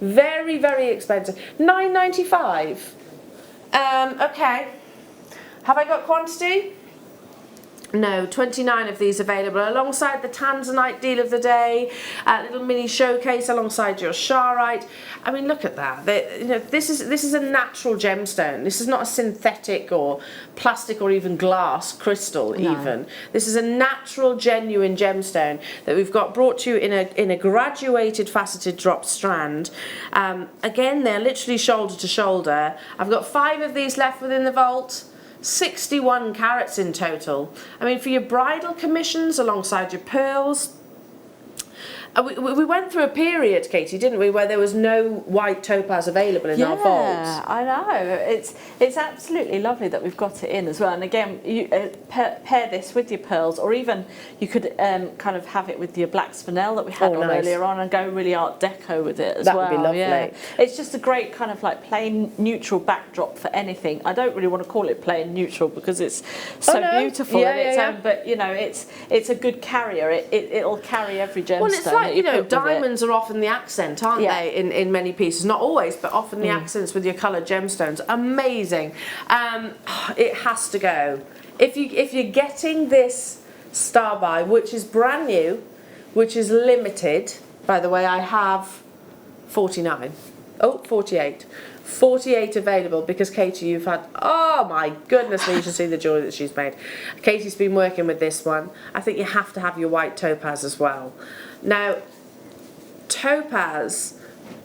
Very, very expensive. $9.95. Okay. Have I got quantity? No, 29 of these available alongside the Tanzanite deal of the day, little mini showcase alongside your Charoite. I mean, look at that. You know, this is a natural gemstone. This is not a synthetic or plastic or even glass crystal even. This is a natural, genuine gemstone that we've got brought to you in a graduated faceted drop strand. Again, they're literally shoulder to shoulder. I've got 5 of these left within the vault. 61 carats in total. I mean, for your bridal commissions alongside your pearls, we went through a period, Katie, didn't we, where there was no white topaz available in our vault. Yeah, I know. It's absolutely lovely that we've got it in as well. And again, you pair this with your pearls, or even you could kind of have it with your black spinel that we had on earlier on, and go really Art Deco with it as well. That would be lovely. Yeah. It's just a great kind of like plain neutral backdrop for anything. I don't really want to call it plain neutral because it's so beautiful in its own, but you know, it's a good carrier. It'll carry every gemstone. Well, it's like, you know, diamonds are often the accent, aren't they, in many pieces? Not always, but often the accents with your coloured gemstones. Amazing. It has to go. If you're getting this star buy, which is brand new, which is limited, by the way, I have 49. Oh, 48. 48 available because Katie, you've had, oh my goodness me, you should see the jewellery that she's made. Katie's been working with this one. I think you have to have your white topaz as well. Now, topaz,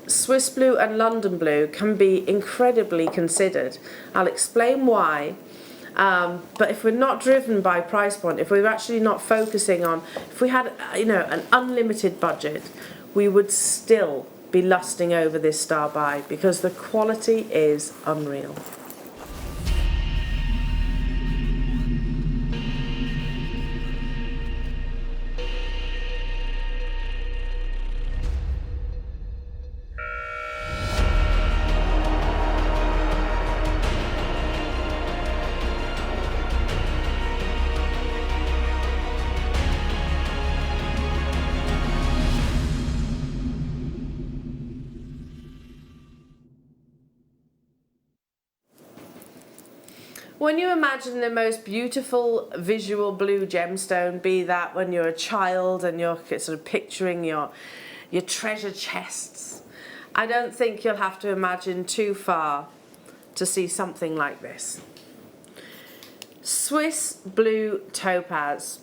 Swiss blue and London blue can be incredibly considered. I'll explain why. But if we're not driven by price point, if we're actually not focusing on, if we had, you know, an unlimited budget, we would still be lusting over this star buy because the quality is unreal. When you imagine the most beautiful visual blue gemstone, be that when you're a child and you're sort of picturing your treasure chests, I don't think you'll have to imagine too far to see something like this. Swiss blue topaz.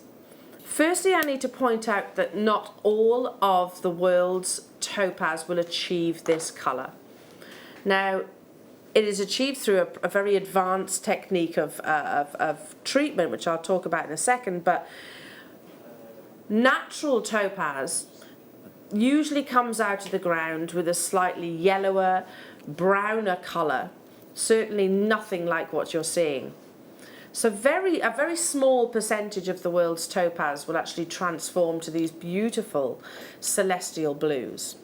Firstly, I need to point out that not all of the world's topaz will achieve this colour. Now, it is achieved through a very advanced technique of treatment, which I'll talk about in a second, but natural topaz usually comes out of the ground with a slightly yellower, browner colour, certainly nothing like what you're seeing. So a very small percentage of the world's topaz will actually transform to these beautiful celestial blues.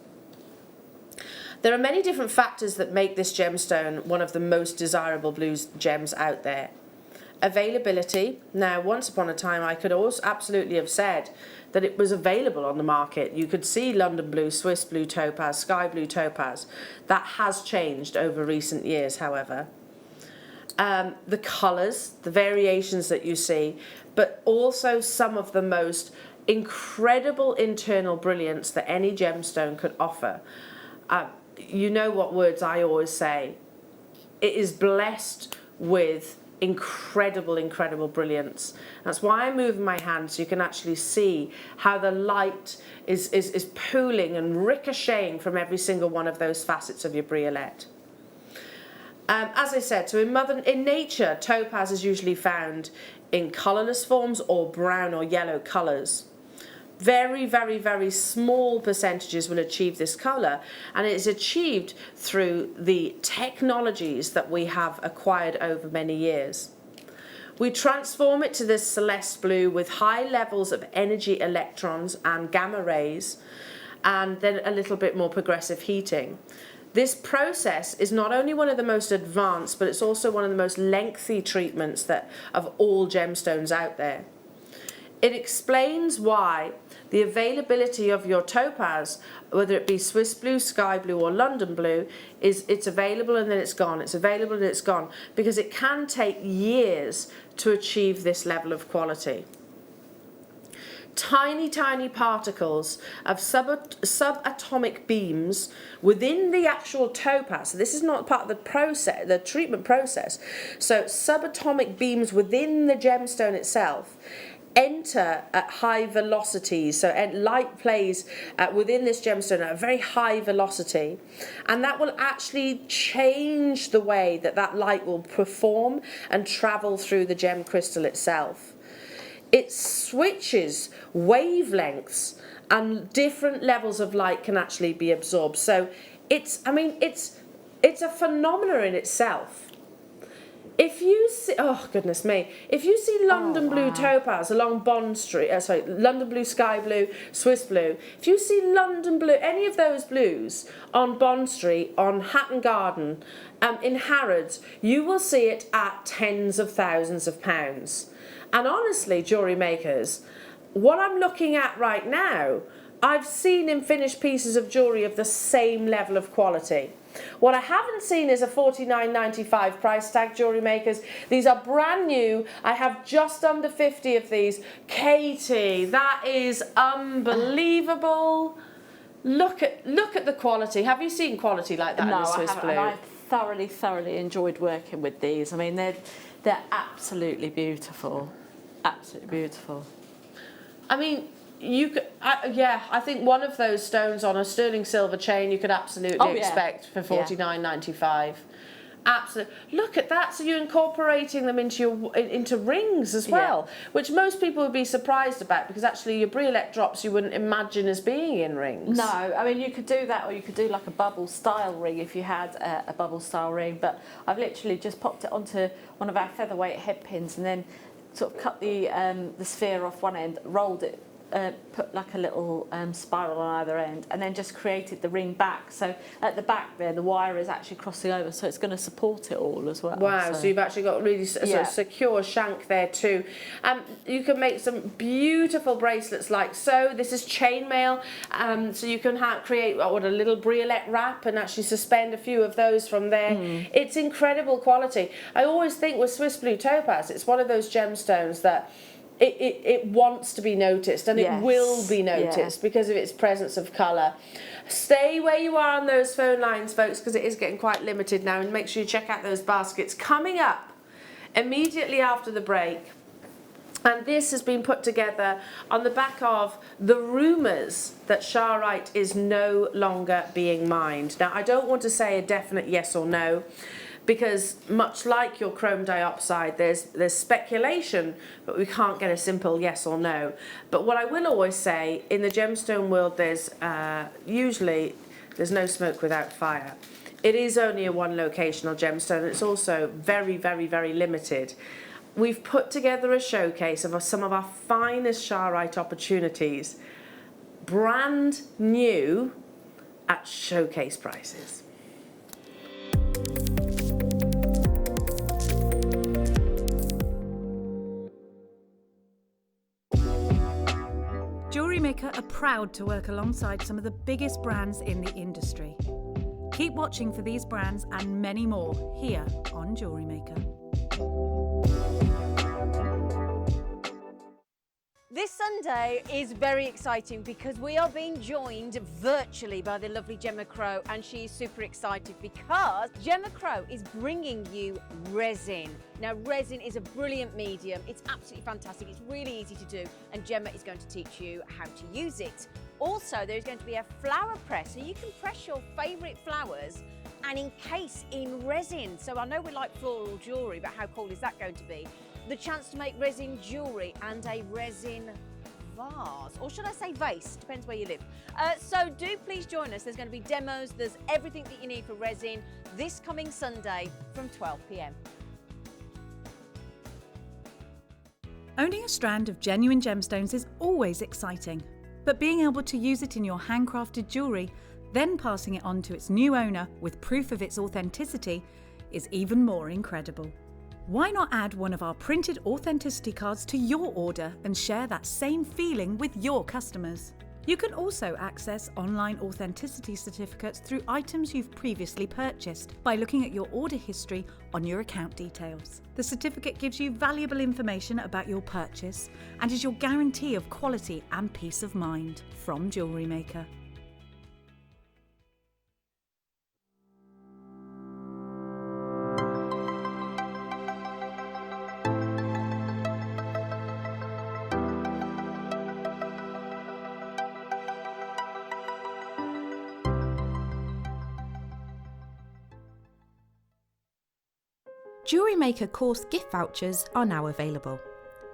There are many different factors that make this gemstone one of the most desirable blue gems out there. Availability. Now, once upon a time, I could also absolutely have said that it was available on the market. You could see London blue, Swiss blue topaz, sky blue topaz. That has changed over recent years, however. The colours, the variations that you see, but also some of the most incredible internal brilliance that any gemstone could offer. You know what words I always say. It is blessed with incredible, incredible brilliance. That's why I move my hand so you can actually see how the light is pooling and ricocheting from every single one of those facets of your briolette. As I said, so in nature, topaz is usually found in colourless forms or brown or yellow colours. Very, very, very small percentages will achieve this colour, and it's achieved through the technologies that we have acquired over many years. We transform it to this celeste blue with high levels of energy electrons and gamma rays, and then a little bit more progressive heating. This process is not only one of the most advanced, but it's also one of the most lengthy treatments of all gemstones out there. It explains why the availability of your topaz, whether it be Swiss blue, sky blue or London blue, it's available and then it's gone. It's available and it's gone, because it can take years to achieve this level of quality. Tiny, tiny particles of subatomic beams within the actual topaz. So this is not part of the process, the treatment process. So subatomic beams within the gemstone itself enter at high velocities. So light plays within this gemstone at a very high velocity, and that will actually change the way that that light will perform and travel through the gem crystal itself. It switches wavelengths and different levels of light can actually be absorbed. So it's a phenomenon in itself. If you see, oh goodness me, if you see London blue topaz along Bond Street, London blue, sky blue, Swiss blue, if you see London blue, any of those blues on Bond Street, on Hatton Garden, in Harrods, you will see it at tens of thousands of pounds. And honestly, jewellery makers, what I'm looking at right now, I've seen in finished pieces of jewellery of the same level of quality. What I haven't seen is a $49.95 price tag, jewellery makers. These are brand new. I have just under 50 of these. Katie, that is unbelievable. Look at the quality. Have you seen quality like that in the Swiss blue? No, I haven't. I thoroughly enjoyed working with these. I mean, they're absolutely beautiful. Absolutely beautiful. I mean, you could, I think one of those stones on a sterling silver chain you could absolutely expect for $49.95. Absolutely. Look at that. So you're incorporating them into rings as well, which most people would be surprised about, because actually your briolette drops you wouldn't imagine as being in rings. No, I mean, you could do that, or you could do like a bubble style ring if you had a bubble style ring, but I've literally just popped it onto one of our featherweight head pins and then sort of cut the sphere off one end, rolled it, put like a little spiral on either end, and then just created the ring back. So at the back there, the wire is actually crossing over, so it's going to support it all as well. Wow, so you've actually got really sort of secure shank there too. You can make some beautiful bracelets like so. This is chainmail, so you can create a little briolette wrap and actually suspend a few of those from there. It's incredible quality. I always think with Swiss blue topaz, it's one of those gemstones that it wants to be noticed, and it will be noticed because of its presence of colour. Stay where you are on those phone lines, folks, because it is getting quite limited now, and make sure you check out those baskets coming up immediately after the break. And this has been put together on the back of the rumours that Charoite is no longer being mined. Now, I don't want to say a definite yes or no, because much like your chrome dioxide, there's speculation, but we can't get a simple yes or no. But what I will always say, in the gemstone world, there's no smoke without fire. It is only a one locational gemstone. It's also very, very, very limited. We've put together a showcase of some of our finest Charoite opportunities, brand new at showcase prices. JewelleryMaker are proud to work alongside some of the biggest brands in the industry. Keep watching for these brands and many more here on JewelleryMaker. This Sunday is very exciting because we are being joined virtually by the lovely Gemma Crow, and she's super excited because Gemma Crow is bringing you resin. Now, resin is a brilliant medium. It's absolutely fantastic. It's really easy to do, and Gemma is going to teach you how to use it. Also, there's going to be a flower press, so you can press your favourite flowers and encase in resin. So I know we like floral jewellery, but how cool is that going to be? The chance to make resin jewellery and a resin vase, or should I say vase, depends where you live. So do please join us. There's going to be demos, there's everything that you need for resin this coming Sunday from 12 p.m. Owning a strand of genuine gemstones is always exciting, but being able to use it in your handcrafted jewellery, then passing it on to its new owner with proof of its authenticity, is even more incredible. Why not add one of our printed authenticity cards to your order and share that same feeling with your customers? You can also access online authenticity certificates through items you've previously purchased by looking at your order history on your account details. The certificate gives you valuable information about your purchase and is your guarantee of quality and peace of mind from JewelleryMaker. JewelleryMaker course gift vouchers are now available.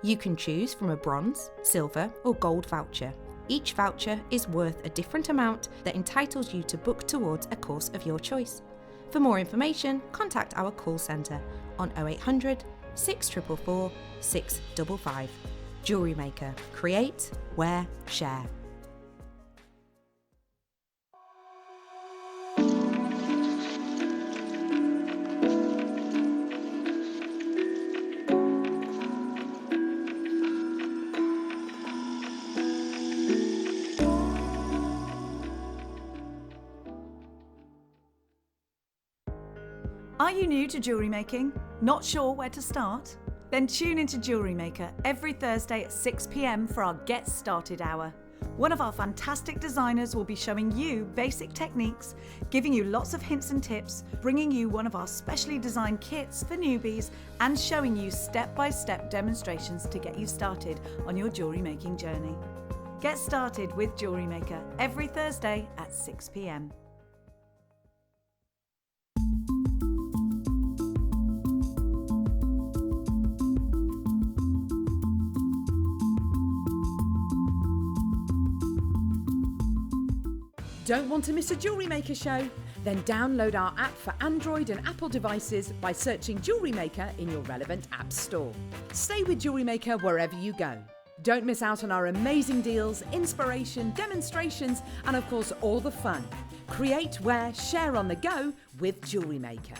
You can choose from a bronze, silver or gold voucher. Each voucher is worth a different amount that entitles you to book towards a course of your choice. For more information, contact our call centre on 0800 644 655. JewelleryMaker. Create, wear, share. Are you new to jewellery making? Not sure where to start? Then tune into JewelleryMaker every Thursday at 6 p.m. for our Get Started Hour. One of our fantastic designers will be showing you basic techniques, giving you lots of hints and tips, bringing you one of our specially designed kits for newbies, and showing you step-by-step demonstrations to get you started on your jewellery making journey. Get started with JewelleryMaker every Thursday at 6 p.m. Don't want to miss a JewelleryMaker show? Then download our app for Android and Apple devices by searching JewelleryMaker in your relevant app store. Stay with JewelleryMaker wherever you go. Don't miss out on our amazing deals, inspiration, demonstrations, and of course all the fun. Create, wear, share on the go with JewelleryMaker.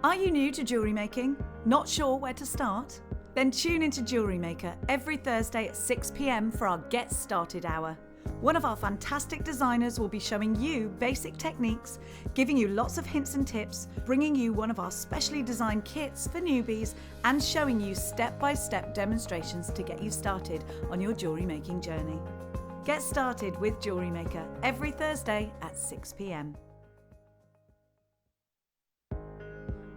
Are you new to jewellery making? Not sure where to start? Then tune into JewelleryMaker every Thursday at 6 p.m. for our Get Started Hour. One of our fantastic designers will be showing you basic techniques, giving you lots of hints and tips, bringing you one of our specially designed kits for newbies, and showing you step-by-step demonstrations to get you started on your jewellery making journey. Get started with JewelleryMaker every Thursday at 6 p.m.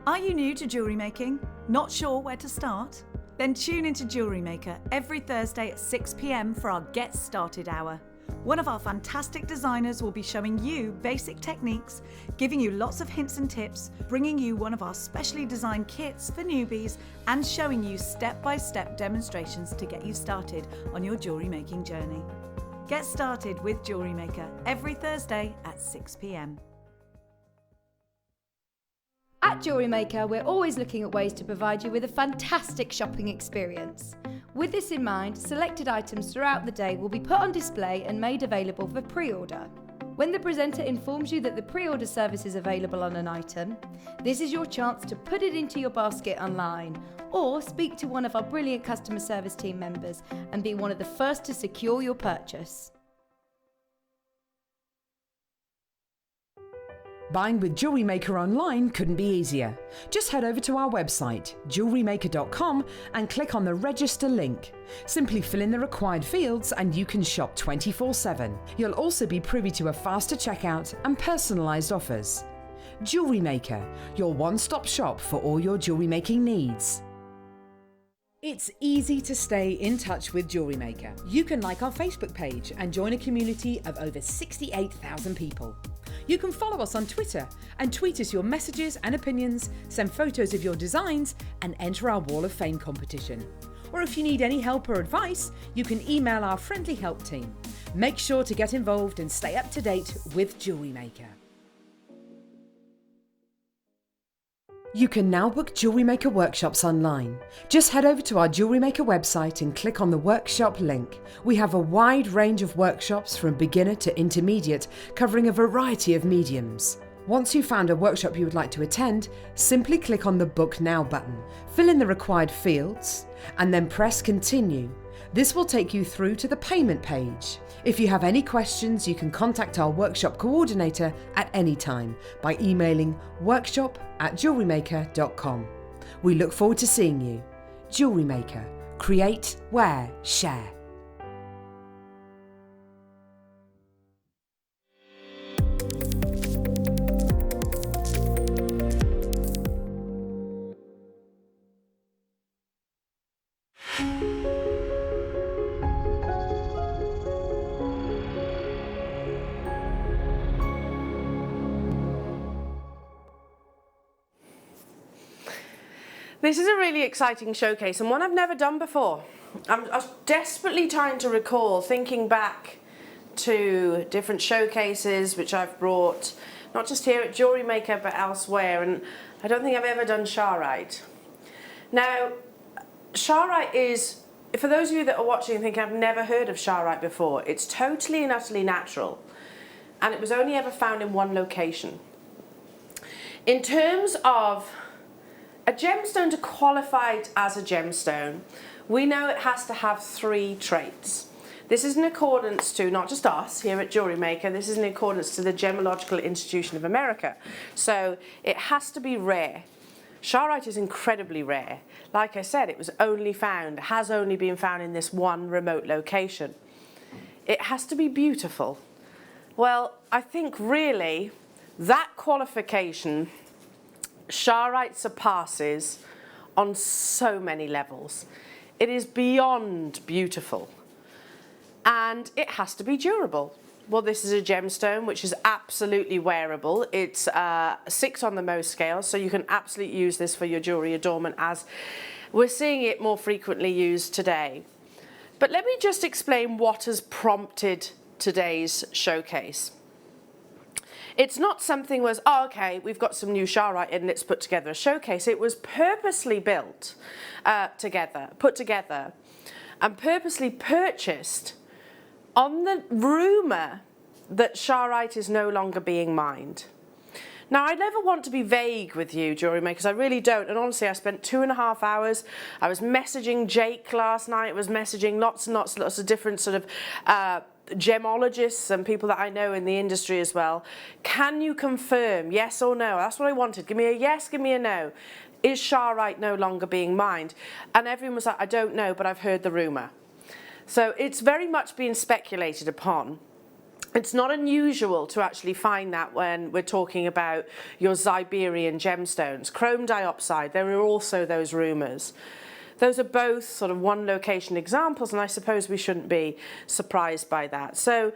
Are you new to jewellery making? Not sure where to start? Then tune into JewelleryMaker every Thursday at 6 p.m. for our Get Started Hour. One of our fantastic designers will be showing you basic techniques, giving you lots of hints and tips, bringing you one of our specially designed kits for newbies, and showing you step-by-step demonstrations to get you started on your jewellery making journey. Get started with JewelleryMaker every Thursday at 6 p.m. At JewelleryMaker, we're always looking at ways to provide you with a fantastic shopping experience. With this in mind, selected items throughout the day will be put on display and made available for pre-order. When the presenter informs you that the pre-order service is available on an item, this is your chance to put it into your basket online, or speak to one of our brilliant customer service team members and be one of the first to secure your purchase. Buying with JewelleryMaker online couldn't be easier. Just head over to our website, JewelleryMaker.com, and click on the register link. Simply fill in the required fields and you can shop 24/7. You'll also be privy to a faster checkout and personalised offers. JewelleryMaker, your one-stop shop for all your jewellery making needs. It's easy to stay in touch with JewelleryMaker. You can like our Facebook page and join a community of over 68,000 people. You can follow us on Twitter and tweet us your messages and opinions, send photos of your designs, and enter our Wall of Fame competition. Or if you need any help or advice, you can email our friendly help team. Make sure to get involved and stay up to date with JewelleryMaker. You can now book Jewellery Maker workshops online. Just head over to our Jewellery Maker website and click on the workshop link. We have a wide range of workshops from beginner to intermediate, covering a variety of mediums. Once you've found a workshop you would like to attend, simply click on the Book Now button, fill in the required fields, and then press Continue. This will take you through to the payment page. If you have any questions, you can contact our workshop coordinator at any time by emailing workshop@jewellerymaker.com. We look forward to seeing you. Jewellery Maker. Create, wear, share. This is a really exciting showcase and one I've never done before. I was desperately trying to recall, thinking back to different showcases which I've brought, not just here at Jewellery Maker but elsewhere, and I don't think I've ever done Charoite. Now, Charoite is, for those of you that are watching and think I've never heard of Charoite before, it's totally and utterly natural, and it was only ever found in one location. In terms of a gemstone to qualify as a gemstone, we know it has to have 3 traits. This is in accordance to, not just us here at Jewellery Maker, this is in accordance to the Gemological Institution of America. So it has to be rare. Charoite is incredibly rare. Like I said, it was only found, has only been found in this one remote location. It has to be beautiful. Well, I think really that qualification Charoite surpasses on so many levels. It is beyond beautiful, and it has to be durable. Well, this is a gemstone which is absolutely wearable. It's 6 on the Mohs scale, so you can absolutely use this for your jewellery adornment, as we're seeing it more frequently used today. But let me just explain what has prompted today's showcase. It's not something was, oh, okay, we've got some new Charoite in, let's put together a showcase. It was purposely put together, and purposely purchased on the rumour that Charoite is no longer being mined. Now, I never want to be vague with you, jewellery makers, I really don't. And honestly, I spent 2.5 hours. I was messaging Jake last night. I was messaging lots and lots of different sort of gemologists and people that I know in the industry as well. Can you confirm, yes or no? That's what I wanted. Give me a yes, give me a no. Is Charoite no longer being mined? And everyone was like, I don't know, but I've heard the rumour. So it's very much being speculated upon. It's not unusual to actually find that when we're talking about your Siberian gemstones. Chrome dioxide, there are also those rumours. Those are both sort of one location examples, and I suppose we shouldn't be surprised by that. So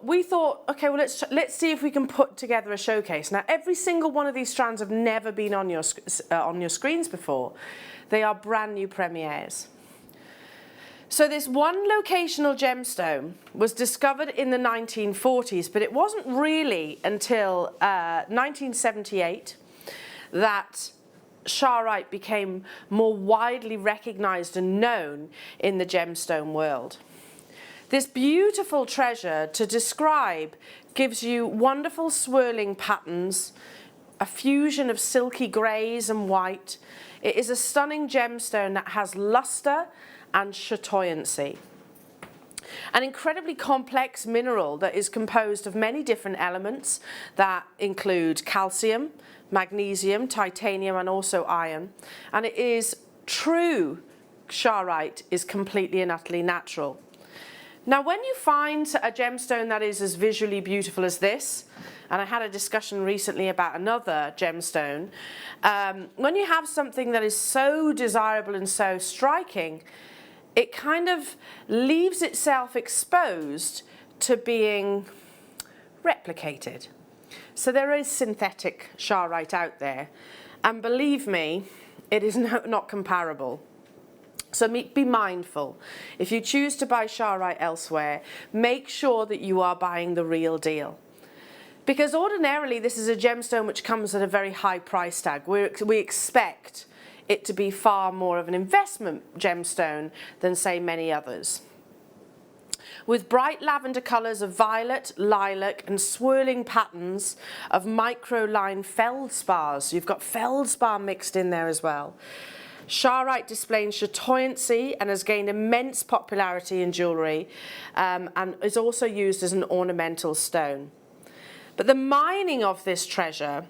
we thought, okay, well, let's see if we can put together a showcase. Now, every single one of these strands have never been on your screens before. They are brand new premieres. So this one locational gemstone was discovered in the 1940s, but it wasn't really until 1978 that Charoite became more widely recognised and known in the gemstone world. This beautiful treasure to describe gives you wonderful swirling patterns, a fusion of silky greys and white. It is a stunning gemstone that has lustre and chatoyancy. An incredibly complex mineral that is composed of many different elements that include calcium, magnesium, titanium, and also iron. And it is true Charoite is completely and utterly natural. Now, when you find a gemstone that is as visually beautiful as this, and I had a discussion recently about another gemstone, when you have something that is so desirable and so striking, it kind of leaves itself exposed to being replicated. So there is synthetic Charoite out there, and believe me, it is not comparable. So be mindful. If you choose to buy Charoite elsewhere, make sure that you are buying the real deal. Because ordinarily this is a gemstone which comes at a very high price tag. We expect it to be far more of an investment gemstone than, say, many others. With bright lavender colours of violet, lilac and swirling patterns of micro-line feldspars. You've got feldspar mixed in there as well. Charoite displays chatoyancy and has gained immense popularity in jewellery, and is also used as an ornamental stone. But the mining of this treasure,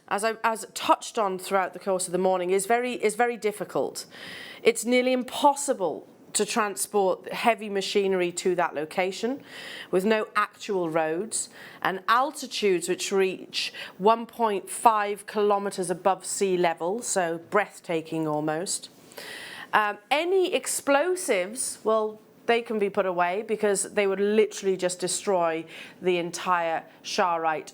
as touched on throughout the course of the morning, is very difficult. It's nearly impossible to transport heavy machinery to that location with no actual roads and altitudes which reach 1.5 kilometres above sea level, so breathtaking almost. Any explosives, well, they can be put away because they would literally just destroy the entire Charoite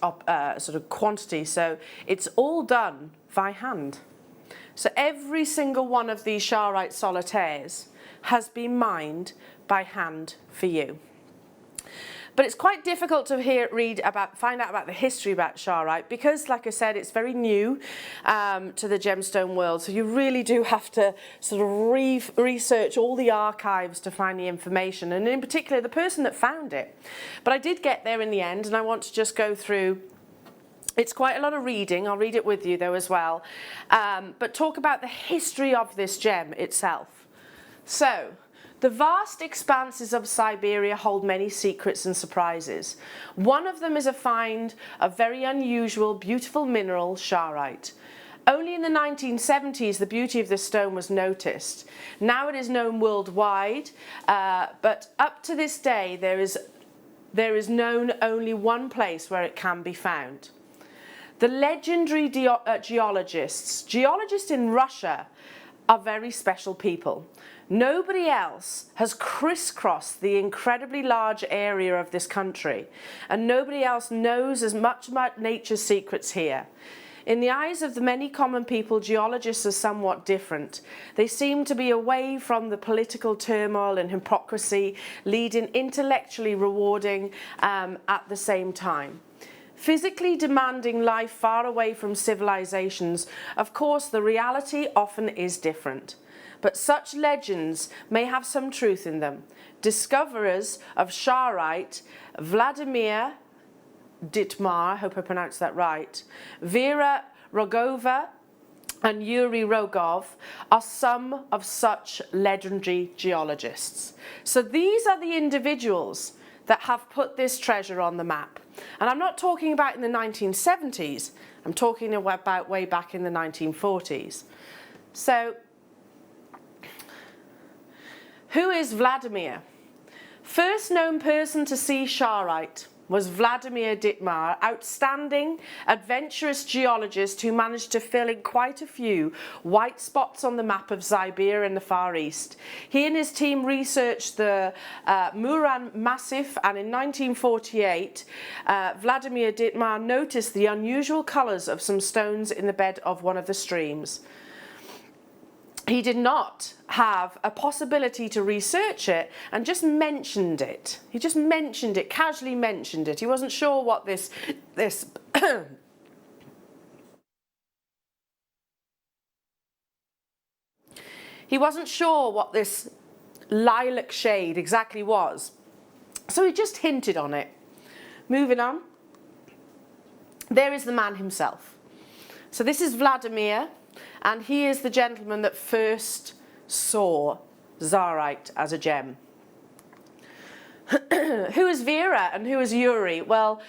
sort of quantity. So it's all done by hand. So every single one of these Charoite solitaires has been mined by hand for you. But it's quite difficult to find out about the history about Charoite because, like I said, it's very new to the gemstone world. So you really do have to sort of research all the archives to find the information, and in particular the person that found it. But I did get there in the end, and I want to just go through. It's quite a lot of reading. I'll read it with you though as well, but talk about the history of this gem itself. So, the vast expanses of Siberia hold many secrets and surprises. One of them is a find of very unusual, beautiful mineral, Charoite. Only in the 1970s the beauty of this stone was noticed. Now it is known worldwide, but up to this day there is known only one place where it can be found. The legendary geologists in Russia are very special people. Nobody else has crisscrossed the incredibly large area of this country, and nobody else knows as much about nature's secrets here. In the eyes of the many common people, geologists are somewhat different. They seem to be away from the political turmoil and hypocrisy, leading intellectually rewarding at the same time. Physically demanding life far away from civilizations, of course the reality often is different. But such legends may have some truth in them. Discoverers of Charoite, Vladimir Ditmar, I hope I pronounced that right, Vera Rogova and Yuri Rogov are some of such legendary geologists. So these are the individuals that have put this treasure on the map. And I'm not talking about in the 1970s, I'm talking about way back in the 1940s. So, who is Vladimir? First known person to see Charoite was Vladimir Ditmar, outstanding, adventurous geologist who managed to fill in quite a few white spots on the map of Siberia in the Far East. He and his team researched the Muran Massif, and in 1948, Vladimir Ditmar noticed the unusual colours of some stones in the bed of one of the streams. He did not have a possibility to research it and just mentioned it. He just mentioned it, casually mentioned it. He wasn't sure what this he wasn't sure what this lilac shade exactly was. So he just hinted on it. Moving on. There is the man himself. So this is Vladimir. And he is the gentleman that first saw Charoite as a gem. Who is Vera and who is Yuri? Well,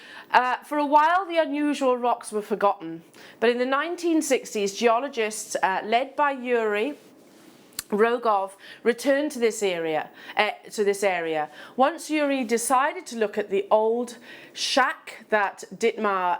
for a while the unusual rocks were forgotten. But in the 1960s, geologists led by Yuri Rogov returned to this area. Once Yuri decided to look at the old shack that Ditmar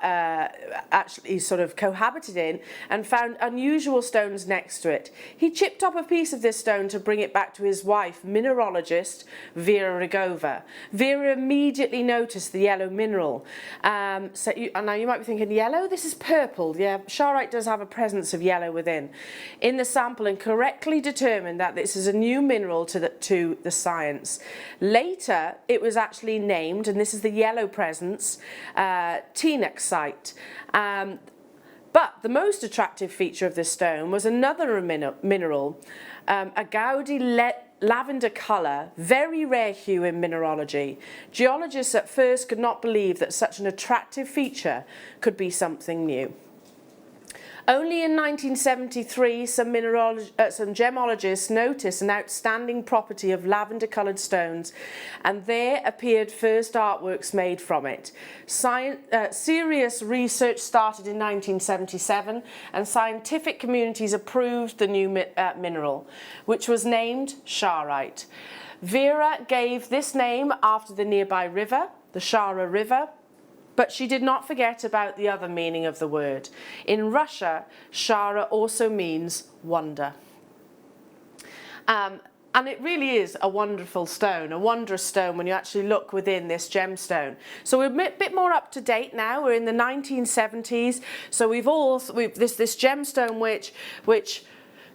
actually sort of cohabited in and found unusual stones next to it, he chipped up a piece of this stone to bring it back to his wife, mineralogist Vera Rogova. Vera immediately noticed the yellow mineral. And now you might be thinking, yellow? This is purple. Yeah, Charoite does have a presence of yellow within. In the sample, and correctly determined determined that this is a new mineral to the science. Later, it was actually named, and this is the yellow presence, Kunzite. But the most attractive feature of this stone was another mineral, a gaudy lavender colour, very rare hue in mineralogy. Geologists at first could not believe that such an attractive feature could be something new. Only in 1973, some gemologists noticed an outstanding property of lavender-coloured stones, and there appeared first artworks made from it. Serious research started in 1977, and scientific communities approved the new mineral, which was named Charoite. Vera gave this name after the nearby river, the Chara River, but she did not forget about the other meaning of the word. In Russia, Chara also means wonder. And it really is a wonderful stone, a wondrous stone when you actually look within this gemstone. So we're a bit more up to date now. We're in the 1970s. So we've this gemstone which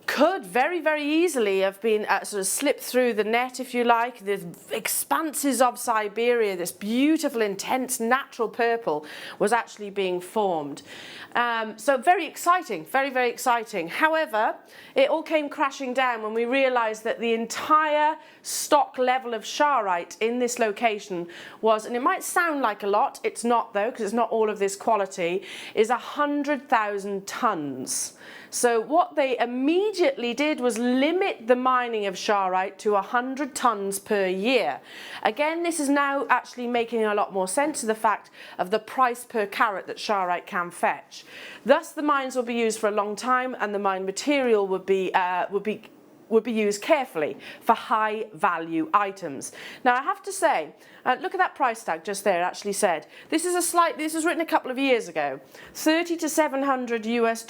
could very, very easily have been sort of slipped through the net, if you like. The expanses of Siberia, this beautiful, intense, natural purple was actually being formed. So very exciting, very, very exciting. However, it all came crashing down when we realised that the entire stock level of Charoite in this location was, and it might sound like a lot, it's not though, because it's not all of this quality, is 100,000 tonnes. So what they immediately did was limit the mining of Charoite to 100 tonnes per year. Again, this is now actually making a lot more sense of the fact of the price per carat that Charoite can fetch. Thus, the mines will be used for a long time, and the mine material would be used carefully for high value items. Now I have to say, look at that price tag just there. It actually said this was written a couple of years ago, $30 to $700 US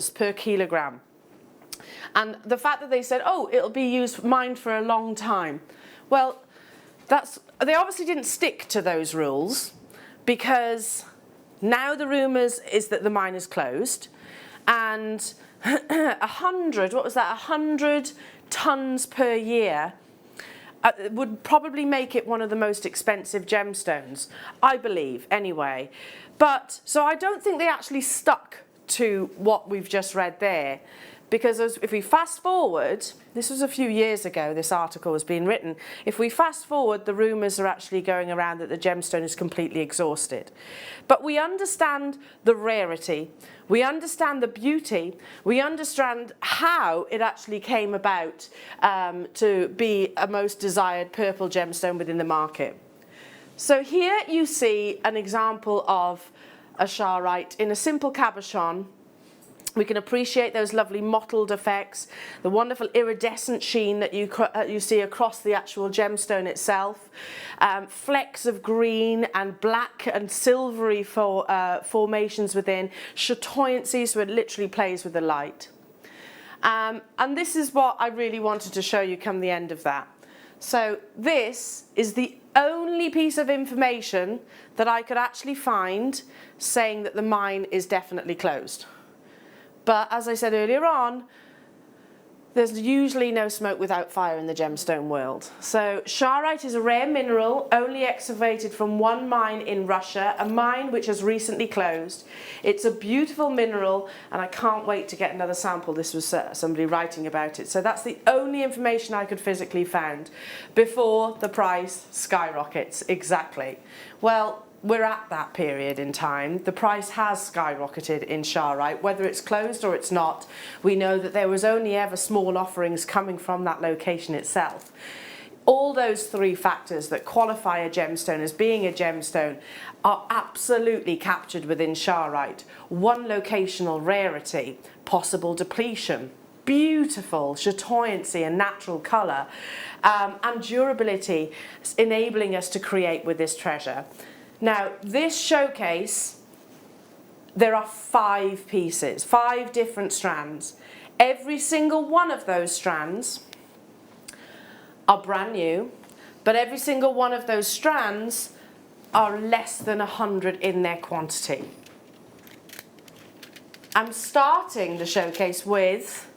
per kilogram. And the fact that they said, oh, it'll be mined for a long time. Well, they obviously didn't stick to those rules, because now the rumours is that the mine is closed, and 100 tonnes per year would probably make it one of the most expensive gemstones, I believe, anyway. But, so I don't think they actually stuck to what we've just read there. Because if we fast forward, this was a few years ago, this article was being written, if we fast forward, the rumours are actually going around that the gemstone is completely exhausted. But we understand the rarity, we understand the beauty, we understand how it actually came about to be a most desired purple gemstone within the market. So here you see an example of a Charoite in a simple cabochon. We can appreciate those lovely mottled effects, the wonderful iridescent sheen that you see across the actual gemstone itself, flecks of green and black and silvery formations within, chatoyancy, so it literally plays with the light. And this is what I really wanted to show you come the end of that. So this is the only piece of information that I could actually find saying that the mine is definitely closed. But as I said earlier on, there's usually no smoke without fire in the gemstone world. So Charoite is a rare mineral only excavated from one mine in Russia, a mine which has recently closed. It's a beautiful mineral, and I can't wait to get another sample. This was somebody writing about it. So that's the only information I could physically find before the price skyrockets. Exactly. Well, we're at that period in time. The price has skyrocketed in Charoite, whether it's closed or it's not. We know that there was only ever small offerings coming from that location itself. All those three factors that qualify a gemstone as being a gemstone are absolutely captured within Charoite. One, locational rarity, possible depletion, beautiful chatoyancy and natural colour, and durability, enabling us to create with this treasure. Now, this showcase, there are 5 pieces, 5 different strands. Every single one of those strands are brand new, but every single one of those strands are less than 100 in their quantity. I'm starting the showcase with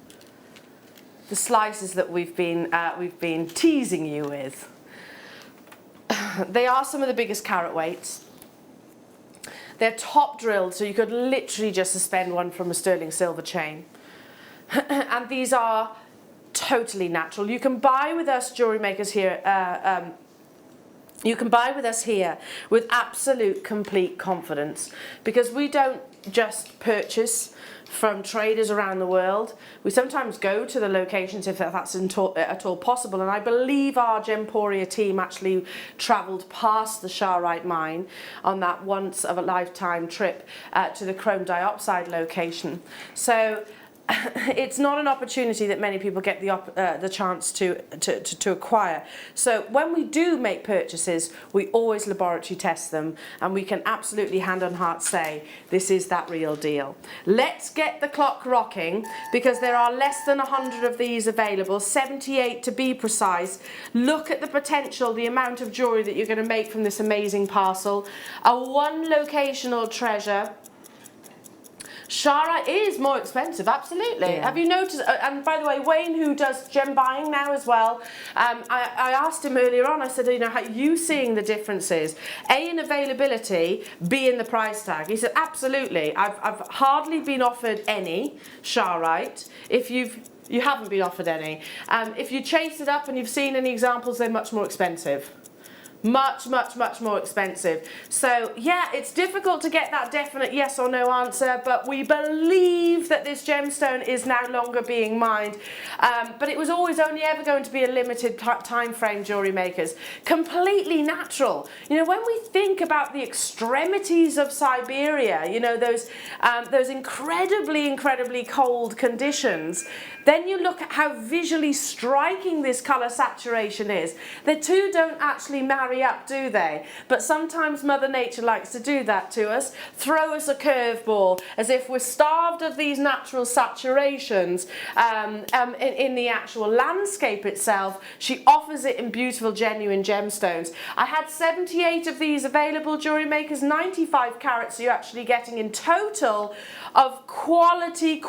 the slices that we've been teasing you with. They are some of the biggest carat weights. They're top drilled, so you could literally just suspend one from a sterling silver chain. And these are totally natural. You can buy with us, jewellery makers here, you can buy with us here with absolute complete confidence, because we don't just purchase from traders around the world. We sometimes go to the locations if that's at all possible, and I believe our Gemporia team actually travelled past the Charoite mine on that once of a lifetime trip to the chrome dioxide location. So it's not an opportunity that many people get the chance to acquire. So when we do make purchases, we always laboratory test them, and we can absolutely hand on heart say this is that real deal. Let's get the clock rocking, because there are less than 100 of these available, 78 to be precise. Look at the potential, the amount of jewellery that you're going to make from this amazing parcel. A one locational treasure. Charoite is more expensive, absolutely. Yeah. Have you noticed? And by the way, Wayne, who does gem buying now as well, I asked him earlier on, I said, you know, how are you seeing the differences? A, in availability, B, in the price tag. He said, absolutely. I've hardly been offered any Charoite. If you haven't been offered any. If you chase it up and you've seen any examples, they're much more expensive. Much, much, much more expensive. So yeah, it's difficult to get that definite yes or no answer, but we believe that this gemstone is now longer being mined. But it was always only ever going to be a limited time frame, jewellery makers. Completely natural. You know, when we think about the extremities of Siberia, you know, those incredibly, incredibly cold conditions, then you look at how visually striking this colour saturation is. The two don't actually marry up, do they? But sometimes Mother Nature likes to do that to us, throw us a curveball, as if we're starved of these natural saturations in the actual landscape itself. She offers it in beautiful, genuine gemstones. I had 78 of these available, jewellery makers, 95 carats you're actually getting in total of quality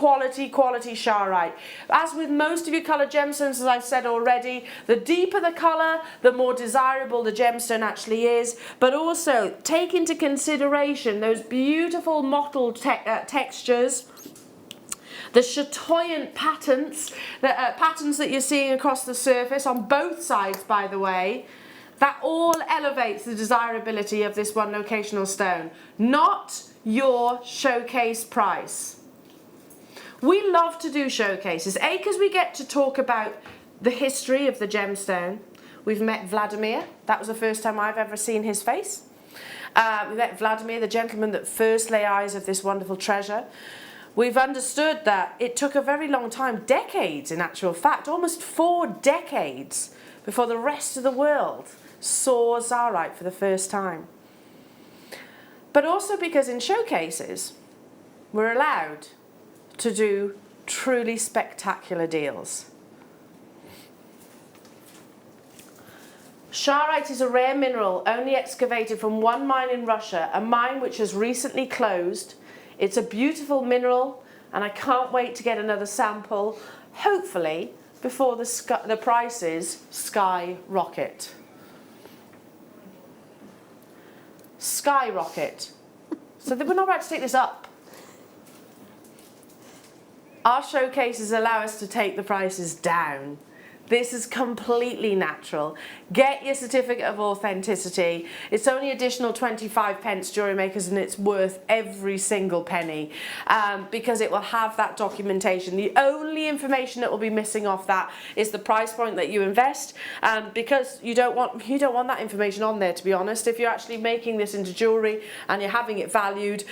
Charoite. As with most of your coloured gemstones, as I've said already, the deeper the colour, the more desirable the gemstone actually is. But also take into consideration those beautiful mottled textures, the chatoyant patterns that you're seeing across the surface on both sides, by the way. That all elevates the desirability of this one locational stone, not your showcase price. We love to do showcases, A, because we get to talk about the history of the gemstone. We've met Vladimir. That was the first time I've ever seen his face. We met Vladimir, the gentleman that first lay eyes of this wonderful treasure. We've understood that it took a very long time, decades in actual fact, almost 4 decades, before the rest of the world saw Charoite for the first time. But also because in showcases, we're allowed to do truly spectacular deals. Charoite is a rare mineral only excavated from one mine in Russia, a mine which has recently closed. It's a beautiful mineral, and I can't wait to get another sample, hopefully before the prices skyrocket. Skyrocket. So we're not about to take this up. Our showcases allow us to take the prices down. This is completely natural. Get your certificate of authenticity. It's only additional 25 pence, jewellery makers, and it's worth every single penny because it will have that documentation. The only information that will be missing off that is the price point that you invest, because you don't want that information on there, to be honest. If you're actually making this into jewellery and you're having it valued,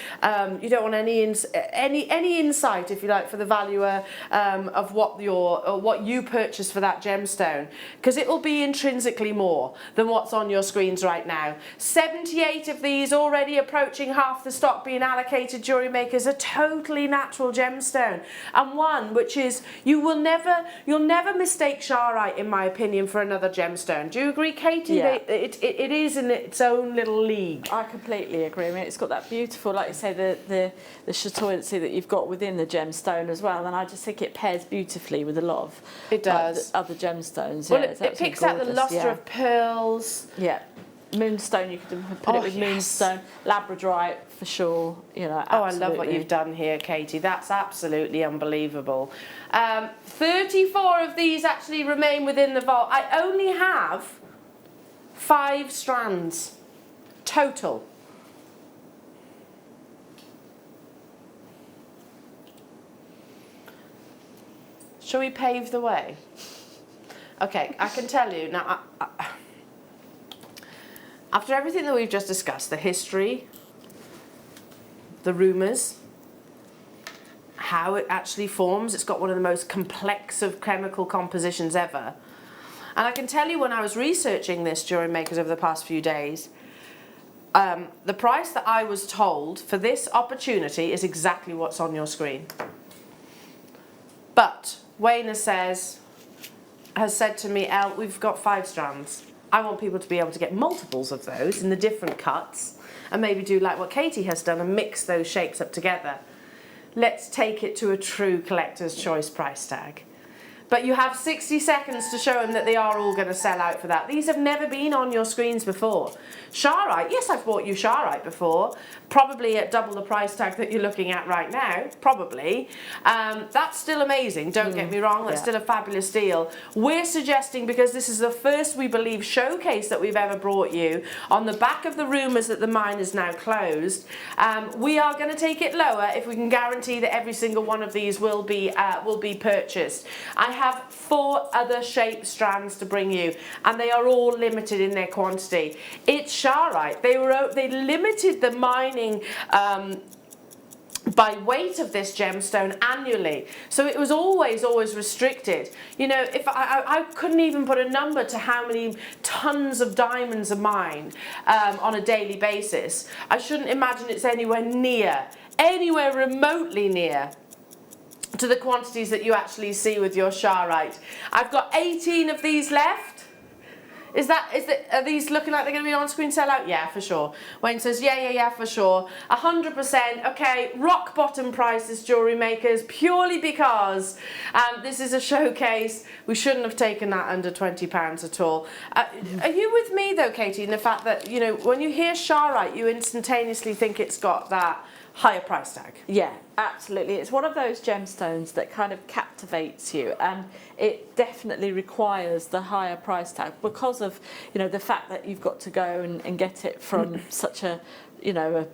you don't want any insight, if you like, for the valuer of what you purchase for that gemstone, because it will be intrinsically more than what's on your screens right now. 78 of these already approaching half the stock being allocated jewellery makers, a totally natural gemstone, and one which is, you'll never mistake Charoite, in my opinion, for another gemstone. Do you agree, Katie? Yeah. It is in its own little league. I completely agree. I mean, it's got that beautiful, like you say, the chatoyancy that you've got within the gemstone as well, and I just think it pairs beautifully with a lot of other gemstones. Well, yeah, it picks out the luster of pearls. Yeah. Moonstone, you could put it with moonstone, labradorite for sure, you know. Oh, I love what you've done here, Katie. That's absolutely unbelievable. 34 of these actually remain within the vault. I only have 5 strands total. Shall we pave the way? Okay, I can tell you now. After everything that we've just discussed, the history, the rumours, how it actually forms, it's got one of the most complex of chemical compositions ever. And I can tell you, when I was researching this Jewellery Makers over the past few days, the price that I was told for this opportunity is exactly what's on your screen. But Wayne has said to me, Elle, we've got 5 strands. I want people to be able to get multiples of those in the different cuts, and maybe do like what Katie has done and mix those shapes up together. Let's take it to a true collector's choice price tag. But you have 60 seconds to show them that they are all going to sell out for that. These have never been on your screens before. Charoite, yes, I've bought you Charoite before, probably at double the price tag that you're looking at right now, probably. That's still amazing, don't get me wrong, that's still a fabulous deal. We're suggesting, because this is the first, we believe, showcase that we've ever brought you, on the back of the rumours that the mine is now closed, we are going to take it lower if we can guarantee that every single one of these will be purchased. I have 4 other shape strands to bring you, and they are all limited in their quantity. It's Charoite. They limited the mining by weight of this gemstone annually, so it was always restricted. You know, if I couldn't even put a number to how many tons of diamonds are mined on a daily basis. I shouldn't imagine it's anywhere remotely near to the quantities that you actually see with your Charoite. I've got 18 of these left. Are these looking like they're going to be on screen sell out? Yeah, for sure. Wayne says, yeah, for sure. 100%. Okay, rock bottom prices, Jewellery Makers, purely because this is a showcase. We shouldn't have taken that under £20 at all. Are you with me though, Katie, in the fact that, you know, when you hear Charoite, you instantaneously think it's got that higher price tag? Yeah, absolutely. It's one of those gemstones that kind of captivates you, and it definitely requires the higher price tag because of, you know, the fact that you've got to go and get it from such a, you know,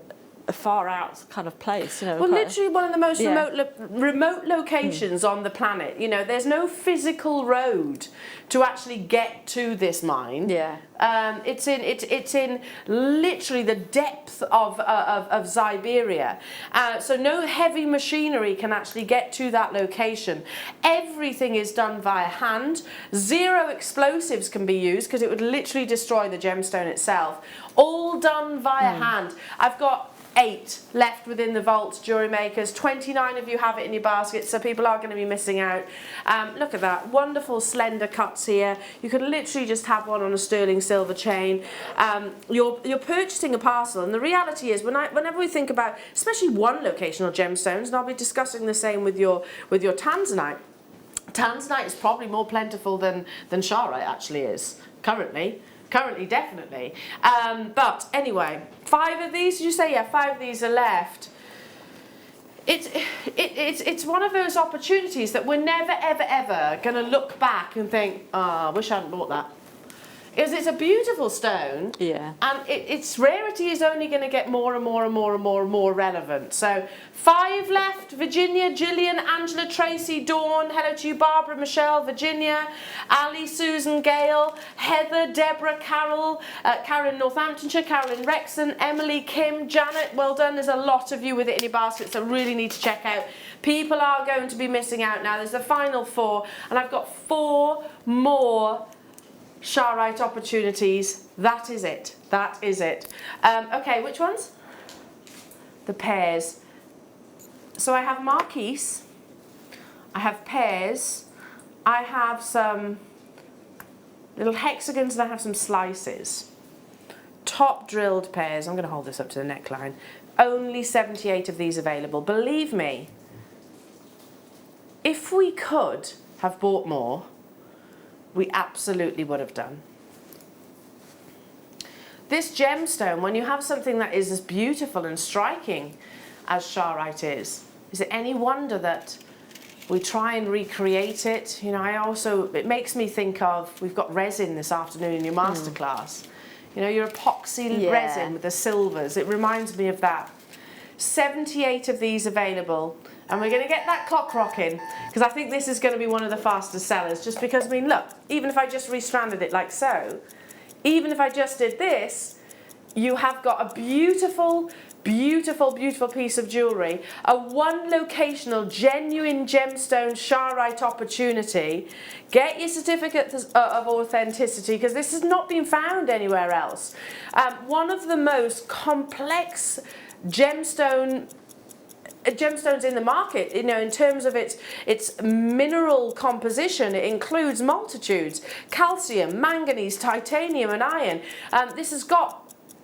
a far out kind of place, you know. Well, literally one of the most remote locations on the planet. You know, there's no physical road to actually get to this mine. Yeah. It's in literally the depth of Siberia. So no heavy machinery can actually get to that location. Everything is done via hand. 0 explosives can be used because it would literally destroy the gemstone itself. All done via hand. I've got 8 left within the vault, Jewellery Makers. 29 of you have it in your basket, so people are going to be missing out. Look at that, wonderful slender cuts here. You could literally just have one on a sterling silver chain. You're purchasing a parcel, and the reality is, whenever we think about, especially one locational gemstones, and I'll be discussing the same with your Tanzanite. Tanzanite is probably more plentiful than Charoite actually is currently. Currently, definitely. But anyway, 5 of these, did you say? Yeah, 5 of these are left. It's one of those opportunities that we're never, ever, ever going to look back and think, oh, I wish I hadn't bought that. Because it's a beautiful stone. Yeah. And its rarity is only going to get more and more and more and more and more relevant. So 5 left: Virginia, Gillian, Angela, Tracy, Dawn. Hello to you, Barbara, Michelle, Virginia, Ali, Susan, Gail, Heather, Deborah, Carol, Karen, Northamptonshire, Carolyn, Rexon, Emily, Kim, Janet. Well done. There's a lot of you with it in your baskets that really need to check out. People are going to be missing out now. There's the final 4, and I've got 4 more Charoite opportunities. That is it. That is it. Okay, which ones? The pears. So I have marquise, I have pears, I have some little hexagons, and I have some slices. Top drilled pears. I'm going to hold this up to the neckline. Only 78 of these available. Believe me, if we could have bought more, we absolutely would have done. This gemstone, when you have something that is as beautiful and striking as Charoite is it any wonder that we try and recreate it? You know, it makes me think of, we've got resin this afternoon in your masterclass. You know, your epoxy resin with the silvers. It reminds me of that. 78 of these available. And we're going to get that clock rocking, because I think this is going to be one of the fastest sellers, just because, I mean, look, even if I just restranded it like so, even if I just did this, you have got a beautiful, beautiful, beautiful piece of jewellery, a one locational, genuine gemstone Charoite opportunity. Get your certificate of authenticity, because this has not been found anywhere else. One of the most complex gemstones in the market, you know, in terms of its mineral composition. It includes multitudes: calcium, manganese, titanium and iron. This has got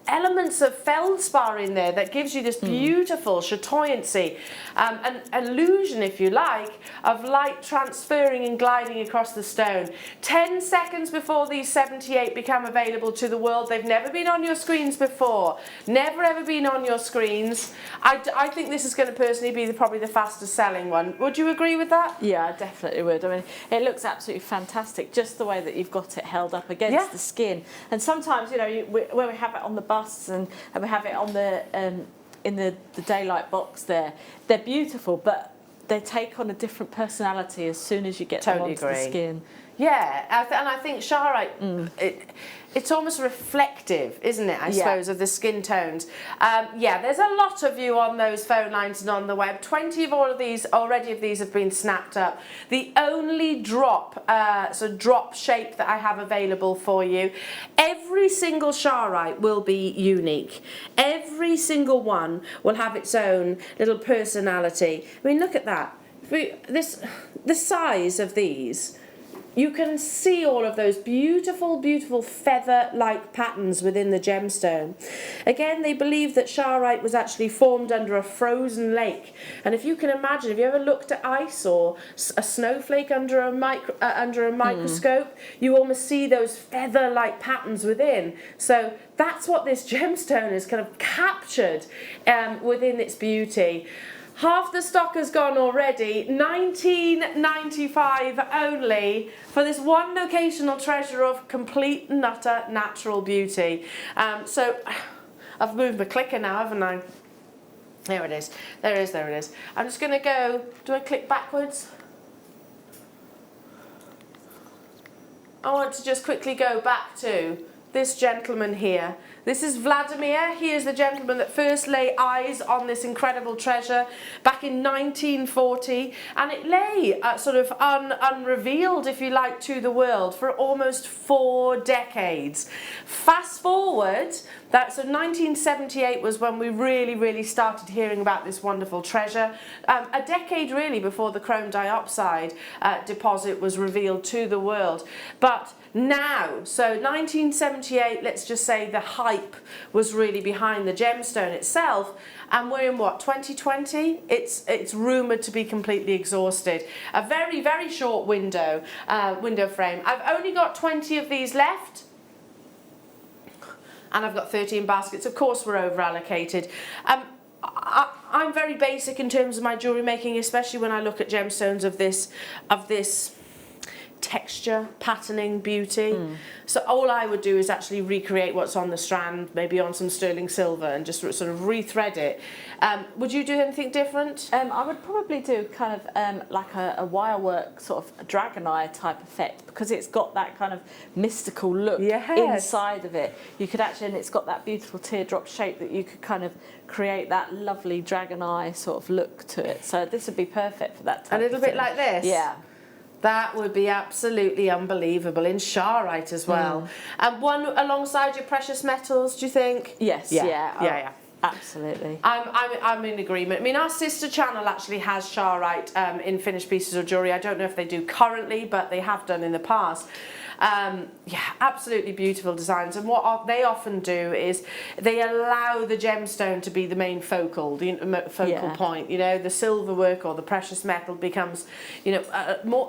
elements of feldspar in there that gives you this beautiful chatoyancy, an illusion, if you like, of light transferring and gliding across the stone. 10 seconds before these 78 become available to the world. They've never been on your screens before. Never ever been on your screens. I think this is going to personally be probably the fastest selling one. Would you agree with that? Yeah, I definitely would. I mean, it looks absolutely fantastic, just the way that you've got it held up against the skin. And sometimes, you know, when we have it on the busts and we have it on the in the daylight box there, they're beautiful, but they take on a different personality as soon as you get them onto the skin. Yeah, and I think Charoite, it's almost reflective, isn't it, I suppose, of the skin tones. Yeah, there's a lot of you on those phone lines and on the web. 20 of all of these, already of these have been snapped up. The only drop shape that I have available for you, every single Charoite will be unique. Every single one will have its own little personality. I mean, look at that. The size of these, you can see all of those beautiful, beautiful feather-like patterns within the gemstone. Again, they believe that Charoite was actually formed under a frozen lake. And if you can imagine, have you ever looked at ice or a snowflake under a microscope? You almost see those feather-like patterns within. So that's what this gemstone is kind of captured within its beauty. Half the stock has gone already. $19.95 only for this one locational treasure of complete and utter natural beauty. So I've moved my clicker now, haven't I? There it is. There it is. There it is. I'm just going to go. Do I click backwards? I want to just quickly go back to this gentleman here. This is Vladimir. He is the gentleman that first laid eyes on this incredible treasure back in 1940, and it lay sort of unrevealed, if you like, to the world for almost 4 decades. Fast forward, so 1978 was when we really started hearing about this wonderful treasure. A decade really before the chrome dioxide deposit was revealed to the world. But now, so 1978, let's just say the hype was really behind the gemstone itself, and we're in what, 2020? It's rumoured to be completely exhausted. A very short window frame. I've only got 20 of these left, and I've got 13 baskets. Of course we're over allocated. I'm very basic in terms of my jewellery making, especially when I look at gemstones of this texture, patterning, beauty. So all I would do is actually recreate what's on the strand, maybe on some sterling silver, and just sort of rethread it. Would you do anything different? I would probably do kind of like a wirework sort of dragon eye type effect, because it's got that kind of mystical look inside of it. You could actually, and it's got that beautiful teardrop shape that you could kind of create that lovely dragon eye sort of look to it. So this would be perfect for that type A little of bit thing. like this? Yeah. That would be absolutely unbelievable in Charoite as well. And one alongside your precious metals, do you think? Yes, yeah. Absolutely. I'm in agreement. I mean, our sister channel actually has Charoite in finished pieces of jewellery. I don't know if they do currently, but they have done in the past. Yeah, absolutely beautiful designs. And what they often do is they allow the gemstone to be the main focal point. You know, the silver work or the precious metal becomes, you know,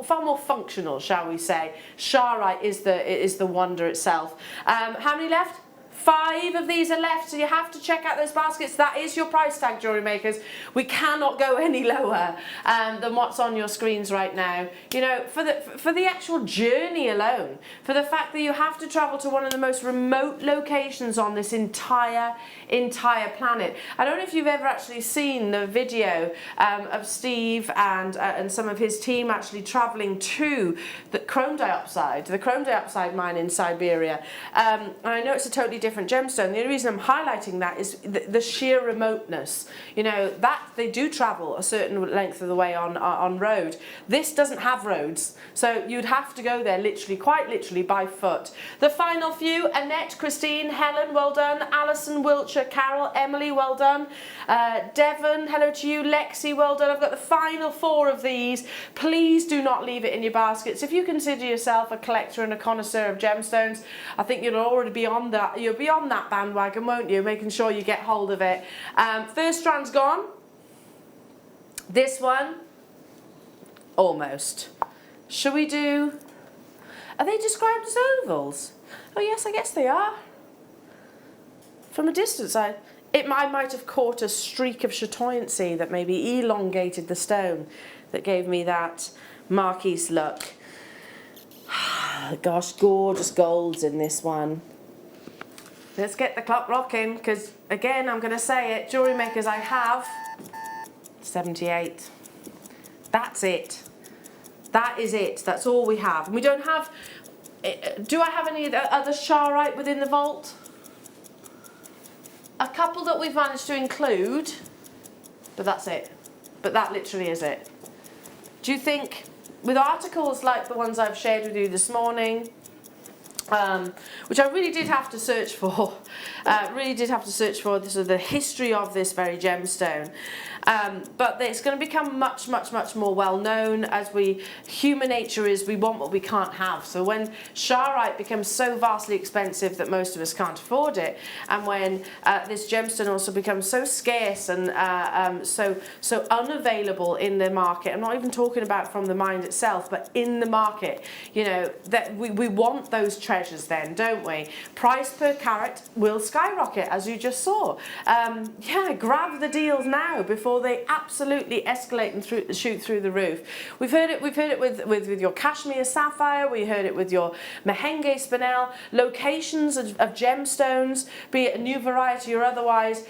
far more functional, shall we say. Charoite is the wonder itself. How many left? 5 of these are left, so you have to check out those baskets. That is your price tag, jewellery makers. We cannot go any lower than what's on your screens right now. You know, for the actual journey alone, for the fact that you have to travel to one of the most remote locations on this entire planet. I don't know if you've ever actually seen the video of Steve and some of his team actually travelling to the chrome dioxide mine in Siberia. And I know it's a totally different gemstone. The only reason I'm highlighting that is the sheer remoteness. You know, that they do travel a certain length of the way on road. This doesn't have roads, so you'd have to go there quite literally by foot. The final few: Annette, Christine, Helen, well done. Alison, Wiltshire, Carol, Emily, well done. Devon, hello to you. Lexi, well done. I've got the final 4 of these. Please do not leave it in your baskets. If you consider yourself a collector and a connoisseur of gemstones, I think you'll already be on that. You'll be on that bandwagon, won't you? Making sure you get hold of it. First strand's gone. This one, almost. Shall we do? Are they described as ovals? Oh yes, I guess they are. From a distance, I might have caught a streak of chatoyancy that maybe elongated the stone, that gave me that Marquise look. Gosh, gorgeous golds in this one. Let's get the clock rocking, because again, I'm going to say it, jewellery makers, I have 78. That's it. That is it. That's all we have. And we don't have... Do I have any other Charoite within the vault? A couple that we've managed to include, but that's it. But that literally is it. Do you think, with articles like the ones I've shared with you this morning, which I really did have to search for, this is the history of this very gemstone. But it's going to become much more well known as human nature is, we want what we can't have. So when Charoite becomes so vastly expensive that most of us can't afford it, and when this gemstone also becomes so scarce and so unavailable in the market, I'm not even talking about from the mine itself, but in the market, you know, that we want those treasures then, don't we? Price per carat will skyrocket, as you just saw. Yeah, grab the deals now before they absolutely escalate and shoot through the roof. We've heard it with your cashmere sapphire, we heard it with your Mahenge spinel. Locations of gemstones, be it a new variety or otherwise,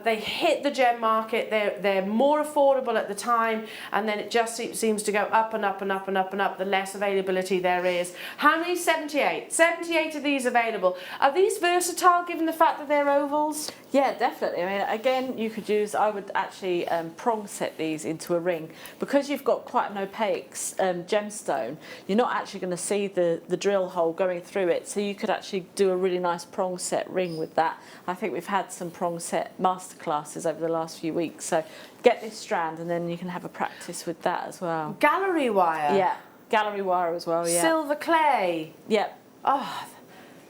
they hit the gem market, they're more affordable at the time, and then it just seems to go up and up and up and up and up the less availability there is. How many? 78. 78 of these available. Are these versatile given the fact that they're ovals? Yeah, definitely. I mean, again, you could use, I would actually prong set these into a ring. Because you've got quite an opaque gemstone, you're not actually going to see the drill hole going through it. So you could actually do a really nice prong set ring with that. I think we've had some prong set masterclasses over the last few weeks. So get this strand and then you can have a practice with that as well. Gallery wire? Yeah, gallery wire as well, yeah. Silver clay? Yep. Oh,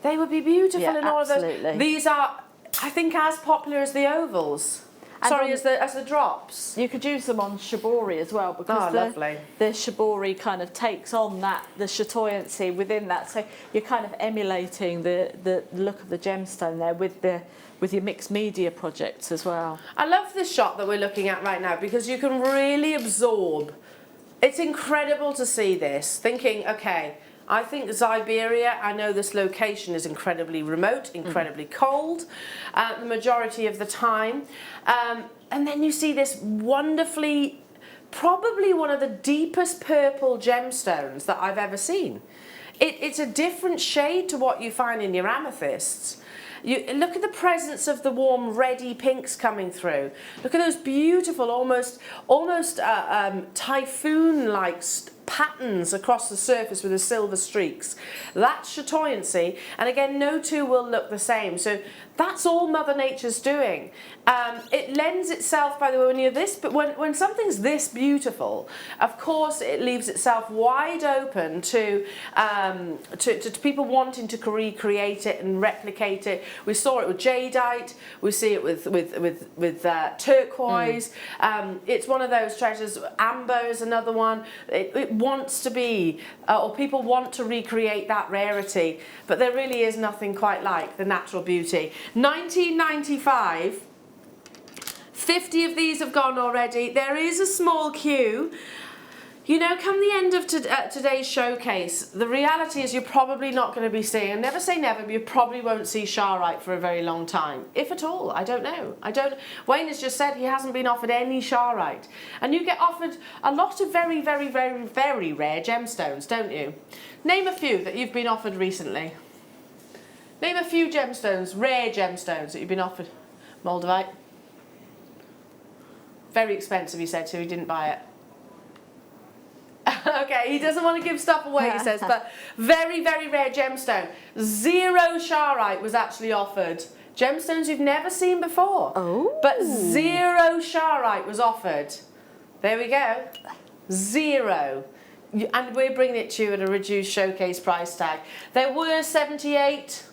they would be beautiful in all of those. These are, I think, as popular as the ovals. And sorry, as the drops. You could use them on shibori as well, because the shibori kind of takes on the chatoyancy within that. So you're kind of emulating the look of the gemstone there with your mixed media projects as well. I love this shot that we're looking at right now, because you can really absorb It's incredible to see this, thinking, okay, I think Siberia, I know this location is incredibly remote, incredibly cold, the majority of the time. And then you see this wonderfully, probably one of the deepest purple gemstones that I've ever seen. It's a different shade to what you find in your amethysts. You look at the presence of the warm reddy pinks coming through. Look at those beautiful, almost typhoon-like patterns across the surface with the silver streaks. That's chatoyancy, and again, no two will look the same. So that's all Mother Nature's doing. It lends itself, by the way, when you're this, but when something's this beautiful, of course, it leaves itself wide open to people wanting to recreate it and replicate it. We saw it with jadeite. We see it with turquoise. It's one of those treasures. Amber is another one. It wants to be, or people want to recreate that rarity, but there really is nothing quite like the natural beauty. 1995, 50 of these have gone already. There is a small queue. You know, come the end of today's showcase, the reality is you're probably not going to be seeing, and never say never, but you probably won't see Charoite for a very long time. If at all, I don't know. Wayne has just said he hasn't been offered any Charoite. And you get offered a lot of very, very, very, very rare gemstones, don't you? Name a few that you've been offered recently. Name a few gemstones, rare gemstones that you've been offered. Moldavite. Very expensive, he said, so he didn't buy it. Okay, he doesn't want to give stuff away, he says, but very, very rare gemstone. 0 Charoite was actually offered. Gemstones you've never seen before. Oh. But 0 Charoite was offered. There we go. 0. And we're bringing it to you at a reduced showcase price tag. There were 78.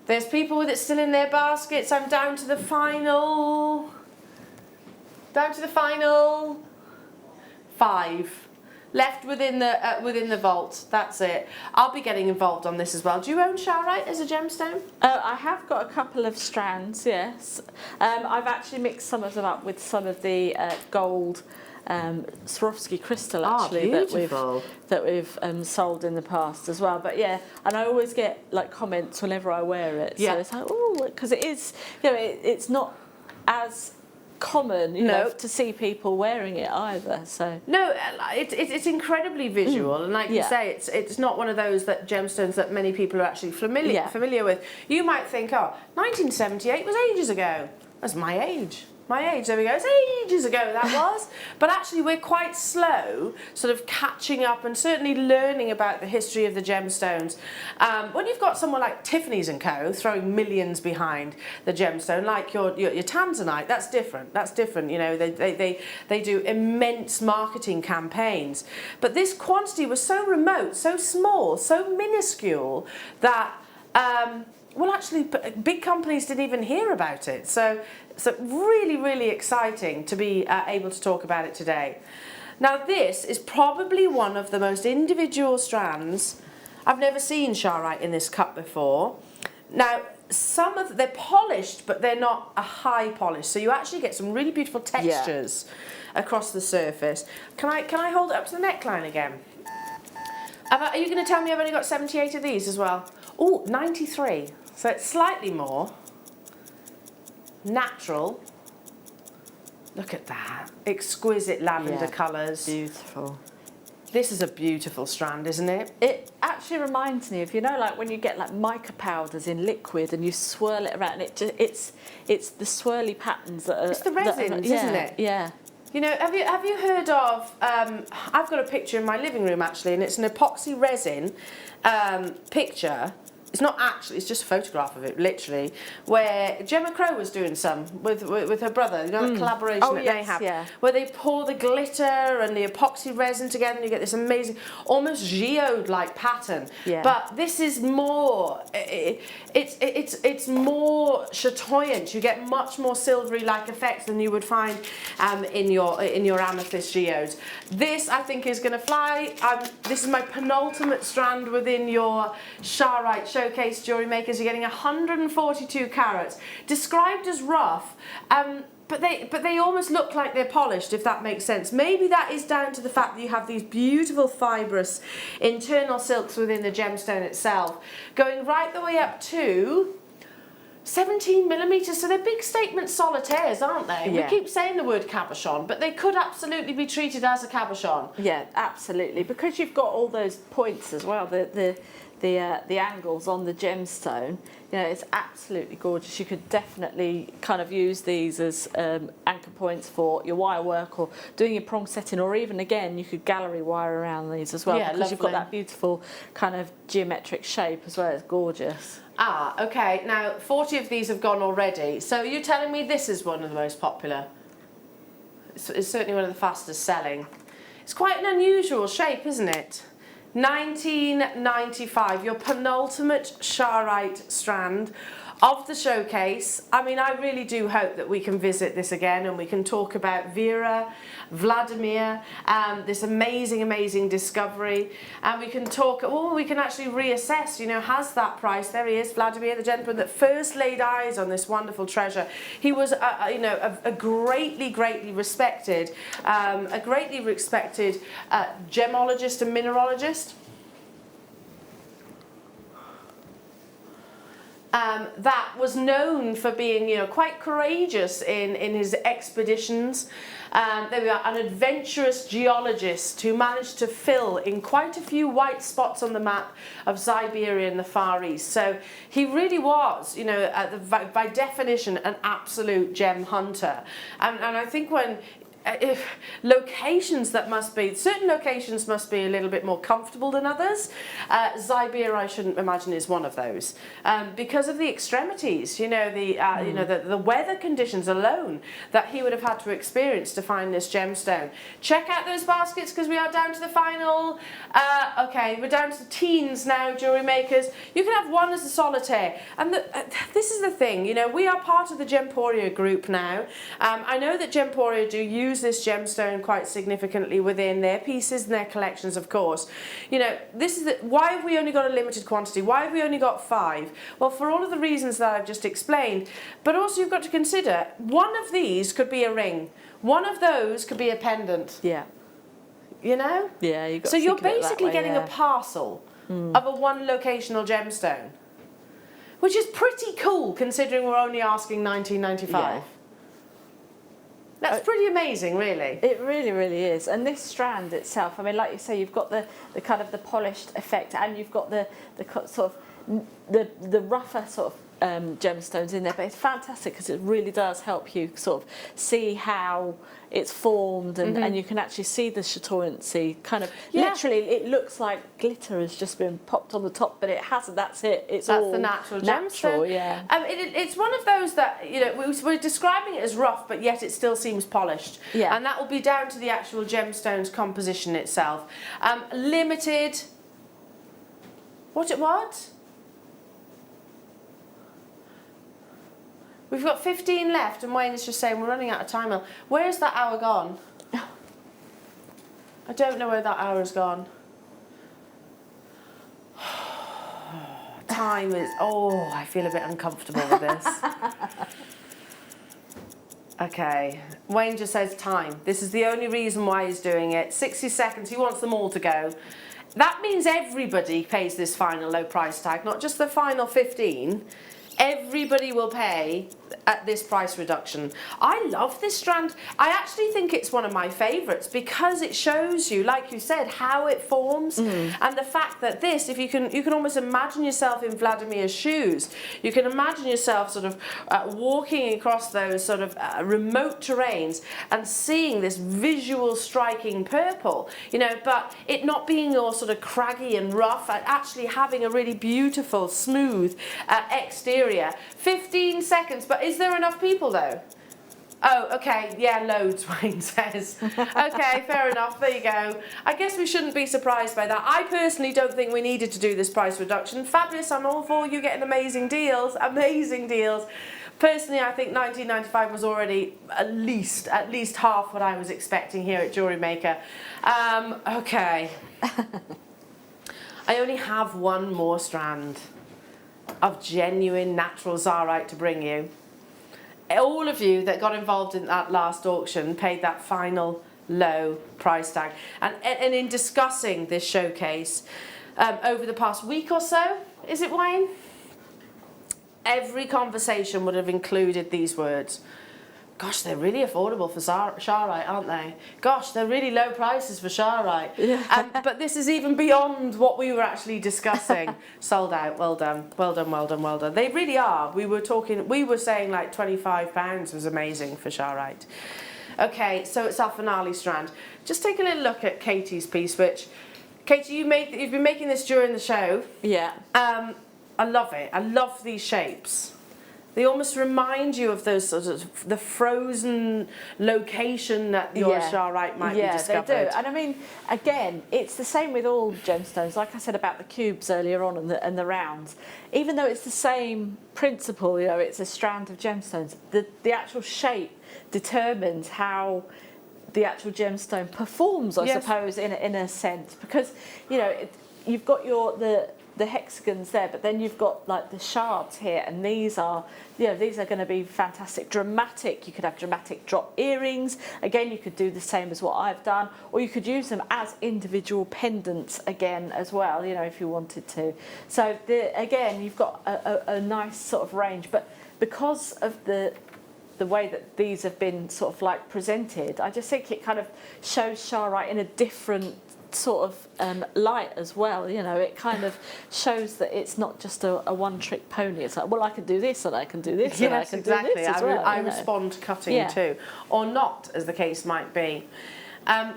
There's people with it still in their baskets. I'm down to the final. 5. Left within the vault. That's it. I'll be getting involved on this as well. Do you own Charoite as a gemstone? I have got a couple of strands, yes. I've actually mixed some of them up with some of the gold Swarovski crystal, actually, that we've sold in the past as well. But yeah, and I always get like comments whenever I wear it. Yeah. So it's like, oh, because it is, you know, it's not as common, you know, to see people wearing it either. So no, it's incredibly visual, and like you say, it's not one of those gemstones that many people are actually familiar with. You might think, oh, 1978 was ages ago. That's my age. There we go. It's ages ago that was. But actually we're quite slow sort of catching up and certainly learning about the history of the gemstones. When you've got someone like Tiffany's & Co. throwing millions behind the gemstone, like your Tanzanite, that's different. That's different. You know, they do immense marketing campaigns. But this quantity was so remote, so small, so minuscule that well, actually, big companies didn't even hear about it. So really, really exciting to be able to talk about it today. Now, this is probably one of the most individual strands. I've never seen Charoite in this cup before. Now, they're polished, but they're not a high polish. So you actually get some really beautiful textures across the surface. Can I hold it up to the neckline again? Are you going to tell me I've only got 78 of these as well? Oh, 93. So it's slightly more natural. Look at that. Exquisite lavender colours. Beautiful. This is a beautiful strand, isn't it? It actually reminds me of, you know, like when you get like mica powders in liquid and you swirl it around, it's the swirly patterns that are... It's the resins, isn't it? Yeah. You know, have you heard of, I've got a picture in my living room actually, and it's an epoxy resin picture. It's not actually, it's just a photograph of it, literally, where Gemma Crow was doing some with her brother, you know, the collaboration that they have, where they pour the glitter and the epoxy resin together and you get this amazing, almost geode-like pattern. Yeah. But this is more, it's more chatoyant. You get much more silvery-like effects than you would find in your amethyst geodes. This, I think, is going to fly. This is my penultimate strand within your Charoite showcase jewellery makers. You're getting 142 carats, described as rough. but they almost look like they're polished, if that makes sense. Maybe that is down to the fact that you have these beautiful fibrous internal silks within the gemstone itself, going right the way up to 17 millimeters. So they're big statement solitaires, aren't they? Yeah. We keep saying the word cabochon, but they could absolutely be treated as a cabochon. Yeah, absolutely. Because you've got all those points as well, the angles on the gemstone. You know, it's absolutely gorgeous. You could definitely kind of use these as anchor points for your wire work or doing your prong setting, or even again you could gallery wire around these as well, Yeah, because you've got lovely. that beautiful kind of geometric shape as well. It's gorgeous. Ah, okay. Now 40 of these have gone already. So you're telling me this is one of the most popular? It's certainly one of the fastest selling. It's quite an unusual shape, isn't it? 1995, your penultimate Charoite strand of the showcase. I mean, I really do hope that we can visit this again and we can talk about Vera, Vladimir, this amazing, amazing discovery. And we can talk, we can actually reassess, you know, has that price, there he is, Vladimir, the gentleman that first laid eyes on this wonderful treasure. He was, you know, a greatly, greatly respected, gemologist and mineralogist. That was known for being, you know, quite courageous in his expeditions. There we are, an adventurous geologist who managed to fill in quite a few white spots on the map of Siberia and the Far East. So he really was, you know, by definition, an absolute gem hunter. And I think when if locations that must be, certain locations must be a little bit more comfortable than others. Siberia, I shouldn't imagine, is one of those because of the extremities. You know, you know, the weather conditions alone that he would have had to experience to find this gemstone. Check out those baskets because we are down to the final. Okay, we're down to the teens now, jewellery makers. You can have one as a solitaire, and this is the thing. You know, we are part of the Gemporia group now. I know that Gemporia do use this gemstone quite significantly within their pieces and their collections, of course. You know, this is why have we only got a limited quantity? Why have we only got 5? Well, for all of the reasons that I've just explained, but also you've got to consider one of these could be a ring, one of those could be a pendant. Yeah. You know? Yeah, you've got so to you're think of it that basically way, getting yeah. a parcel of a one locational gemstone, which is pretty cool considering we're only asking $19.95. Yeah. That's pretty amazing, really. It really, really is. And this strand itself, I mean, like you say, you've got the kind of the polished effect, and you've got the sort of the rougher sort of gemstones in there, but it's fantastic because it really does help you sort of see how it's formed, and you can actually see the chatoyancy kind of literally. It looks like glitter has just been popped on the top, but it hasn't. That's it. That's all the natural gemstone. Yeah. It's one of those that, you know, we're describing it as rough, but yet it still seems polished. Yeah. And that will be down to the actual gemstone's composition itself. Limited. What? We've got 15 left, and Wayne is just saying we're running out of time. Where's that hour gone? I don't know where that hour's gone. Time is... Oh, I feel a bit uncomfortable with this. Okay. Wayne just says time. This is the only reason why he's doing it. 60 seconds. He wants them all to go. That means everybody pays this final low price tag, not just the final 15. Everybody will pay at this price reduction. I love this strand. I actually think it's one of my favourites because it shows you, like you said, how it forms, and the fact that this, if you can almost imagine yourself in Vladimir's shoes. You can imagine yourself sort of walking across those sort of remote terrains and seeing this visual striking purple, you know, but it not being all sort of craggy and rough, and actually having a really beautiful, smooth exterior. 15 seconds, but is there enough people though? Oh, okay, yeah, loads, Wayne says. Okay, fair enough, there you go. I guess we shouldn't be surprised by that. I personally don't think we needed to do this price reduction. Fabulous, I'm all for you getting amazing deals, Personally, I think $19.95 was already at least half what I was expecting here at JewelleryMaker. Okay. I only have one more strand of genuine natural Charoite to bring you. all of you that got involved in that last auction paid that final low price tag. And in discussing this showcase over the past week or so, is it, Wayne? Every conversation would have included these words. Gosh, they're really affordable for Charoite, aren't they? Gosh, they're really low prices for Charoite. Yeah. But this is even beyond what we were actually discussing. Sold out. Well done. Well done, well done, well done. They really are. We were saying like £25 was amazing for Charoite. Okay, so it's our finale strand. Just take a little look at Katie's piece, which, Katie, you've been making this during the show. Yeah. I love it. I love these shapes. They almost remind you of those sort of the frozen location that your Charoite might be discovered. Yeah, they do. And I mean, again, it's the same with all gemstones. Like I said about the cubes earlier on and the rounds. Even though it's the same principle, you know, it's a strand of gemstones, the actual shape determines how the actual gemstone performs, I suppose, in a sense. Because, you know, you've got the hexagons there, but then you've got like the shards here, and these are going to be fantastic, dramatic. You could have dramatic drop earrings. Again, you could do the same as what I've done, or you could use them as individual pendants again as well, you know, if you wanted to. So again, you've got a nice sort of range, but because of the way that these have been sort of like presented, I just think it kind of shows Charoite in a different sort of light as well. You know, it kind of shows that it's not just a one-trick pony. It's like, well, I can do this and I can do this and I can do this as well. I respond to cutting too, or not, as the case might be.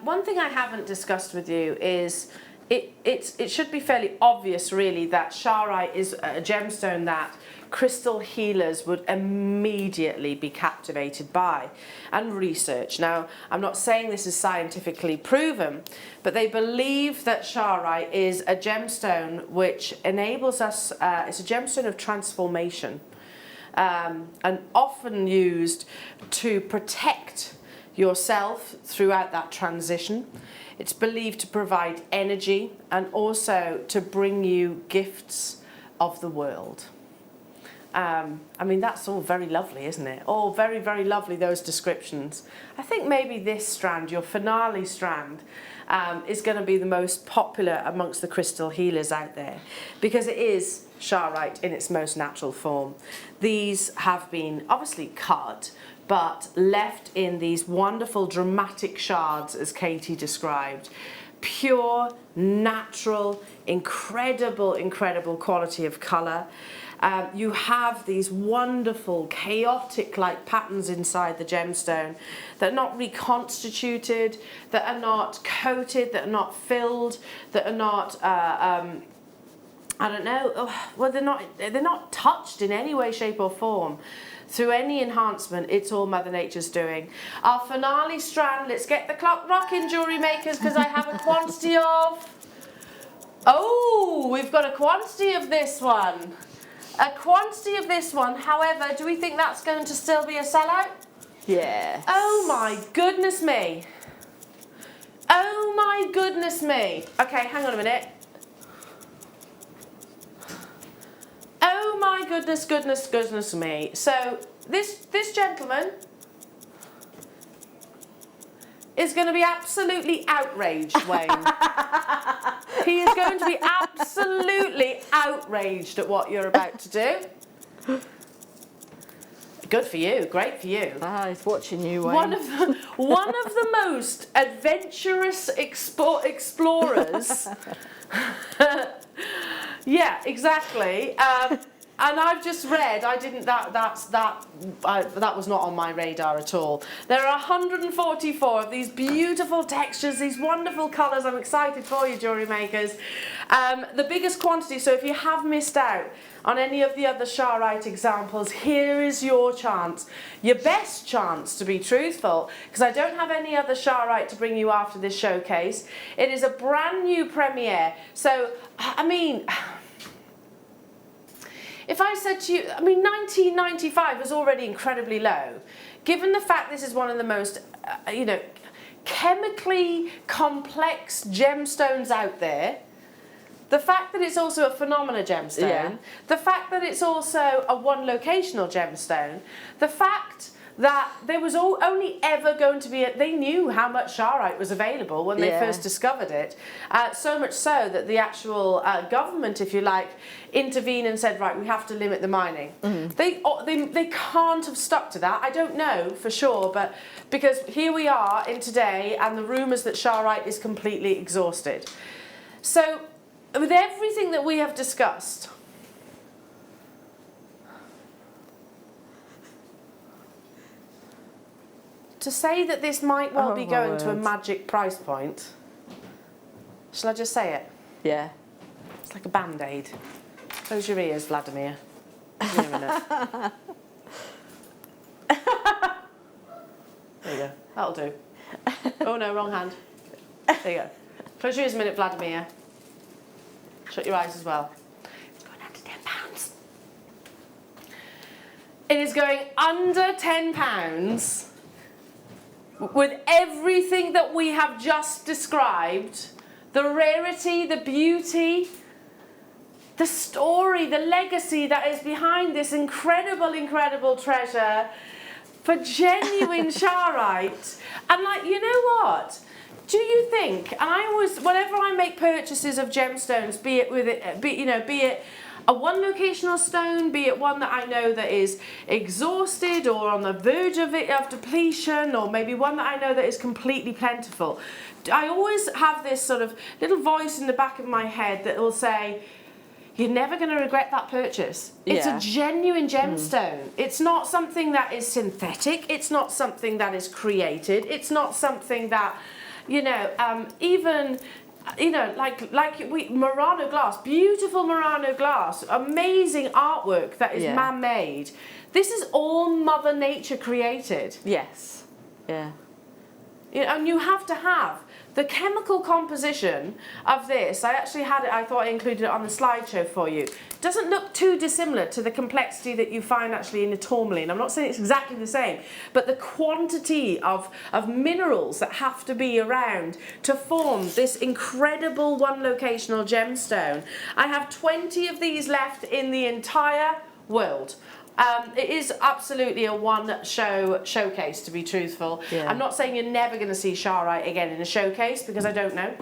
One thing I haven't discussed with you is it should be fairly obvious, really, that Charoite is a gemstone that crystal healers would immediately be captivated by and research. Now, I'm not saying this is scientifically proven, but they believe that Charoite is a gemstone which enables us, it's a gemstone of transformation, and often used to protect yourself throughout that transition. It's believed to provide energy and also to bring you gifts of the world. I mean, that's all very lovely, isn't it? All very, very lovely, those descriptions. I think maybe this strand, your finale strand, is going to be the most popular amongst the crystal healers out there, because it is Charoite in its most natural form. These have been obviously cut, but left in these wonderful dramatic shards, as Katie described. Pure, natural, incredible, incredible quality of colour. You have these wonderful, chaotic-like patterns inside the gemstone that are not reconstituted, that are not coated, that are not filled, that are not, I don't know, well, they're not touched in any way, shape or form. Through any enhancement, it's all Mother Nature's doing. Our finale strand, let's get the clock rocking, jewellery makers, because I have a quantity of... Oh, we've got a quantity of this one. A quantity of this one. However, do we think that's going to still be a sellout? Yes. Oh my goodness me. Oh my goodness me. Okay, hang on a minute. Oh my goodness, goodness, goodness me. So this gentleman is going to be absolutely outraged, Wayne. He is going to be absolutely outraged at what you're about to do. Good for you, great for you. Ah, he's watching you, Wayne. One of the most adventurous explorers. Yeah, exactly. And I've just read, that was not on my radar at all. There are 144 of these beautiful textures, these wonderful colours. I'm excited for you, jewellery makers. The biggest quantity, so if you have missed out on any of the other Charoite examples, here is your chance, your best chance, to be truthful, because I don't have any other Charoite to bring you after this showcase. It is a brand new premiere. So, I mean... If I said to you, I mean, 1995 was already incredibly low. Given the fact this is one of the most, you know, chemically complex gemstones out there, the fact that it's also a phenomena gemstone, Yeah. the fact that it's also a one locational gemstone, the fact that there was only ever going to be, they knew how much Charoite was available when they Yeah. first discovered it, so much so that the actual government, if you like, intervened and said, right, we have to limit the mining. They can't have stuck to that. I don't know for sure, but because here we are in today and the rumours that Charoite is completely exhausted. So with everything that we have discussed, to say that this might well be going to a magic price point, shall I just say it? Yeah. It's like a band-aid. Close your ears, Vladimir. Give me a minute. There you go. That'll do. Oh no, wrong hand. There you go. Close your ears a minute, Vladimir. Shut your eyes as well. It's going under £10. It is going under £10. With everything that we have just described, the rarity, the beauty, the story, the legacy that is behind this incredible, incredible treasure for genuine Charoite. And like, you know what? Do you think, and I always, whenever I make purchases of gemstones, be it a one locational stone, be it one that I know that is exhausted or on the verge of depletion, or maybe one that I know that is completely plentiful, I always have this sort of little voice in the back of my head that will say, you're never going to regret that purchase. It's a genuine gemstone. It's not something that is synthetic. It's not something that is created. It's not something that, even... Murano glass, beautiful Murano glass, amazing artwork that is man-made. This is all Mother Nature created. Yes. Yeah. And you have to have the chemical composition of this. I actually had it, I thought I included it on the slideshow for you. Doesn't look too dissimilar to the complexity that you find actually in a tourmaline. I'm not saying it's exactly the same, but the quantity of minerals that have to be around to form this incredible one locational gemstone. I have 20 of these left in the entire world. It is absolutely a showcase, to be truthful. Yeah. I'm not saying you're never going to see Charoite again in a showcase, because I don't know.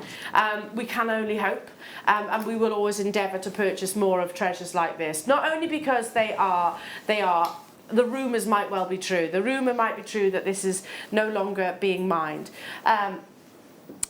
We can only hope, and we will always endeavour to purchase more of treasures like this. Not only because they are. The rumours might well be true. The rumour might be true that this is no longer being mined.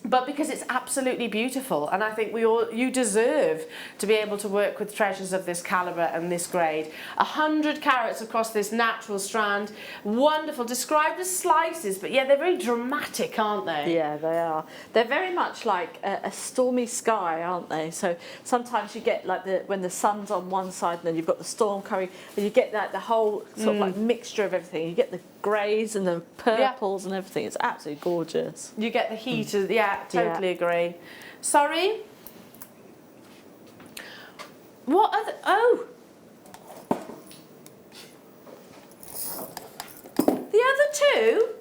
But because it's absolutely beautiful, and I think you deserve to be able to work with treasures of this calibre and this grade. 100 carats across this natural strand, wonderful, described as slices, but yeah, they're very dramatic, aren't they? Yeah, they are. They're very much like a stormy sky, aren't they? So sometimes you get like when the sun's on one side and then you've got the storm coming, and you get the whole sort of like mixture of everything. You get the greys and the purples and everything. It's absolutely gorgeous. You get the heat, totally agree. Sorry? What are the other two?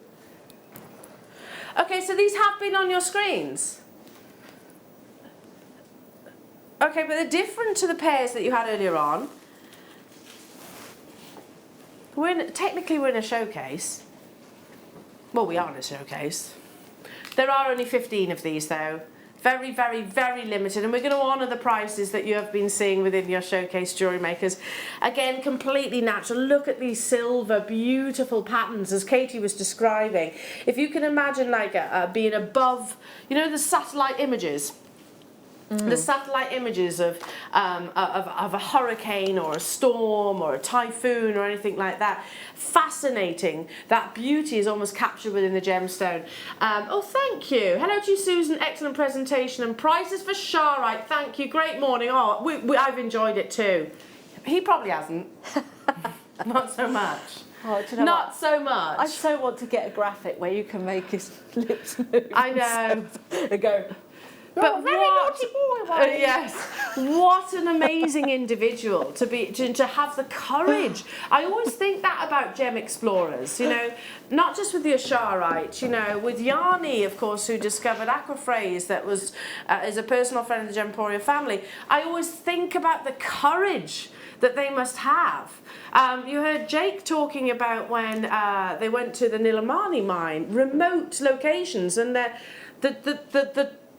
Okay, so these have been on your screens. Okay, but they're different to the pairs that you had earlier on. Technically we're in a showcase. Well, we are in a showcase. There are only 15 of these though. Very, very, very limited, and we're going to honour the prices that you have been seeing within your showcase jewellery makers. Again, completely natural. Look at these silver, beautiful patterns as Katie was describing. If you can imagine like being above, the satellite images. The satellite images of a hurricane or a storm or a typhoon or anything like that. Fascinating. That beauty is almost captured within the gemstone. Oh, thank you. Hello to you, Susan. Excellent presentation and prices for Charoite. Thank you. Great morning. Oh, I've enjoyed it too. He probably hasn't. Not so much. Oh, do you know Not what? so much. I so want to get a graphic where you can make his lips move. I know. And go. But very what, naughty boy, Wayne. yes, what an amazing individual to have the courage. I always think that about gem explorers, you know, not just with the Charoite, you know, with Yanni, of course, who discovered aquaphrase that was is a personal friend of the Gemporia family. I always think about the courage that they must have. You heard Jake talking about when they went to the Nilamani mine, remote locations, and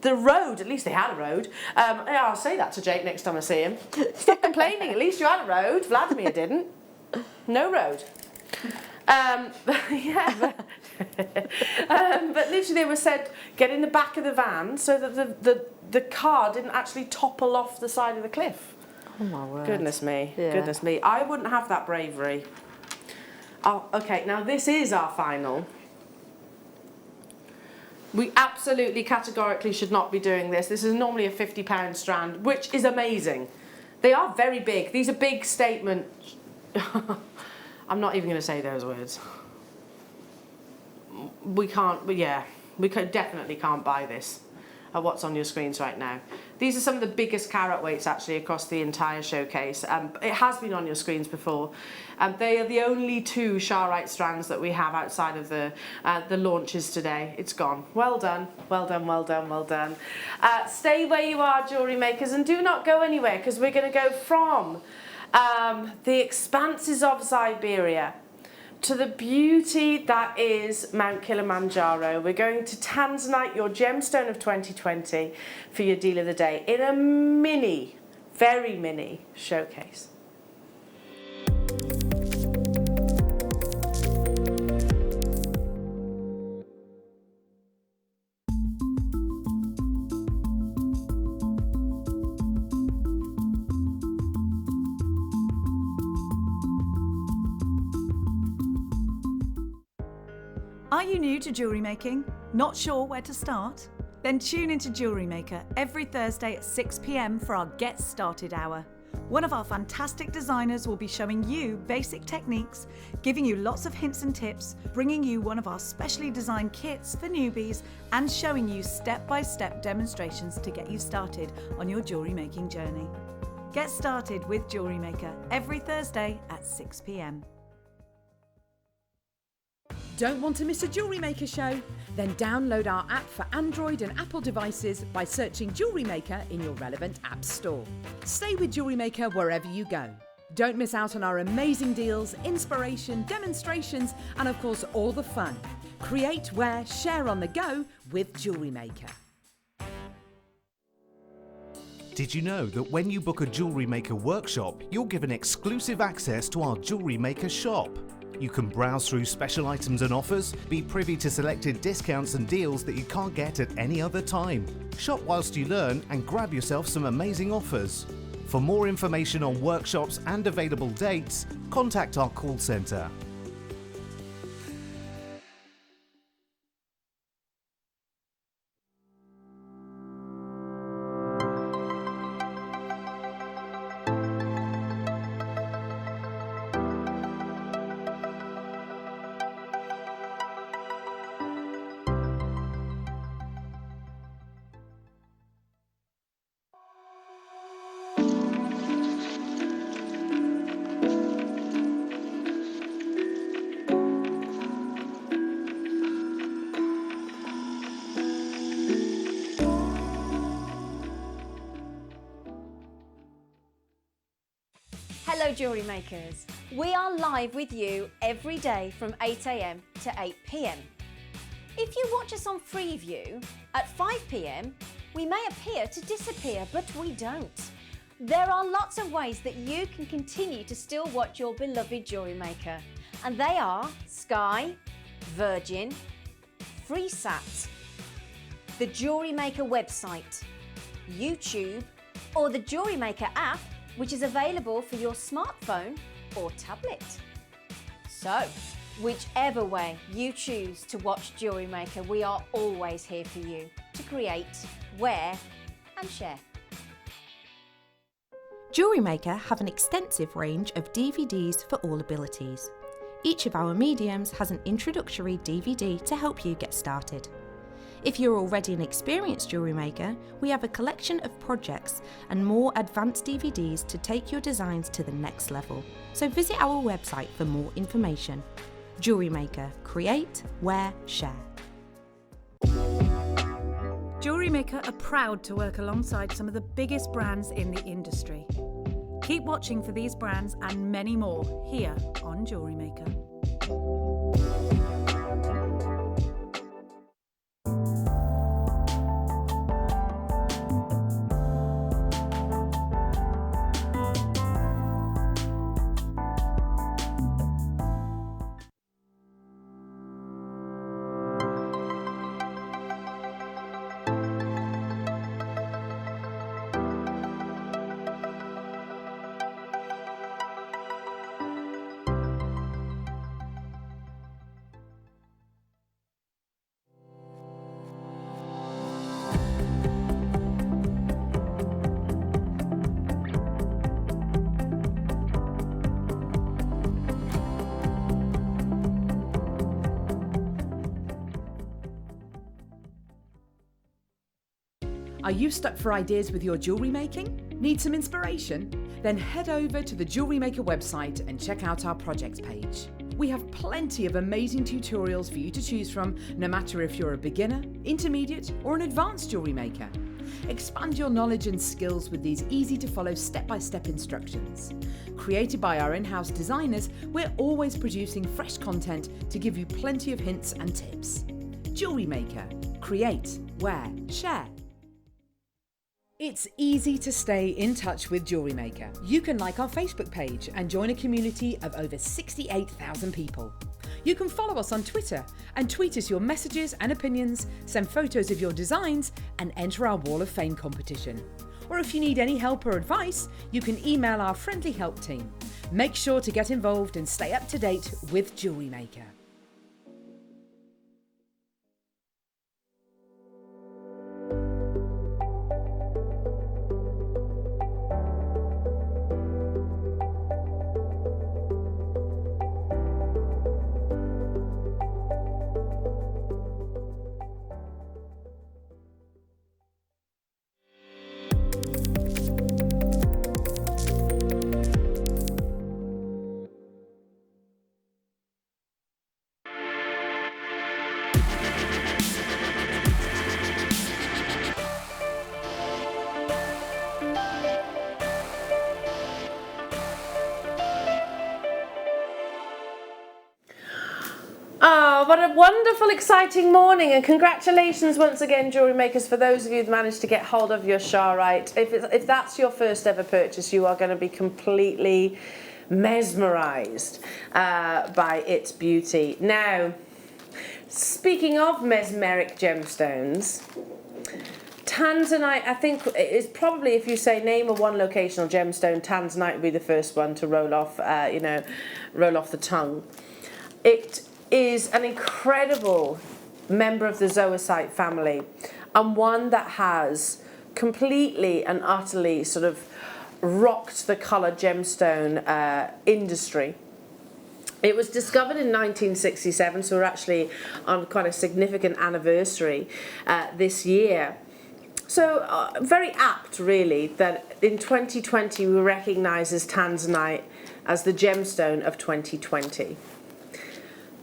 the road, at least they had a road. Yeah, I'll say that to Jake next time I see him. Stop complaining, at least you had a road. Vladimir didn't. No road. Yeah, but literally they were said, get in the back of the van so that the car didn't actually topple off the side of the cliff. Oh my word. Goodness me, Yeah. goodness me. I wouldn't have that bravery. Oh, okay, now this is our final. We absolutely categorically should not be doing this. This is normally a £50 strand, which is amazing. They are very big. These are big statements. I'm not even going to say those words. We can't, but yeah, definitely can't buy this. What's on your screens right now. These are some of the biggest carat weights actually across the entire showcase. It has been on your screens before. They are the only 2 Charoite strands that we have outside of the launches today. It's gone. Well done, well done, well done, well done. Stay where you are, jewellery makers, and do not go anywhere, because we're going to go from the expanses of Siberia to the beauty that is Mount Kilimanjaro. We're going to Tanzanite, your gemstone of 2020, for your deal of the day in a mini, very mini showcase. Are you new to jewellery making? Not sure where to start? Then tune into JewelleryMaker every Thursday at 6 p.m. for our Get Started Hour. One of our fantastic designers will be showing you basic techniques, giving you lots of hints and tips, bringing you one of our specially designed kits for newbies, and showing you step-by-step demonstrations to get you started on your jewellery making journey. Get started with JewelleryMaker every Thursday at 6 p.m. Don't want to miss a Jewellery Maker show? Then download our app for Android and Apple devices by searching Jewellery Maker in your relevant app store. Stay with Jewellery Maker wherever you go. Don't miss out on our amazing deals, inspiration, demonstrations, and of course all the fun. Create, wear, share on the go with Jewellery Maker. Did you know that when you book a Jewellery Maker workshop, you're given exclusive access to our Jewellery Maker shop? You can browse through special items and offers, be privy to selected discounts and deals that you can't get at any other time. Shop whilst you learn and grab yourself some amazing offers. For more information on workshops and available dates, contact our call centre. Hello jewellery makers, we are live with you every day from 8 a.m. to 8 p.m. If you watch us on Freeview at 5 p.m, we may appear to disappear, but we don't. There are lots of ways that you can continue to still watch your beloved jewellery maker, and they are Sky, Virgin, FreeSat, the Jewellery Maker website, YouTube, or the Jewellery Maker app, which is available for your smartphone or tablet. So, whichever way you choose to watch Jewellery Maker, we are always here for you to create, wear and share. Jewellery Maker have an extensive range of DVDs for all abilities. Each of our mediums has an introductory DVD to help you get started. If you're already an experienced jewellery maker, we have a collection of projects and more advanced DVDs to take your designs to the next level. So visit our website for more information. Jewellery Maker, create, wear, share. JewelleryMaker are proud to work alongside some of the biggest brands in the industry. Keep watching for these brands and many more here on JewelleryMaker. Are you stuck for ideas with your jewellery making? Need some inspiration? Then head over to the JewelleryMaker website and check out our projects page. We have plenty of amazing tutorials for you to choose from, no matter if you're a beginner, intermediate, or an advanced jewellery maker. Expand your knowledge and skills with these easy-to-follow step-by-step instructions. Created by our in-house designers, we're always producing fresh content to give you plenty of hints and tips. JewelleryMaker. Create, wear, share. It's easy to stay in touch with JewelleryMaker. You can like our Facebook page and join a community of over 68,000 people. You can follow us on Twitter and tweet us your messages and opinions, send photos of your designs, and enter our Wall of Fame competition. Or if you need any help or advice, you can email our friendly help team. Make sure to get involved and stay up to date with JewelleryMaker. Oh, what a wonderful, exciting morning, and congratulations once again, jewellery makers, for those of you who've managed to get hold of your Charoite. If that's your first ever purchase, you are going to be completely mesmerised by its beauty. Now, speaking of mesmeric gemstones, Tanzanite, I think, is probably, if you say name a one locational gemstone, Tanzanite would be the first one to roll off, roll off the tongue. It is an incredible member of the zoisite family, and one that has completely and utterly sort of rocked the coloured gemstone industry. It was discovered in 1967, so we're actually on quite a significant anniversary this year. So very apt, really, that in 2020 we recognise Tanzanite as the gemstone of 2020.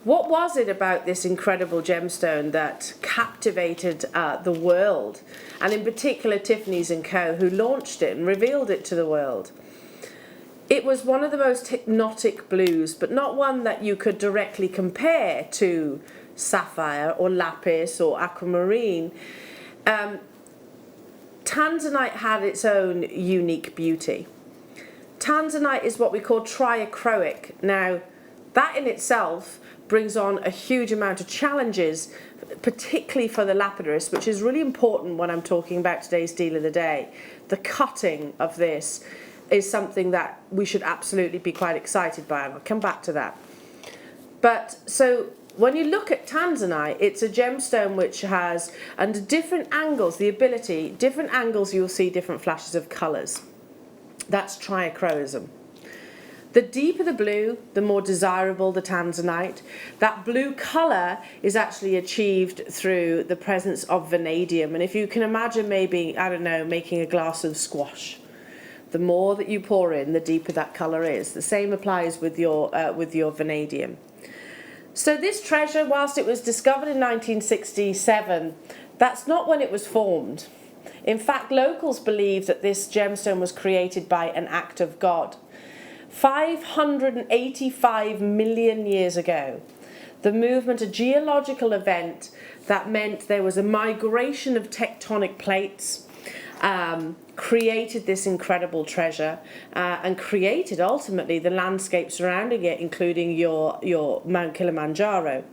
What was it about this incredible gemstone that captivated the world, and in particular Tiffany's & Co., who launched it and revealed it to the world? It was one of the most hypnotic blues, but not one that you could directly compare to sapphire or lapis or aquamarine. Tanzanite had its own unique beauty. Tanzanite is what we call triachroic. Now, that in itself brings on a huge amount of challenges, particularly for the lapidarists, which is really important when I'm talking about today's deal of the day. The cutting of this is something that we should absolutely be quite excited by, and I'll come back to that. But so when you look at Tanzanite, it's a gemstone which has, under different angles, different angles you'll see different flashes of colours. That's triachroism. The deeper the blue, the more desirable the Tanzanite. That blue colour is actually achieved through the presence of vanadium. And if you can imagine maybe, I don't know, making a glass of squash, the more that you pour in, the deeper that colour is. The same applies with your vanadium. So this treasure, whilst it was discovered in 1967, that's not when it was formed. In fact, locals believe that this gemstone was created by an act of God. 585 million years ago, the movement, a geological event that meant there was a migration of tectonic plates, created this incredible treasure and created ultimately the landscape surrounding it, including your Mount Kilimanjaro.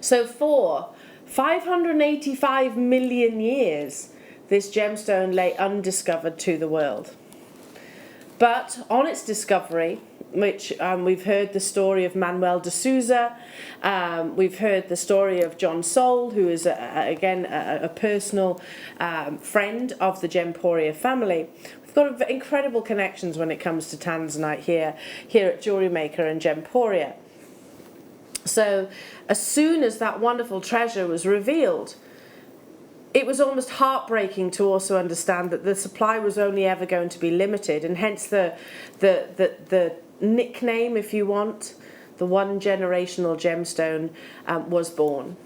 So for 585 million years, this gemstone lay undiscovered to the world. But on its discovery, which we've heard the story of Manuel de Souza, we've heard the story of John Soule, who is again a personal friend of the Gemporia family. We've got incredible connections when it comes to Tanzanite here at JewelleryMaker and Gemporia. So as soon as that wonderful treasure was revealed, it was almost heartbreaking to also understand that the supply was only ever going to be limited, and hence the nickname, if you want, the one generational gemstone was born.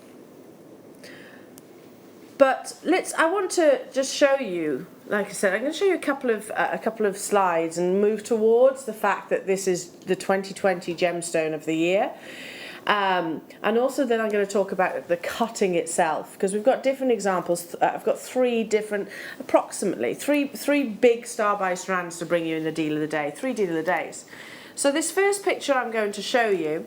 But I want to just show you, like I said, I'm going to show you a couple of slides and move towards the fact that this is the 2020 gemstone of the year. And also then I'm going to talk about the cutting itself, because we've got different examples. I've got approximately three big star-by strands to bring you in the deal of the day, 3 deal of the days. So this first picture I'm going to show you,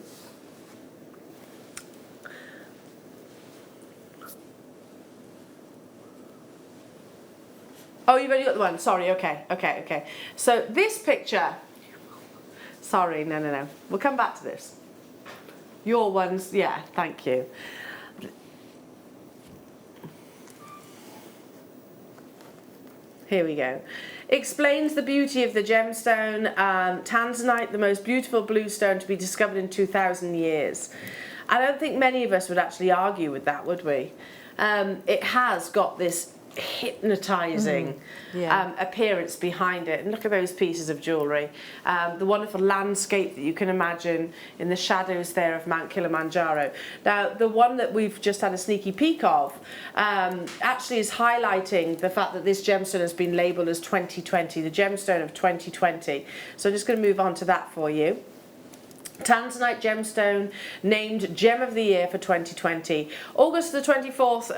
oh, you've only got the one, sorry, okay. So this picture, sorry, no, we'll come back to this. Your ones, yeah, thank you. Here we go. Explains the beauty of the gemstone. Tanzanite, the most beautiful blue stone to be discovered in 2,000 years. I don't think many of us would actually argue with that, would we? It has got this hypnotizing appearance behind it, and look at those pieces of jewellery, the wonderful landscape that you can imagine in the shadows there of Mount Kilimanjaro. Now the one that we've just had a sneaky peek of actually is highlighting the fact that this gemstone has been labelled as 2020, the gemstone of 2020. So I'm just going to move on to that for you. Tanzanite gemstone named Gem of the Year for 2020. August the 24th,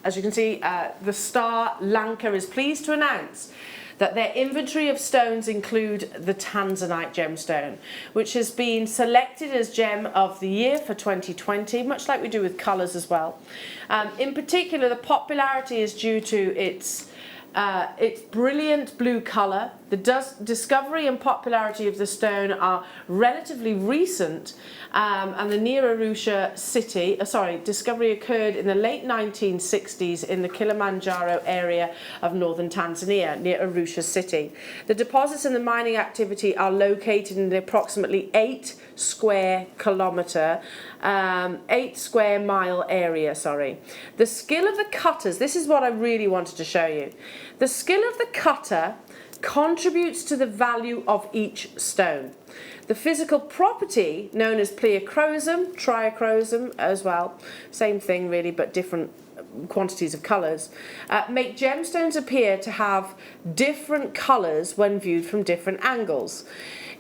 as you can see, the Star Lanka is pleased to announce that their inventory of stones include the Tanzanite gemstone, which has been selected as Gem of the Year for 2020, much like we do with colours as well. In particular, the popularity is due to its brilliant blue colour. The discovery and popularity of the stone are relatively recent, and the near Arusha city, discovery occurred in the late 1960s in the Kilimanjaro area of northern Tanzania, near Arusha city. The deposits and the mining activity are located in the approximately 8 square mile area, The skill of the cutters, this is what I really wanted to show you. The skill of the cutter contributes to the value of each stone. The physical property, known as pleochrosm, triachrosm as well, same thing really, but different quantities of colours, make gemstones appear to have different colours when viewed from different angles.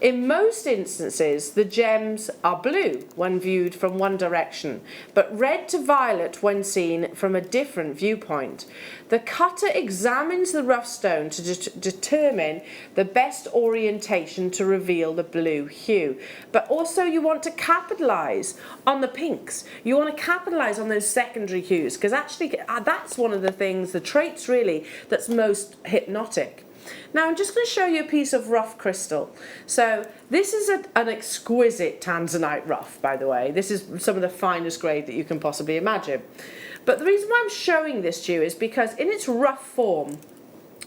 In most instances, the gems are blue when viewed from one direction, but red to violet when seen from a different viewpoint. The cutter examines the rough stone to determine the best orientation to reveal the blue hue. But also you want to capitalise on the pinks. You want to capitalise on those secondary hues, because actually that's one of the things, the traits really, that's most hypnotic. Now I'm just going to show you a piece of rough crystal. So this is an exquisite Tanzanite rough, by the way. This is some of the finest grade that you can possibly imagine. But the reason why I'm showing this to you is because in its rough form,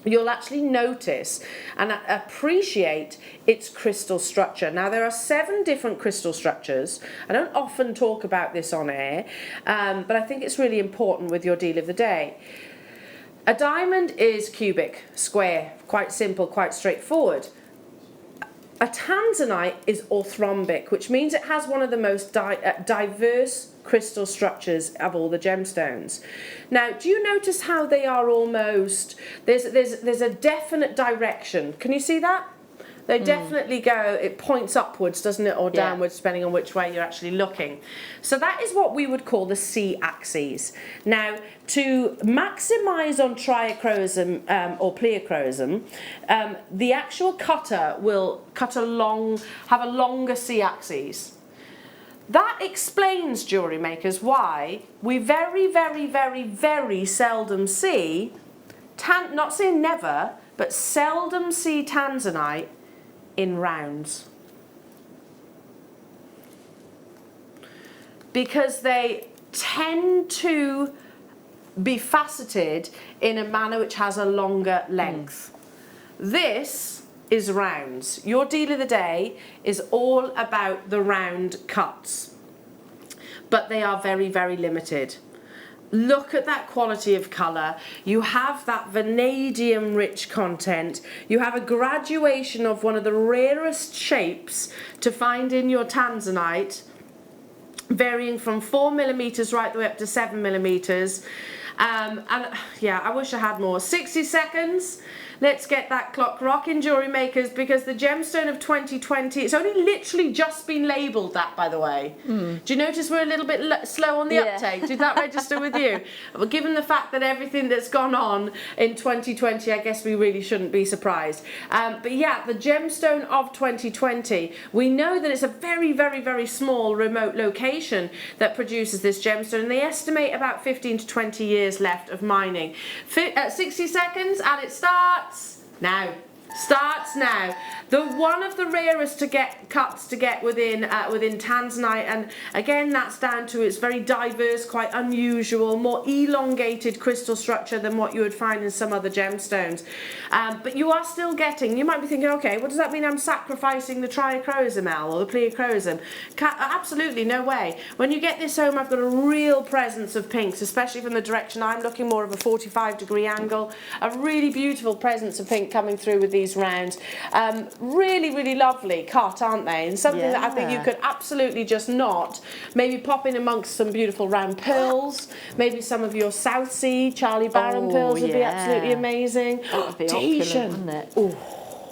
you'll actually notice and appreciate its crystal structure. Now, there are 7 different crystal structures. I don't often talk about this on air, but I think it's really important with your deal of the day. A diamond is cubic, square, quite simple, quite straightforward. A Tanzanite is orthorhombic, which means it has one of the most diverse crystal structures of all the gemstones. Now, do you notice how they are almost, there's a definite direction. Can you see that? They definitely go, it points upwards, doesn't it, or downwards, depending on which way you're actually looking. So that is what we would call the C-axes. Now, to maximise on triachrosm or pleochrosm, the actual cutter will cut along, have a longer C-axis. That explains, jewellery makers, why we very, very, very, very seldom see, not saying never, but seldom see Tanzanite in rounds. Because they tend to be faceted in a manner which has a longer length. This is rounds. Your deal of the day is all about the round cuts, but they are very, very limited. Look at that quality of colour. You have that vanadium rich content. You have a graduation of one of the rarest shapes to find in your Tanzanite, varying from 4mm right the way up to 7mm. And yeah, I wish I had more. 60 seconds. Let's get that clock rocking, jewellery makers, because the gemstone of 2020, it's only literally just been labelled that, by the way. Do you notice we're a little bit slow on the uptake? Did that register with you? Well, given the fact that everything that's gone on in 2020, I guess we really shouldn't be surprised. But yeah, the gemstone of 2020, we know that it's a very, very, very small remote location that produces this gemstone, and they estimate about 15 to 20 years left of mining. 60 seconds, and it starts now. Starts now. The one of the rarest cuts to get within Tanzanite, and again that's down to its very diverse, quite unusual, more elongated crystal structure than what you would find in some other gemstones. But you are still getting, you might be thinking, okay, what does that mean? I'm sacrificing the triachrosm or the pleochrosm? Absolutely, no way. When you get this home, I've got a real presence of pinks, especially from the direction I'm looking, more of a 45-degree angle. A really beautiful presence of pink coming through with these rounds. Really, really lovely cut, aren't they? And something that I think you could absolutely just not, maybe pop in amongst some beautiful round pearls, maybe some of your South Sea Charlie Barron pearls would be absolutely amazing. That would be Tahitian, opulent, wouldn't it?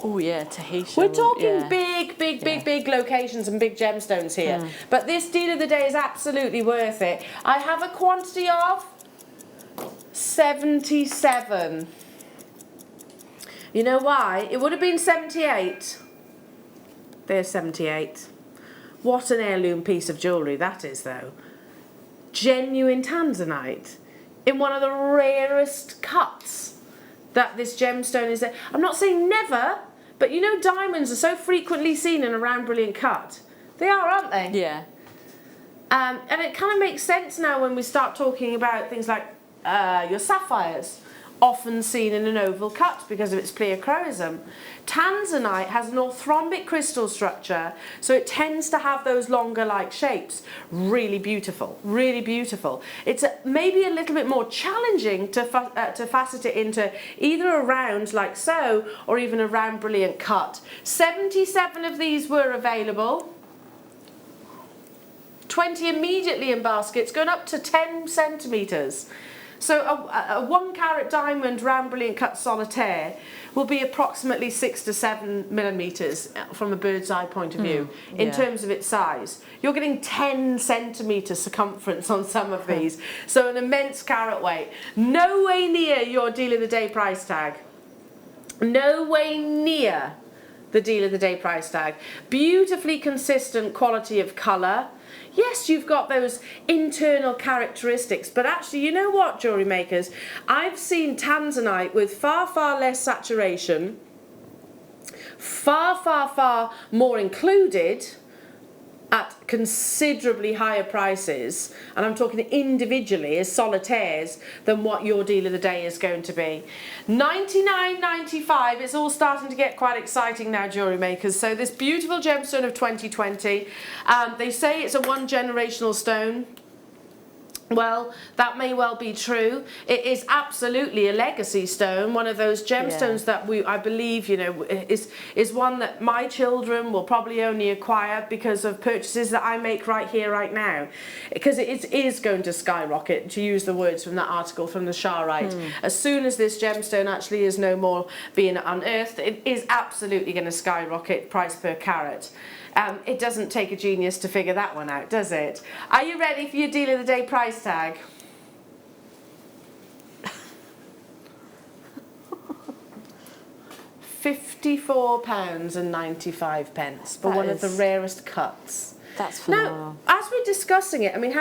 Oh yeah, Tahitian. We're talking big locations and big gemstones here. But this deal of the day is absolutely worth it. I have a quantity of 77. You know why? It would have been 78. There's 78. What an heirloom piece of jewellery that is, though. Genuine Tanzanite in one of the rarest cuts that this gemstone is there. I'm not saying never, but you know diamonds are so frequently seen in a round brilliant cut. They are, aren't they? Yeah. And it kind of makes sense now when we start talking about things like your sapphires, often seen in an oval cut because of its pleochrosm. Tanzanite has an orthorhombic crystal structure, so it tends to have those longer like shapes. Really beautiful, really beautiful. It's maybe a little bit more challenging to facet it into either a round like so, or even a round brilliant cut. 77 of these were available. 20 immediately in baskets, going up to 10 centimetres. So a 1 carat diamond round brilliant cut solitaire will be approximately 6 to 7mm from a bird's eye point of view in terms of its size. You're getting 10 centimetre circumference on some of these. So an immense carat weight. No way near your deal of the day price tag. No way near the deal of the day price tag. Beautifully consistent quality of colour. Yes, you've got those internal characteristics, but actually, you know what, jewellery makers? I've seen Tanzanite with far, far less saturation, far, far, far more included at considerably higher prices, and I'm talking individually as solitaires, than what your deal of the day is going to be. $99.95. It's all starting to get quite exciting now, jewellery makers. So this beautiful gemstone of 2020, they say it's a one generational stone. Well, that may well be true. It is absolutely a legacy stone, one of those gemstones that I believe, you know, is one that my children will probably only acquire because of purchases that I make right here, right now. Because it is going to skyrocket, to use the words from that article from the Charoite. As soon as this gemstone actually is no more being unearthed, it is absolutely going to skyrocket price per carat. It doesn't take a genius to figure that one out, does it? Are you ready for your deal of the day price tag? £54.95 for one of the rarest cuts. That's phenomenal. Now, as we're discussing it, I mean,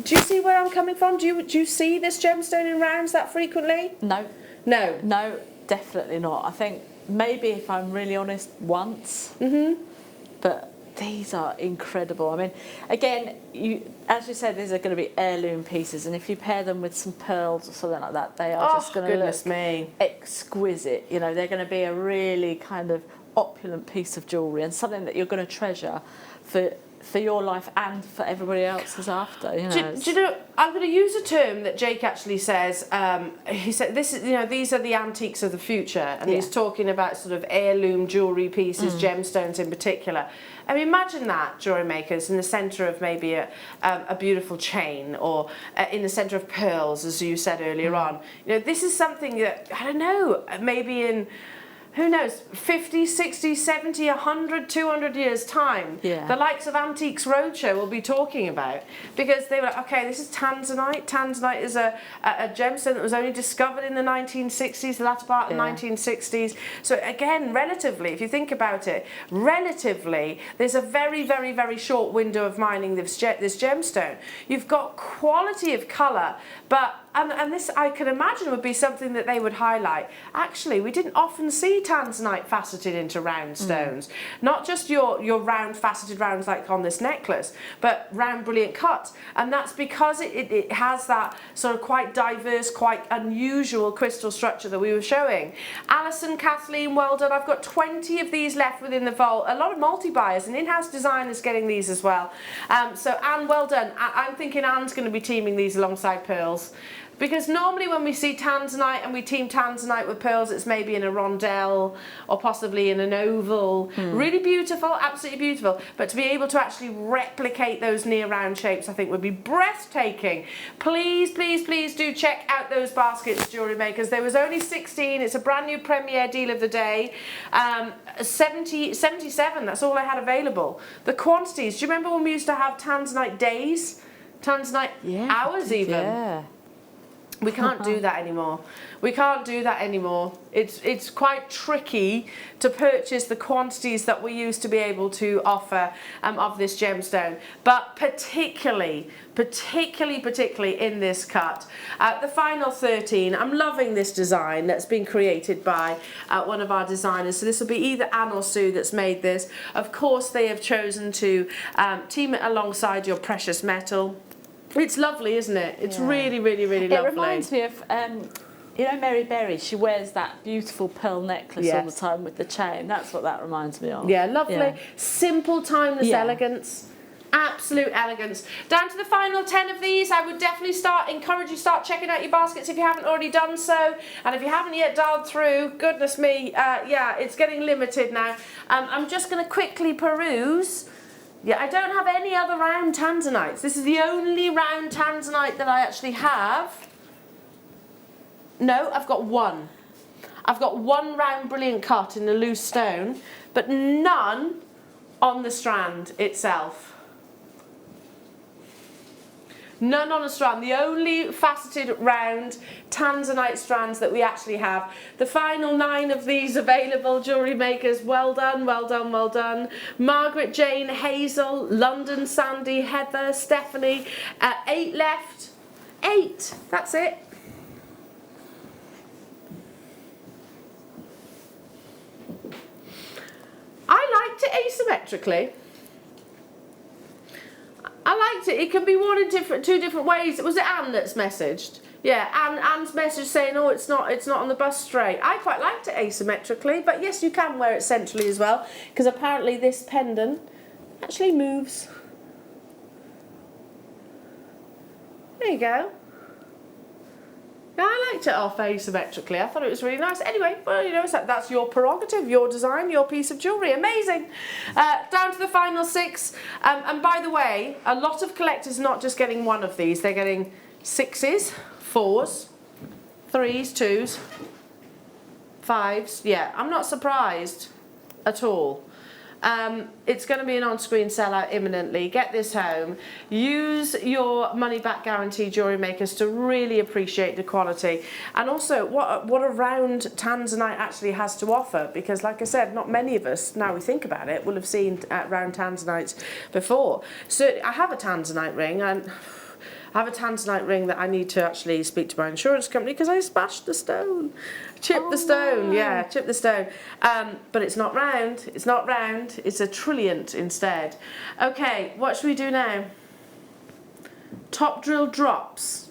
do you see where I'm coming from? Do you see this gemstone in rounds that frequently? No. No. No, definitely not. I think maybe, if I'm really honest, once. But these are incredible. I mean, again, as you said, these are going to be heirloom pieces, and if you pair them with some pearls or something like that, they are just going to look exquisite. You know, they're going to be a really kind of opulent piece of jewellery, and something that you're going to treasure for your life and for everybody else's after. You know, do you know, I'm going to use a term that Jake actually says. He said, "This is, you know, these are the antiques of the future," and he's talking about sort of heirloom jewellery pieces, gemstones in particular. I mean, imagine that, jewellery makers, in the centre of maybe a beautiful chain, or in the centre of pearls, as you said earlier on. You know, this is something that, I don't know, maybe in, who knows, 50, 60, 70, 100, 200 years' time, the likes of Antiques Roadshow will be talking about. Because they were like, okay, this is Tanzanite. Tanzanite is a gemstone that was only discovered in the 1960s, the latter part of the 1960s. So again, relatively, if you think about it, relatively, there's a very, very, very short window of mining this gemstone. You've got quality of colour, but and this, I can imagine, would be something that they would highlight. Actually, we didn't often see Tanzanite faceted into round stones. Not just your round faceted rounds like on this necklace, but round brilliant cut. And that's because it has that sort of quite diverse, quite unusual crystal structure that we were showing. Alison, Kathleen, well done. I've got 20 of these left within the vault. A lot of multi-buyers and in-house designers getting these as well. So Anne, well done. I'm thinking Anne's going to be teaming these alongside pearls. Because normally when we see Tanzanite and we team Tanzanite with pearls, it's maybe in a rondelle or possibly in an oval. Really beautiful, absolutely beautiful. But to be able to actually replicate those near round shapes, I think would be breathtaking. Please, please, please do check out those baskets, jewellery makers. There was only 16. It's a brand new premiere deal of the day. 77, that's all I had available. The quantities, do you remember when we used to have Tanzanite days? Tanzanite hours even? Yeah. We can't do that anymore. We can't do that anymore. It's quite tricky to purchase the quantities that we used to be able to offer of this gemstone. But particularly in this cut. The final 13, I'm loving this design that's been created by one of our designers. So this will be either Anne or Sue that's made this. Of course, they have chosen to team it alongside your precious metal. It's lovely, isn't it? It's really, really, really lovely. It reminds me of, you know, Mary Berry. She wears that beautiful pearl necklace all the time with the chain. That's what that reminds me of. Yeah, lovely. Simple, timeless elegance. Absolute elegance. Down to the final 10 of these. I would definitely encourage you to start checking out your baskets if you haven't already done so. And if you haven't yet dialed through, goodness me, yeah, it's getting limited now. I'm just going to quickly peruse. Yeah, I don't have any other round Tanzanites. This is the only round Tanzanite that I actually have. No, I've got one. I've got one round brilliant cut in the loose stone, but none on the strand itself. None on a strand. The only faceted round Tanzanite strands that we actually have. The final 9 of these available, jewellery makers. Well done, well done, well done. Margaret, Jane, Hazel, London, Sandy, Heather, Stephanie. 8 left. 8. That's it. I liked it asymmetrically. I liked it. It can be worn in two different ways. Was it Anne that's messaged? Yeah, Anne's message saying, oh, it's not on the bust straight. I quite liked it asymmetrically, but yes, you can wear it centrally as well, because apparently this pendant actually moves. There you go. Yeah, I liked it off asymmetrically. I thought it was really nice. Anyway, well, you know, that's your prerogative, your design, your piece of jewellery. Amazing. Down to the final 6. And by the way, a lot of collectors not just getting one of these. They're getting 6s, 4s, 3s, 2s, 5s. Yeah, I'm not surprised at all. It's going to be an on-screen sellout imminently. Get this home. Use your money-back guarantee, jewellery makers, to really appreciate the quality. And also what a round Tanzanite actually has to offer, because like I said, not many of us, now we think about it, will have seen round Tanzanites before. So I have a Tanzanite ring, and I have a Tanzanite ring that I need to actually speak to my insurance company because I smashed the stone. Chipped the stone, yeah, chipped the stone. But it's not round, it's not round, it's a trillionth instead. Okay, what should we do now? Top drill drops.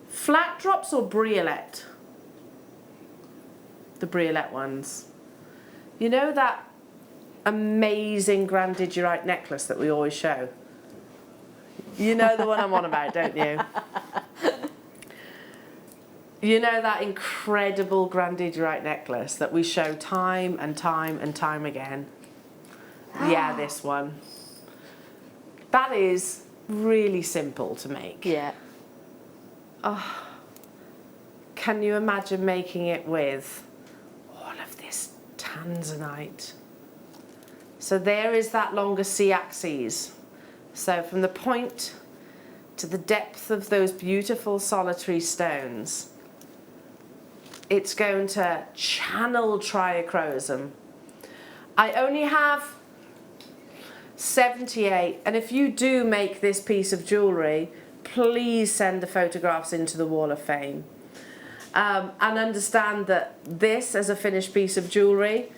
Flat drops or briolette? The briolette ones. You know that amazing grandidierite necklace that we always show? You know the one I'm on about, don't you? You know that incredible grandidierite necklace that we show time and time and time again? Yeah, this one. That is really simple to make. Yeah. Oh, can you imagine making it with all of this Tanzanite? So there is that longer C-axis. So from the point to the depth of those beautiful solitary stones, it's going to channel triachrosm. I only have 78, and if you do make this piece of jewellery, please send the photographs into the Wall of Fame. And understand that this, as a finished piece of jewellery,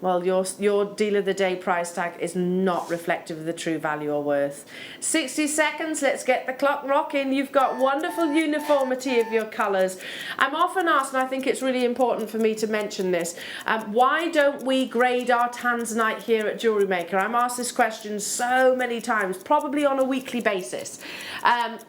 well, your deal of the day price tag is not reflective of the true value or worth. 60 seconds, let's get the clock rocking. You've got wonderful uniformity of your colours. I'm often asked, and I think it's really important for me to mention this, why don't we grade our Tanzanite here at Jewellery Maker? I'm asked this question so many times, probably on a weekly basis.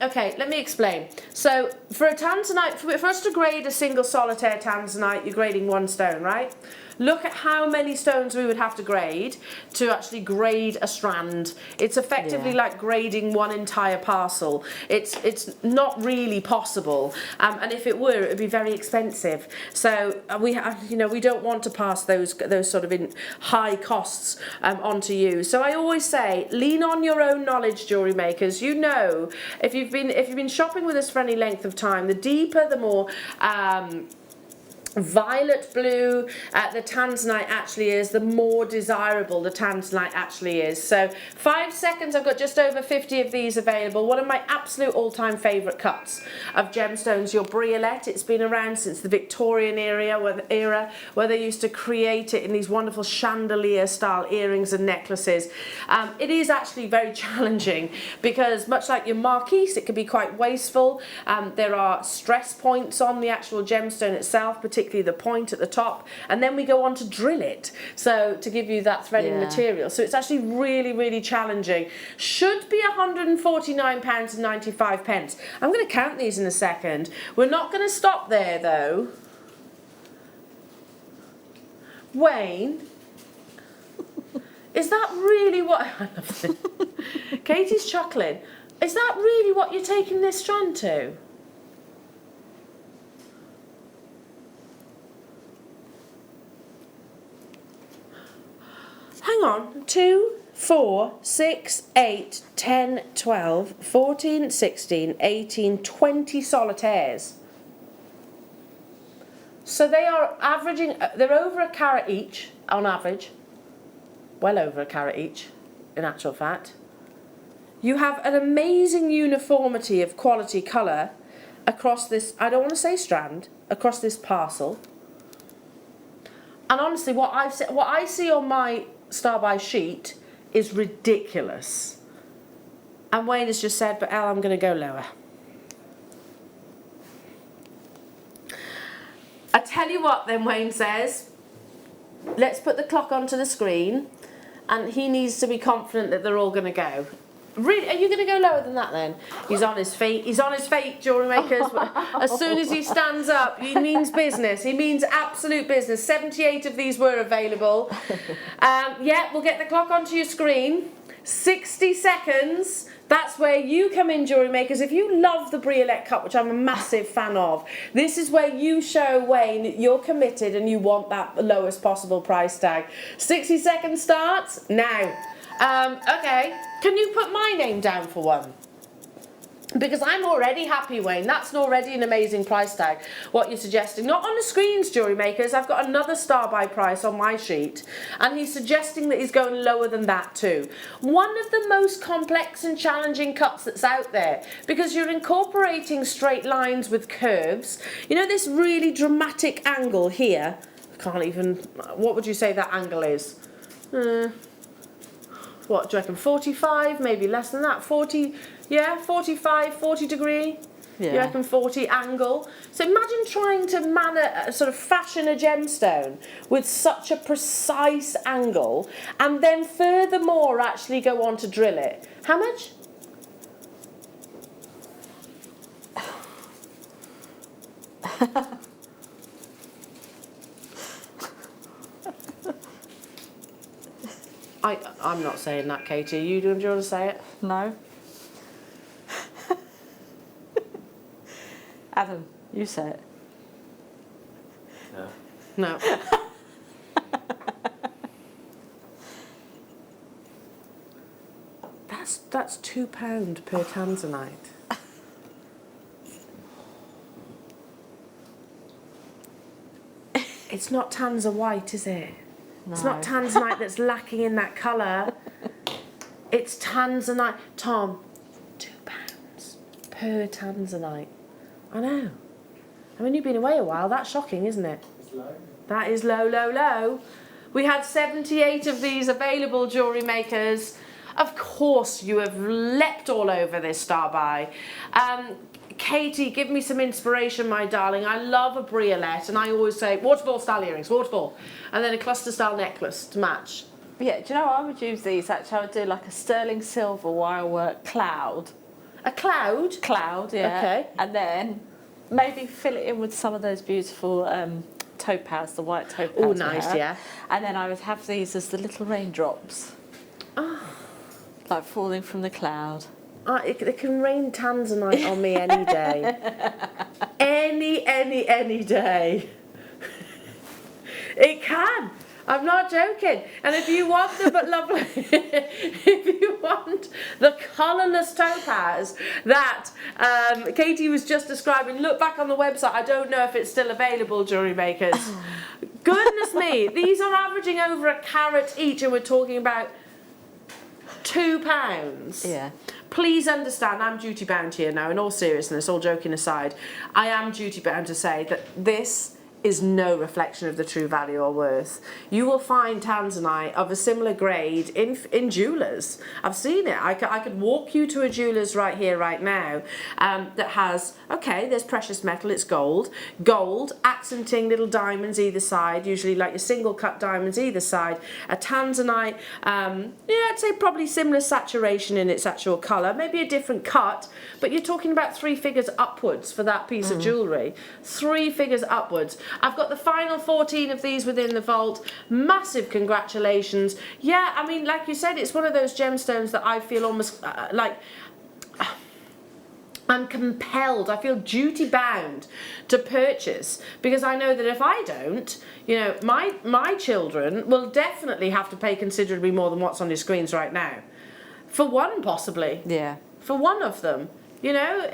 Okay, let me explain. So for a Tanzanite, for us to grade a single solitaire Tanzanite, you're grading 1 stone, right? Look at how many stones we would have to grade to actually grade a strand. It's effectively like grading 1 entire parcel. It's not really possible, and if it were, it would be very expensive. So we don't want to pass those sort of high costs onto you. So I always say, lean on your own knowledge, jewellery makers. You know, if you've been shopping with us for any length of time, the deeper, the more violet blue the Tanzanite actually is, the more desirable the Tanzanite actually is. So 5 seconds, I've got just over 50 of these available. One of my absolute all-time favourite cuts of gemstones, your briolette. It's been around since the Victorian era where they used to create it in these wonderful chandelier style earrings and necklaces. It is actually very challenging because much like your marquise, it can be quite wasteful. There are stress points on the actual gemstone itself, particularly the point at the top, and then we go on to drill it, so to give you that threading material. So it's actually really, really challenging. Should be £149.95. I'm going to count these in a second. We're not going to stop there though. Wayne, is that really what I love it. Katie's chuckling. Is that really what you're taking this strand to? Hang on, 2, 4, 6, 8, 10, 12, 14, 16, 18, 20 solitaires. So they are averaging, they're over a carat each on average. Well over a carat each, in actual fact. You have an amazing uniformity of quality colour across this, I don't want to say strand, across this parcel. And honestly, what I see on my Star by sheet is ridiculous. And Wayne has just said, but Elle, I'm going to go lower. I tell you what then, Wayne says, let's put the clock onto the screen, and he needs to be confident that they're all going to go. Really? Are you going to go lower than that then? He's on his feet. He's on his feet, jewellery makers. As soon as he stands up, he means business. He means absolute business. 78 of these were available. Yeah, we'll get the clock onto your screen. 60 seconds. That's where you come in, jewellery makers. If you love the Briolette cup, which I'm a massive fan of, this is where you show Wayne that you're committed and you want that lowest possible price tag. 60 seconds starts now. Okay, can you put my name down for one? Because I'm already happy, Wayne. That's already an amazing price tag, what you're suggesting. Not on the screens, jewellery makers. I've got another star buy price on my sheet, and he's suggesting that he's going lower than that too. One of the most complex and challenging cuts that's out there, because you're incorporating straight lines with curves. You know this really dramatic angle here? I can't even, what would you say that angle is? What do you reckon, 45, maybe less than that, 40, yeah, 45, 40 degree, yeah. You reckon 40 angle. So imagine trying to sort of fashion a gemstone with such a precise angle, and then furthermore actually go on to drill it. How much? I'm not saying that, Katie. Do you want to say it? No. Adam, you say it. No. That's £2 per Tanzanite. It's not Tanza white, is it? No. It's not Tanzanite that's lacking in that colour. It's Tanzanite. Tom, £2 per Tanzanite. I know. I mean, you've been away a while. That's shocking, isn't it? It's low. That is low, low, low. We had 78 of these available, jewellery makers. Of course, you have leapt all over this star buy. Katie, give me some inspiration, my darling. I love a briolette, and I always say waterfall style earrings, waterfall, and then a cluster style necklace to match. Yeah, do you know what I would use these? Actually, I would do like a sterling silver wirework cloud. A cloud? Cloud, yeah. Okay. And then maybe fill it in with some of those beautiful topaz, the white topaz. Oh, nice, yeah. And then I would have these as the little raindrops. Oh. Like falling from the cloud. It can rain Tanzanite on me any day. Any day. It can. I'm not joking. And if you want the lovely, if you want the colourless topaz that Katie was just describing, look back on the website. I don't know if it's still available, jewellery makers. Goodness me, these are averaging over a carat each, and we're talking about £2. Yeah. Please understand, I'm duty bound here now, in all seriousness, all joking aside, I am duty bound to say that this is no reflection of the true value or worth. You will find Tanzanite of a similar grade in jewellers. I've seen it. I could walk you to a jeweller's right here, right now, that has, okay, there's precious metal, it's gold, accenting little diamonds either side, usually like your single cut diamonds either side, a Tanzanite, yeah, I'd say probably similar saturation in its actual colour, maybe a different cut, but you're talking about 3 figures upwards for that piece of jewellery. 3 figures upwards. I've got the final 14 of these within the vault. Massive congratulations. Yeah, I mean, like you said, it's one of those gemstones that I feel almost like I'm compelled, I feel duty bound to purchase, because I know that if I don't, you know, my children will definitely have to pay considerably more than what's on your screens right now. For one, possibly. Yeah. For one of them. You know,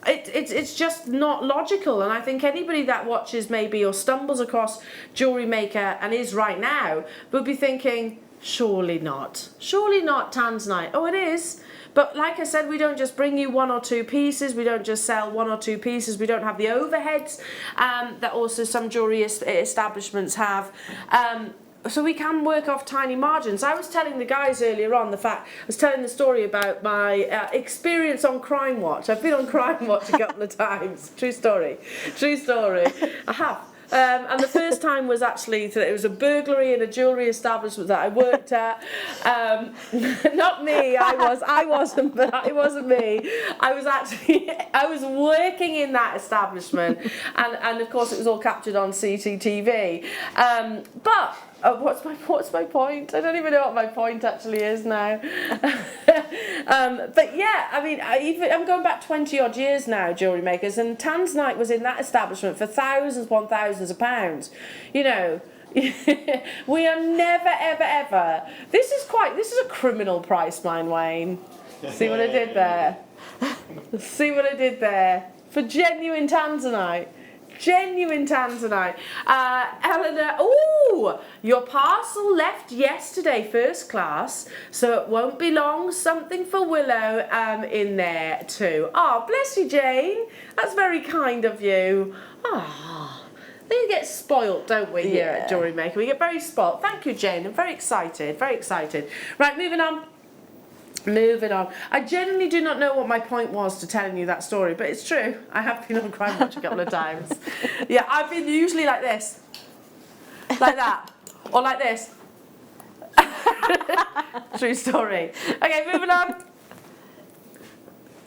it's just not logical, and I think anybody that watches maybe or stumbles across Jewellery Maker and is right now would be thinking, surely not Tanzanite. Oh, it is. But like I said, we don't just bring you 1 or 2 pieces, we don't just sell 1 or 2 pieces, we don't have the overheads that also some jewellery establishments have. so we can work off tiny margins. I was telling the guys earlier on I was telling the story about my experience on Crime Watch. I've been on Crime Watch a couple of times. True story. I have. And the first time was actually that it was a burglary in a jewellery establishment that I worked at. Not me, I wasn't, but it wasn't me. I was working in that establishment, and of course it was all captured on CCTV. But what's my point? I don't even know what my point actually is now. But yeah, I mean, I'm going back 20 odd years now, jewellery makers, and Tanzanite was in that establishment for thousands upon thousands of pounds. You know, we are never, ever, ever. This is a criminal price, mine, Wayne. See what I did there? See what I did there? For genuine Tanzanite. Genuine Tanzanite. Eleanor, ooh, your parcel left yesterday, first class, so it won't be long. Something for Willow in there too. Oh, bless you, Jane. That's very kind of you. Ah. We get spoilt, don't we, here at Jewellery Maker? We get very spoilt. Thank you, Jane. I'm very excited, very excited. Right, moving on. Moving on. I genuinely do not know what my point was to telling you that story, but it's true. I have been on Crime Watch a couple of times. Yeah, I've been usually like this. Like that. Or like this. True story. Okay, moving on.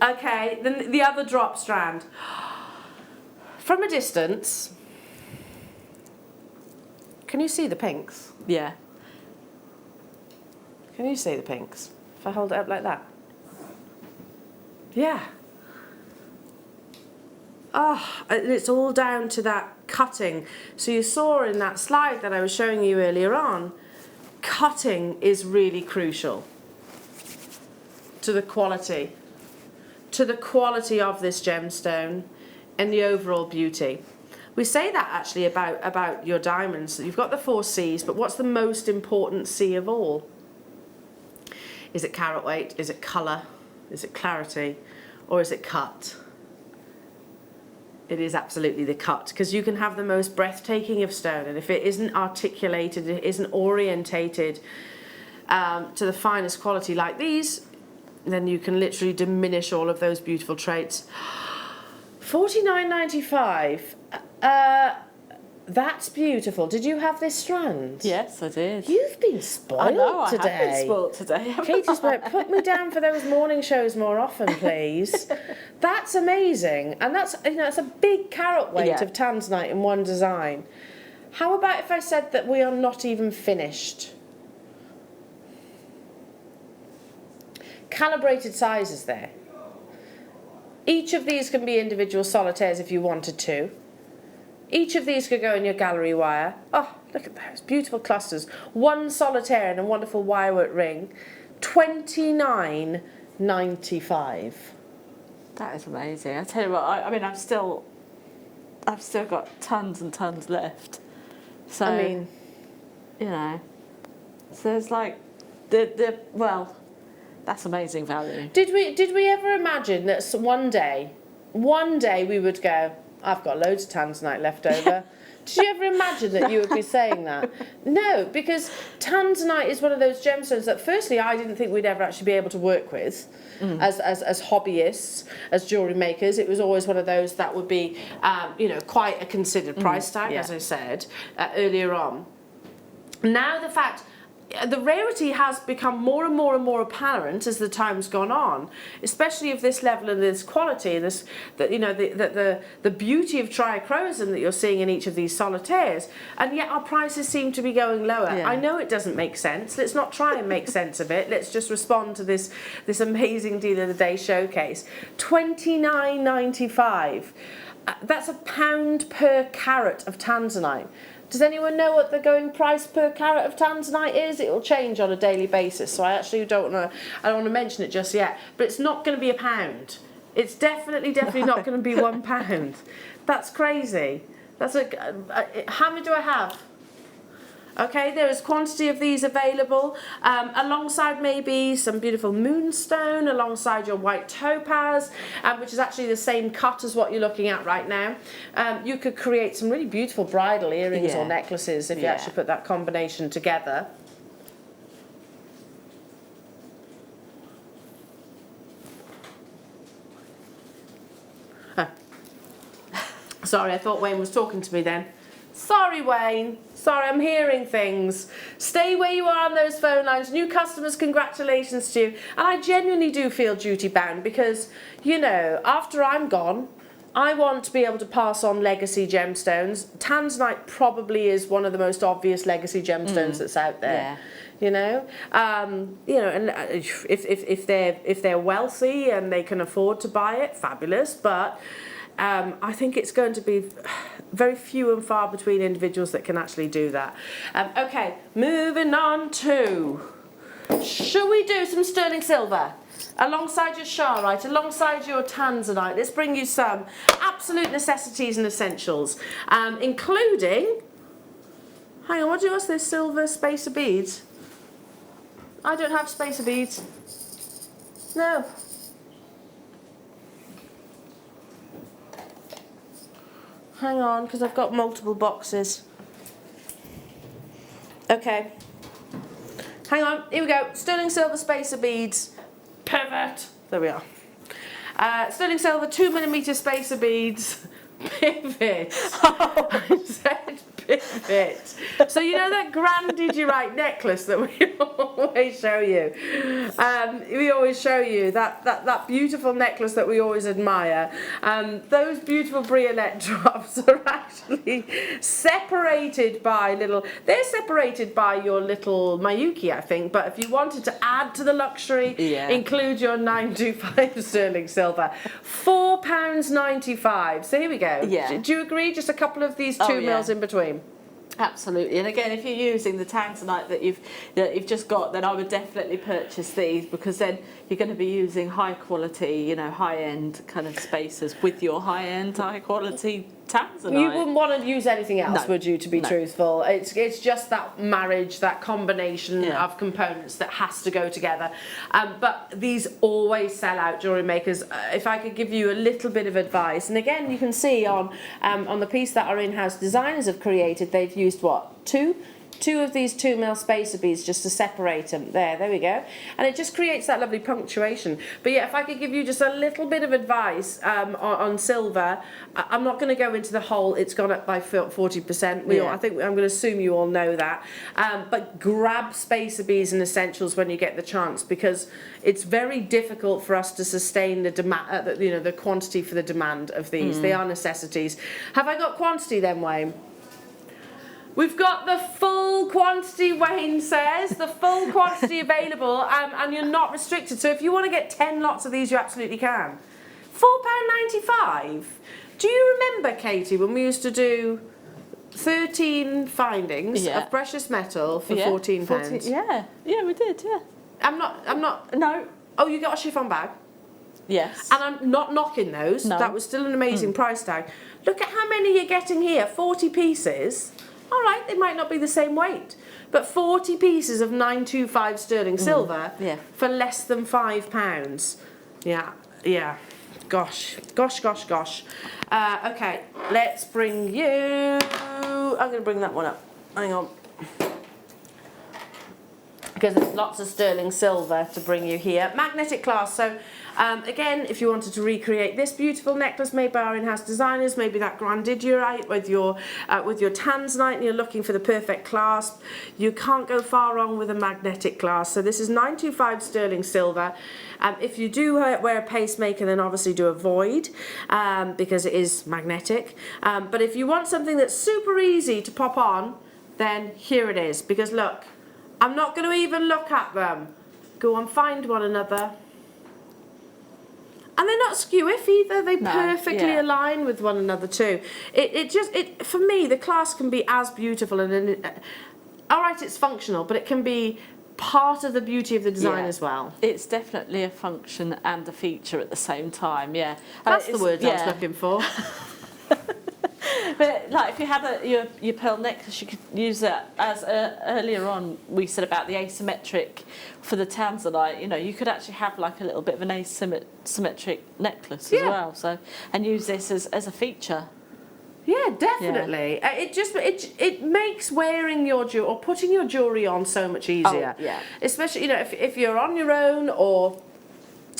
Okay, then the other drop strand. From a distance, can you see the pinks? Yeah. Can you see the pinks? If I hold it up like that. Yeah. Oh, and it's all down to that cutting. So you saw in that slide that I was showing you earlier on, cutting is really crucial to the quality of this gemstone and the overall beauty. We say that actually about your diamonds. You've got the 4 C's, but what's the most important C of all? Is it carat weight? Is it colour? Is it clarity? Or is it cut? It is absolutely the cut, because you can have the most breathtaking of stone, and if it isn't articulated, it isn't orientated to the finest quality like these, then you can literally diminish all of those beautiful traits. $49.95. That's beautiful. Did you have this strand? Yes, I did. You've been spoiled I know, today. I have been spoiled today. Katie's like, put me down for those morning shows more often, please. That's amazing. And that's, you know, it's a big carat weight of Tanzanite in one design. How about if I said that we are not even finished? Calibrated sizes there. Each of these can be individual solitaires if you wanted to. Each of these could go in your gallery wire. Oh, look at those beautiful clusters. One solitaire and a wonderful wirework ring. $29.95. That is amazing. I tell you what, I mean, I've still got tons and tons left. So, I mean, you know, so there's like well, that's amazing value. Did we ever imagine that one day we would go, I've got loads of Tanzanite left over? Did you ever imagine that you would be saying that? No, because Tanzanite is one of those gemstones that firstly I didn't think we'd ever actually be able to work with as hobbyists, as jewellery makers. It was always one of those that would be, you know, quite a considered price tag, as I said earlier on. Now the fact, the rarity has become more and more and more apparent as the time's gone on, especially of this level and this quality, and this, you know, the beauty of triachromosome that you're seeing in each of these solitaires, and yet our prices seem to be going lower. I know it doesn't make sense. Let's not try and make sense of it. Let's just respond to this amazing deal of the day showcase. $29.95. That's £1 per carat of Tanzanite. Does anyone know what the going price per carat of Tanzanite is? It will change on a daily basis, so I actually don't want to mention it just yet. But it's not going to be £1. It's definitely not going to be £1. That's crazy. That's how many do I have? Okay, there is quantity of these available, alongside maybe some beautiful moonstone, alongside your white topaz, which is actually the same cut as what you're looking at right now. You could create some really beautiful bridal earrings or necklaces if you actually put that combination together. Sorry, I thought Wayne was talking to me then. Sorry, Wayne. Sorry, I'm hearing things. Stay where you are on those phone lines. New customers, congratulations to you. And I genuinely do feel duty bound because, you know, after I'm gone, I want to be able to pass on legacy gemstones. Tanzanite probably is one of the most obvious legacy gemstones that's out there. You know, and if they're wealthy and they can afford to buy it, fabulous. But I think it's going to be very few and far between individuals that can actually do that. Okay, moving on to, should we do some sterling silver? Alongside your Charoite, alongside your Tanzanite, let's bring you some absolute necessities and essentials, including, hang on, what's this silver spacer beads? I don't have spacer beads. No. Hang on, because I've got multiple boxes. Okay. Hang on, here we go. Sterling silver spacer beads. Pivot. There we are. Sterling silver 2mm spacer beads. Pivot. Oh. I said pivot. So you know that grand Digirite necklace that we always show you? We always show you that beautiful necklace that we always admire. Those beautiful briolette drops are actually separated by they're separated by your little Mayuki, I think, but if you wanted to add to the luxury, include your 925 sterling silver. £4.95. So here we go. Yeah. Do you agree? Just a couple of these 2 mils in between. Absolutely, and again, if you're using the Tanzanite that you've just got, then I would definitely purchase these, because then you're going to be using high quality, you know, high end kind of spacers with your high end, high quality Tanzanite. You wouldn't want to use anything else, would you? To be truthful, it's just that marriage, that combination of components that has to go together. But these always sell out, jewellery makers. If I could give you a little bit of advice, and again, you can see on the piece that our in-house designers have created, they've used what, two of these 2 mil spacer beads just to separate them. There we go. And it just creates that lovely punctuation. But yeah, if I could give you just a little bit of advice on silver, I'm not going to go into the whole, it's gone up by 40%. I think I'm going to assume you all know that. But grab spacer beads and essentials when you get the chance, because it's very difficult for us to sustain the demand, the quantity for the demand of these. They are necessities. Have I got quantity then, Wayne? We've got the full quantity, Wayne says, the full quantity available, and you're not restricted. So if you want to get 10 lots of these, you absolutely can. £4.95. Do you remember, Katie, when we used to do 13 findings of precious metal for £14? Yeah, we did, yeah. I'm not. No. Oh, you got a chiffon bag? Yes. And I'm not knocking those. No. That was still an amazing price tag. Look at how many you're getting here. 40 pieces. All right, they might not be the same weight, but 40 pieces of 925 sterling silver for less than £5. Yeah. Gosh. Okay, let's bring you. I'm going to bring that one up. Hang on. Because there's lots of sterling silver to bring you here. Magnetic clasp. So again, if you wanted to recreate this beautiful necklace made by our in-house designers, maybe that grand Digirite with your Tanzanite, and you're looking for the perfect clasp, you can't go far wrong with a magnetic clasp. So this is 925 sterling silver. If you do wear a pacemaker, then obviously do avoid, because it is magnetic. But if you want something that's super easy to pop on, then here it is. Because look, I'm not going to even look at them. Go on, find one another. And they're not skew-if either. They perfectly align with one another too. For me, the clasp can be as beautiful and all right, it's functional, but it can be part of the beauty of the design as well. It's definitely a function and a feature at the same time. Yeah, that's the word I was looking for. But like if you had your pearl necklace, you could use it as earlier on we said about the asymmetric for the Tanzanite. You know, you could actually have like a little bit of an asymmetric necklace as well. So and use this as a feature. Yeah, definitely. It makes wearing your jewelry or putting your jewelry on so much easier. Oh, yeah. Especially, you know, if you're on your own or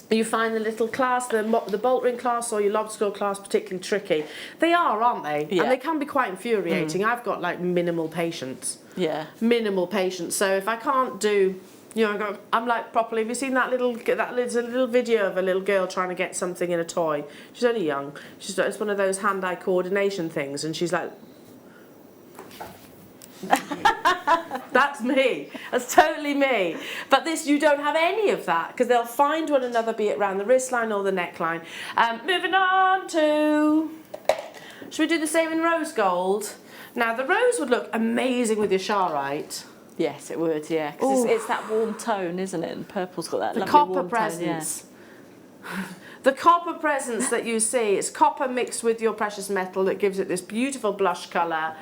you find the little class, the bolt ring class or your lobster class particularly tricky. They are, aren't they? Yeah. And they can be quite infuriating. I've got like minimal patience. Yeah. Minimal patience. So if I can't do, you know, I'm like properly. Have you seen that there's a little video of a little girl trying to get something in a toy? She's only young. It's one of those hand-eye coordination things, and she's like, that's me. That's totally me. But this, you don't have any of that because they'll find one another, be it around the wristline or the neckline. Moving on to, should we do the same in rose gold? Now the rose would look amazing with your Charoite. Yes, it would, yeah. Because it's that warm tone, isn't it? And purple's got that lovely copper warm presence. Tone, yeah. The copper presence that you see, it's copper mixed with your precious metal that gives it this beautiful blush colour.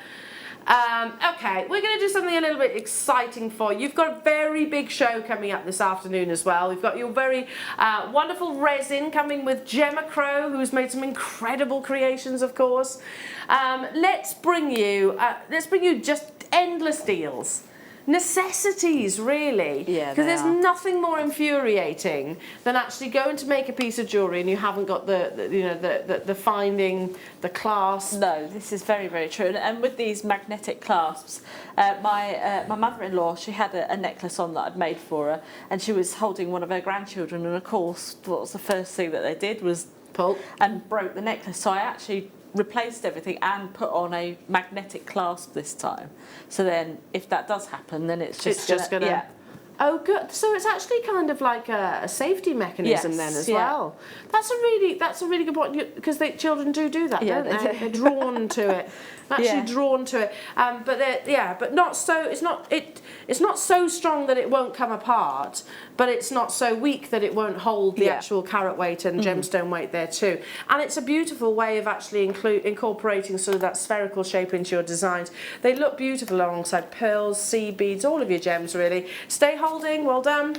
Okay, we're going to do something a little bit exciting for you. You've got a very big show coming up this afternoon as well. We've got your very wonderful resin coming with Gemma Crow, who's made some incredible creations, of course. Let's bring you just endless deals. Necessities, really. Yeah, because there's nothing more infuriating than actually going to make a piece of jewellery and you haven't got the finding, the clasp. No, this is very, very true. And with these magnetic clasps, my mother-in-law, she had a necklace on that I'd made for her, and she was holding one of her grandchildren, and of course, what was the first thing that they did was pull and broke the necklace. So I actually replaced everything and put on a magnetic clasp this time. So then if that does happen, then it's just gonna yeah. Oh, good. So it's actually kind of like a safety mechanism then as well. That's a really good point, because children do that, don't they? They're drawn to it. Actually drawn to it. But not so. It's not so strong that it won't come apart, but it's not so weak that it won't hold the actual carat weight and gemstone weight there too. And it's a beautiful way of actually incorporating sort of that spherical shape into your designs. They look beautiful alongside pearls, seed beads, all of your gems really. Stay holding, well done.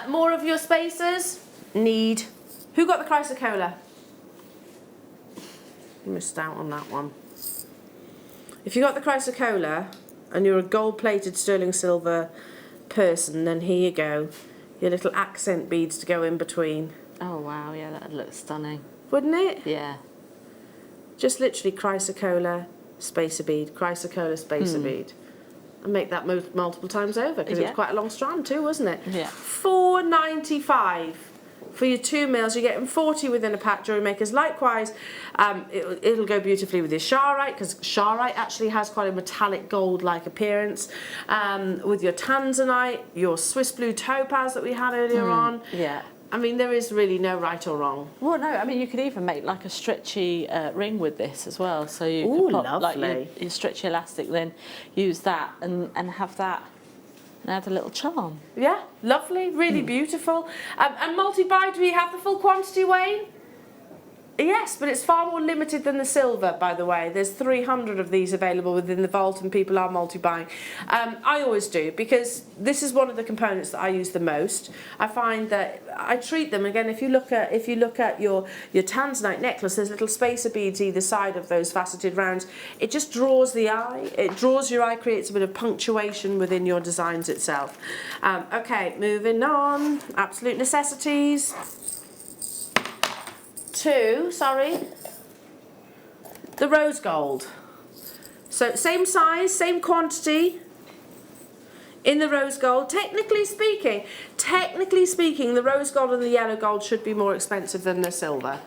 More of your spacers? Need. Who got the Chrysocolla? You missed out on that one. If you got the Chrysocolla and you're a gold-plated sterling silver person, then here you go. Your little accent beads to go in between. Oh wow, yeah, that looks stunning. Wouldn't it? Yeah. Just literally Chrysocolla, spacer bead, Chrysocolla, spacer bead. And make that move multiple times over, because it was quite a long strand too, wasn't it? Yeah. $4.95 for your 2 mils. You're getting 40 within a pack, Jewellery Makers. Likewise, it'll go beautifully with your Charoite, because Charoite actually has quite a metallic gold-like appearance. With your Tanzanite, your Swiss blue topaz that we had earlier on. Yeah. I mean, there is really no right or wrong. Well, no, I mean, you could even make like a stretchy ring with this as well. So you could pop like your stretchy elastic, then use that and have that and add a little charm. Yeah, lovely, really beautiful. And multi-buy, do we have the full quantity, Wayne? Yes, but it's far more limited than the silver, by the way. There's 300 of these available within the vault, and people are multi-buying. I always do, because this is one of the components that I use the most. I find that I treat them, again, if you look at your Tanzanite necklace, there's little spacer beads either side of those faceted rounds. It just draws the eye. It draws your eye, creates a bit of punctuation within your designs itself. Okay, moving on. Absolute necessities. The rose gold. So same size, same quantity in the rose gold. Technically speaking, the rose gold and the yellow gold should be more expensive than the silver.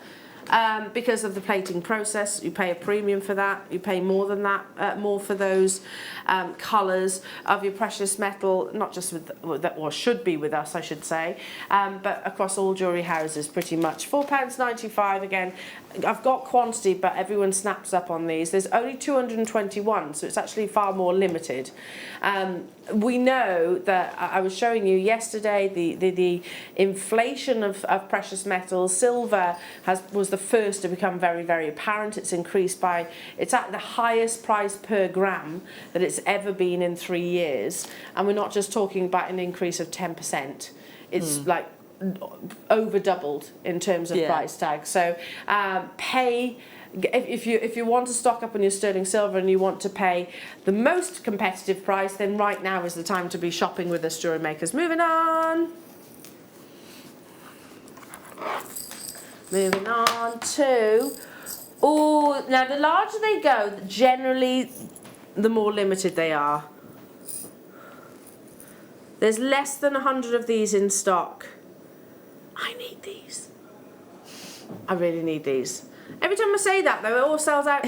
Because of the plating process, you pay a premium for that. You pay more than that, more for those colours of your precious metal, not just with that, or should be with us, I should say, but across all jewellery houses, pretty much. £4.95 again. I've got quantity, but everyone snaps up on these. There's only 221, so it's actually far more limited. We know that I was showing you yesterday the inflation of precious metals. Silver was the first to become very, very apparent. It's increased by, it's at the highest price per gram that it's ever been in 3 years. And we're not just talking about an increase of 10%. It's like over doubled in terms of price tag. So if you want to stock up on your sterling silver and you want to pay the most competitive price, then right now is the time to be shopping with us, jewellery makers. Moving on. Moving on to, now the larger they go, generally the more limited they are. There's less than 100 of these in stock. I need these. I really need these. Every time I say that though, it all sells out.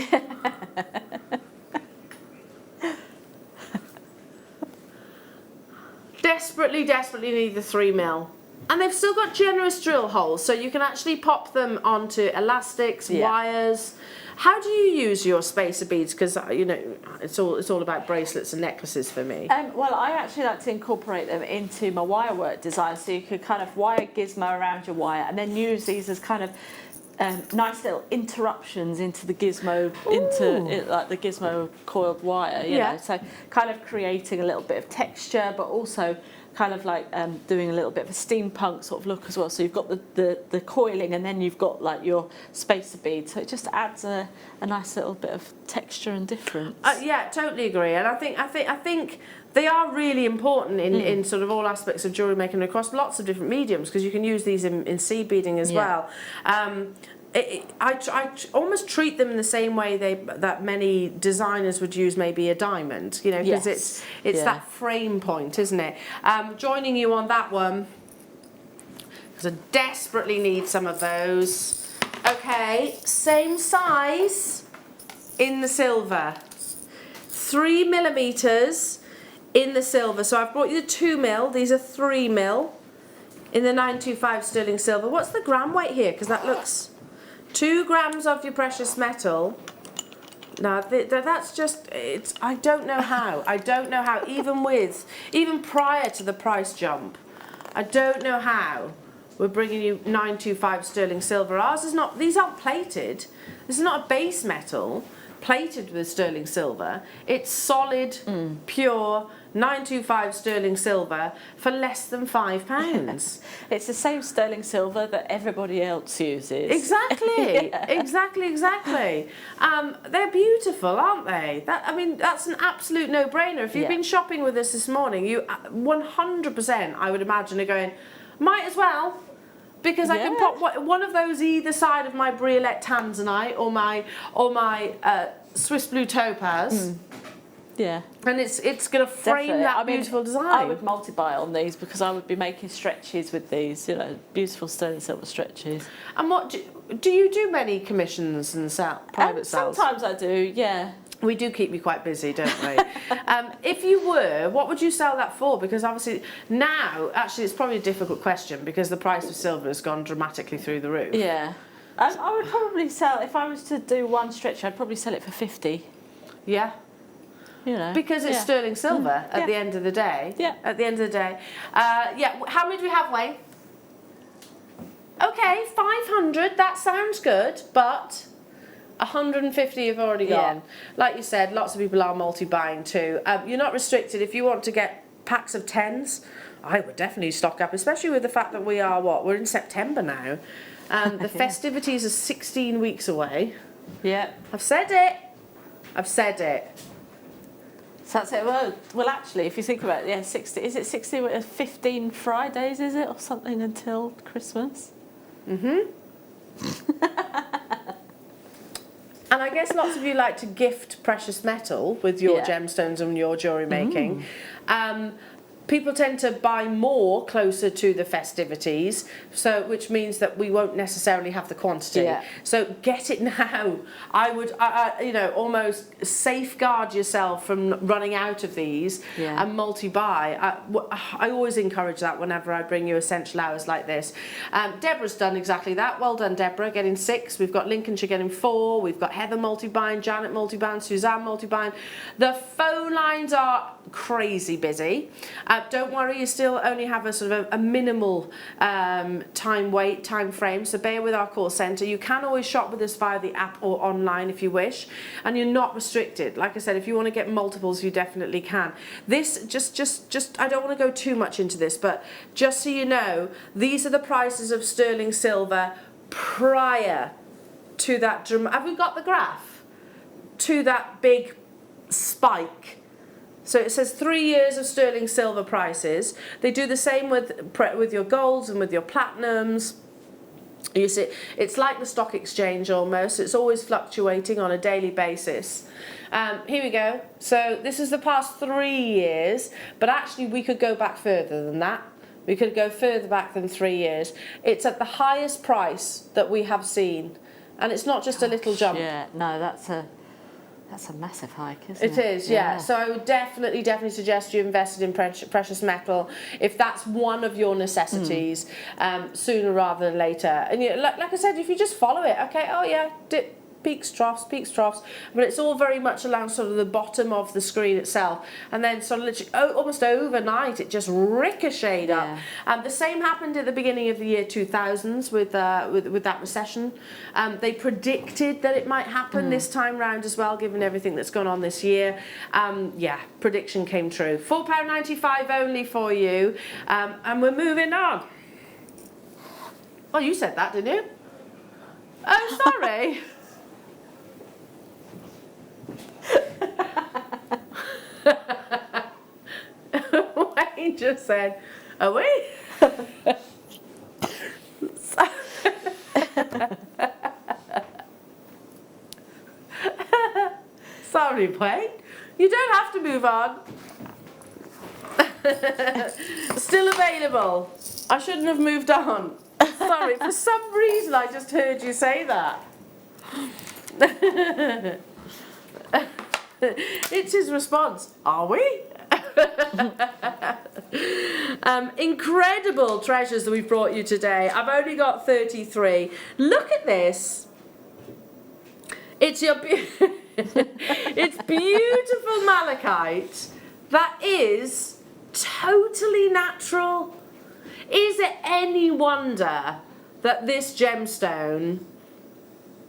Desperately, desperately need the 3mm. And they've still got generous drill holes, so you can actually pop them onto elastics, wires. How do you use your spacer beads? Because you know, it's all about bracelets and necklaces for me. Well, I actually like to incorporate them into my wirework design, so you could kind of wire gizmo around your wire, and then use these as kind of nice little interruptions into the gizmo, like the gizmo coiled wire. You know, so kind of creating a little bit of texture, but also kind of like doing a little bit of a steampunk sort of look as well. So you've got the coiling, and then you've got like your spacer bead. So it just adds a nice little bit of texture and difference. Yeah, totally agree. And I think they are really important in sort of all aspects of jewellery making across lots of different mediums, because you can use these in seed beading as well. I almost treat them in the same way that many designers would use maybe a diamond, you know, because it's that frame point, isn't it? Joining you on that one, because I desperately need some of those. Okay, same size in the silver, 3mm in the silver. So I've brought you the 2mm. These are 3mm in the 925 sterling silver. What's the gram weight here? Because that looks 2 grams of your precious metal. Now that's just, I don't know how. I don't know how. Even prior to the price jump, I don't know how we're bringing you 925 sterling silver. Ours is not. These aren't plated. This is not a base metal plated with sterling silver. It's solid, pure 925 sterling silver for less than £5. It's the same sterling silver that everybody else uses. Exactly, exactly. They're beautiful, aren't they? That's an absolute no-brainer. If you've been shopping with us this morning, you 100%, I would imagine, are going, might as well. Because I can pop one of those either side of my Briolette Tanzanite or my Swiss Blue Topaz. Yeah. And it's going to frame that beautiful design. I would multi-buy on these, because I would be making stretches with these, you know, beautiful sterling silver stretches. And what do you do many commissions and private sales? Sometimes I do, yeah. We do keep you quite busy, don't we? If you were, what would you sell that for? Because obviously now, actually, it's probably a difficult question, because the price of silver has gone dramatically through the roof. Yeah. I would probably sell, if I was to do one stretch, I'd probably sell it for 50. Yeah. You know. Because it's sterling silver at the end of the day. Yeah. At the end of the day. How many do we have, Wayne? Okay, 500, that sounds good, but 150 have already gone. Like you said, lots of people are multi-buying too. You're not restricted. If you want to get packs of 10s, I would definitely stock up, especially with the fact that we're in September now. The festivities are 16 weeks away. Yeah. I've said it. I've said it. So that's it. Well, actually, if you think about it, 60. Is it 60? 15 Fridays, is it, or something, until Christmas? And I guess lots of you like to gift precious metal with your gemstones and your jewellery making. People tend to buy more closer to the festivities, which means that we won't necessarily have the quantity. Yeah. So get it now. I would, almost safeguard yourself from running out of these and multi-buy. I always encourage that whenever I bring you essential hours like this. Deborah's done exactly that. Well done, Deborah, getting 6. We've got Lincolnshire getting 4. We've got Heather multi-buying, Janet multi-buying, Suzanne multi-buying. The phone lines are crazy busy. Don't worry, you still only have a sort of a minimal time frame, so bear with our call centre. You can always shop with us via the app or online if you wish, and you're not restricted. Like I said, if you want to get multiples, you definitely can. This, just I don't want to go too much into this, but just so you know, these are the prices of sterling silver prior to that, have we got the graph? To that big spike. So it says 3 years of sterling silver prices. They do the same with your golds and with your platinums. You see, it's like the stock exchange almost. It's always fluctuating on a daily basis. Here we go. So this is the past 3 years, but actually we could go back further than that. We could go further back than 3 years. It's at the highest price that we have seen. And it's not just a little jump. Yeah, no, that's a massive hike, isn't it? It is, yeah. So I would definitely suggest you invested in precious metal if that's one of your necessities, sooner rather than later. And like I said, if you just follow it, okay, oh yeah, dip, peaks, troughs, but it's all very much along sort of the bottom of the screen itself, and then sort of literally almost overnight it just ricocheted up. The same happened at the beginning of the year 2000s with that recession. They predicted that it might happen this time round as well, given everything that's gone on this year. Yeah, prediction came true. £4.95 only for you, and we're moving on. Oh, you said that, didn't you? Oh, sorry. Wayne just said, are we? Sorry, Wayne. You don't have to move on. Still available. I shouldn't have moved on. Sorry, for some reason I just heard you say that. It's his response. Are we? Incredible treasures that we've brought you today. I've only got 33. Look at this. It's your it's beautiful malachite that is totally natural. Is it any wonder that this gemstone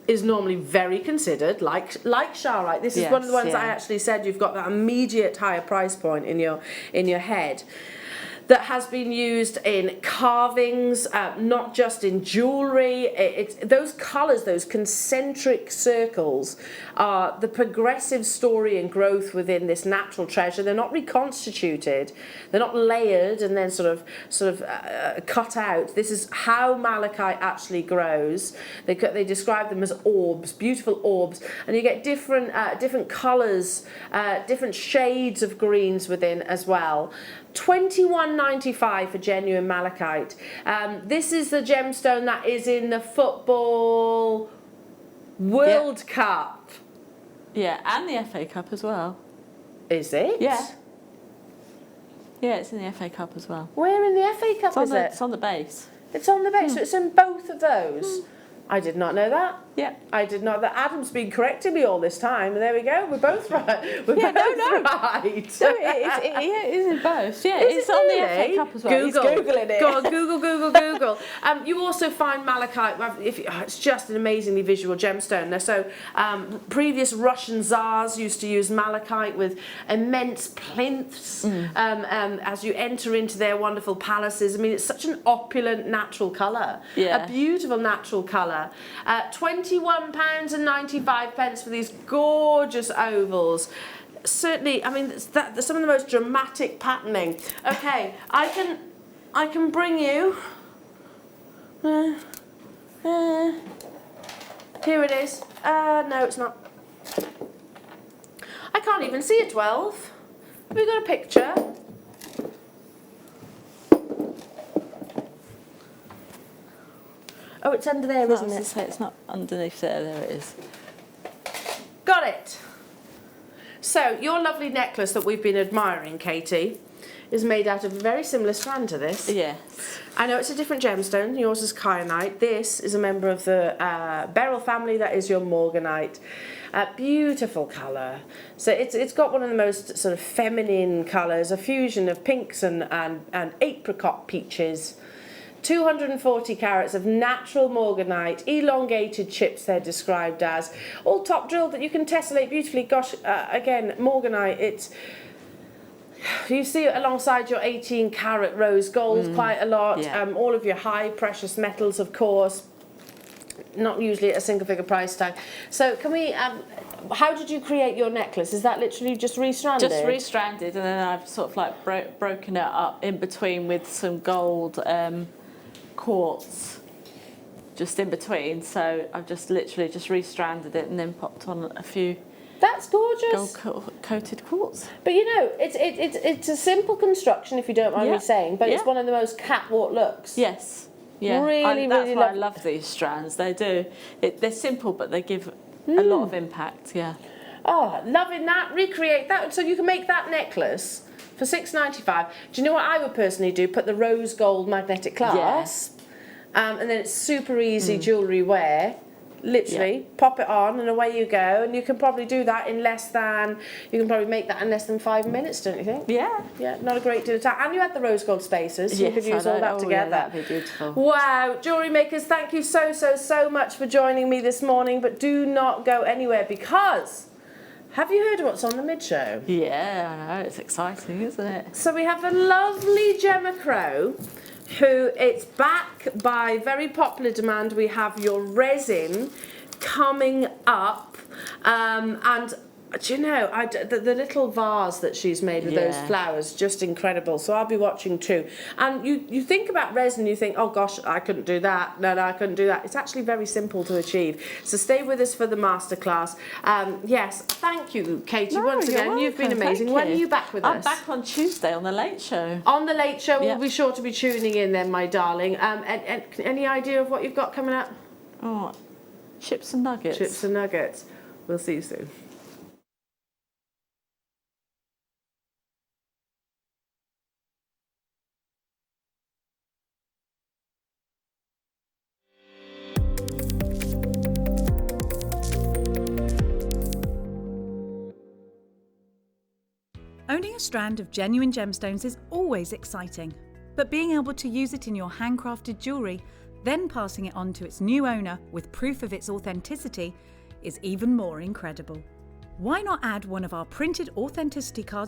is normally very considered, like Charoite? This is one of the ones I actually said you've got that immediate higher price point in your head. That has been used in carvings, not just in jewellery. It's those colours, those concentric circles, are the progressive story and growth within this natural treasure. They're not reconstituted, they're not layered and then sort of cut out. This is how malachite actually grows. They describe them as orbs, beautiful orbs, and you get different colours, different shades of greens within as well. $21.95 for genuine malachite. This is the gemstone that is in the Football World Cup. Yeah, and the FA Cup as well. Is it? Yeah. Yeah, it's in the FA Cup as well. Where in the FA Cup is it? It's on the base. It's on the base, so it's in both of those. I did not know that. Yeah. I did not. That Adam's been correcting me all this time, and there we go. We're both right. We're both right. So it is in both. Yeah, it's on the FA Cup as well. Google. He's Googling it. Go on, Google. You also find malachite. It's just an amazingly visual gemstone. So previous Russian Tsars used to use malachite with immense plinths as you enter into their wonderful palaces. I mean, it's such an opulent natural colour. Yeah. A beautiful natural colour. £21.95 for these gorgeous ovals. Certainly, I mean, that's some of the most dramatic patterning. Okay, I can bring you. Here it is. No, it's not. I can't even see a 12. Have we got a picture? Oh, it's under there, isn't it? Say it's not underneath there. There it is. Got it. So your lovely necklace that we've been admiring, Katie, is made out of a very similar strand to this. Yes. I know it's a different gemstone. Yours is Charoite. This is a member of the beryl family. That is your morganite. Beautiful colour. So it's got one of the most sort of feminine colours, a fusion of pinks and apricot peaches. 240 carats of natural morganite, elongated chips they're described as, all top drilled that you can tessellate beautifully. Gosh, again, morganite, you see it alongside your 18 carat rose gold quite a lot, all of your high precious metals, of course, not usually at a single figure price tag. So can we, how did you create your necklace? Is that literally just restranded? Just restranded, and then I've sort of like broken it up in between with some gold quartz just in between, so I've just literally just restranded it and then popped on a few. That's gorgeous. Gold coated quartz. But you know, it's a simple construction, if you don't mind me saying, but it's one of the most catwalk looks. Yes. Yeah. That's why I love these strands. They do. They're simple, but they give a lot of impact. Yeah. Oh, loving that. Recreate that, so you can make that necklace for $6.95. Do you know what I would personally do? Put the rose gold magnetic clasp, and then it's super easy jewellery wear. Literally, pop it on and away you go, and you can probably do that in less than, you can probably make that in less than 5 minutes, don't you think? Yeah. Yeah, not a great deal of time. And you had the rose gold spacers, so you could use all that together. Yeah, that'd be beautiful. Wow, jewellery makers, thank you so much for joining me this morning, but do not go anywhere, because have you heard of what's on the mid-show? Yeah, I know, it's exciting, isn't it? So we have the lovely Gemma Crow, who it's back by very popular demand. We have your resin coming up, and do you know, the little vase that she's made with those flowers, just incredible. So I'll be watching too. And you think about resin, you think, oh gosh, I couldn't do that. No, I couldn't do that. It's actually very simple to achieve. So stay with us for the masterclass. Yes, thank you, Katie, once again. You've been amazing. When are you back with us? I'm back on Tuesday on The Late Show. On The Late Show, we'll be sure to be tuning in then, my darling. And any idea of what you've got coming up? Oh, chips and nuggets. Chips and nuggets. We'll see you soon. Owning a strand of genuine gemstones is always exciting, but being able to use it in your handcrafted jewellery, then passing it on to its new owner with proof of its authenticity, is even more incredible. Why not add one of our printed authenticity cards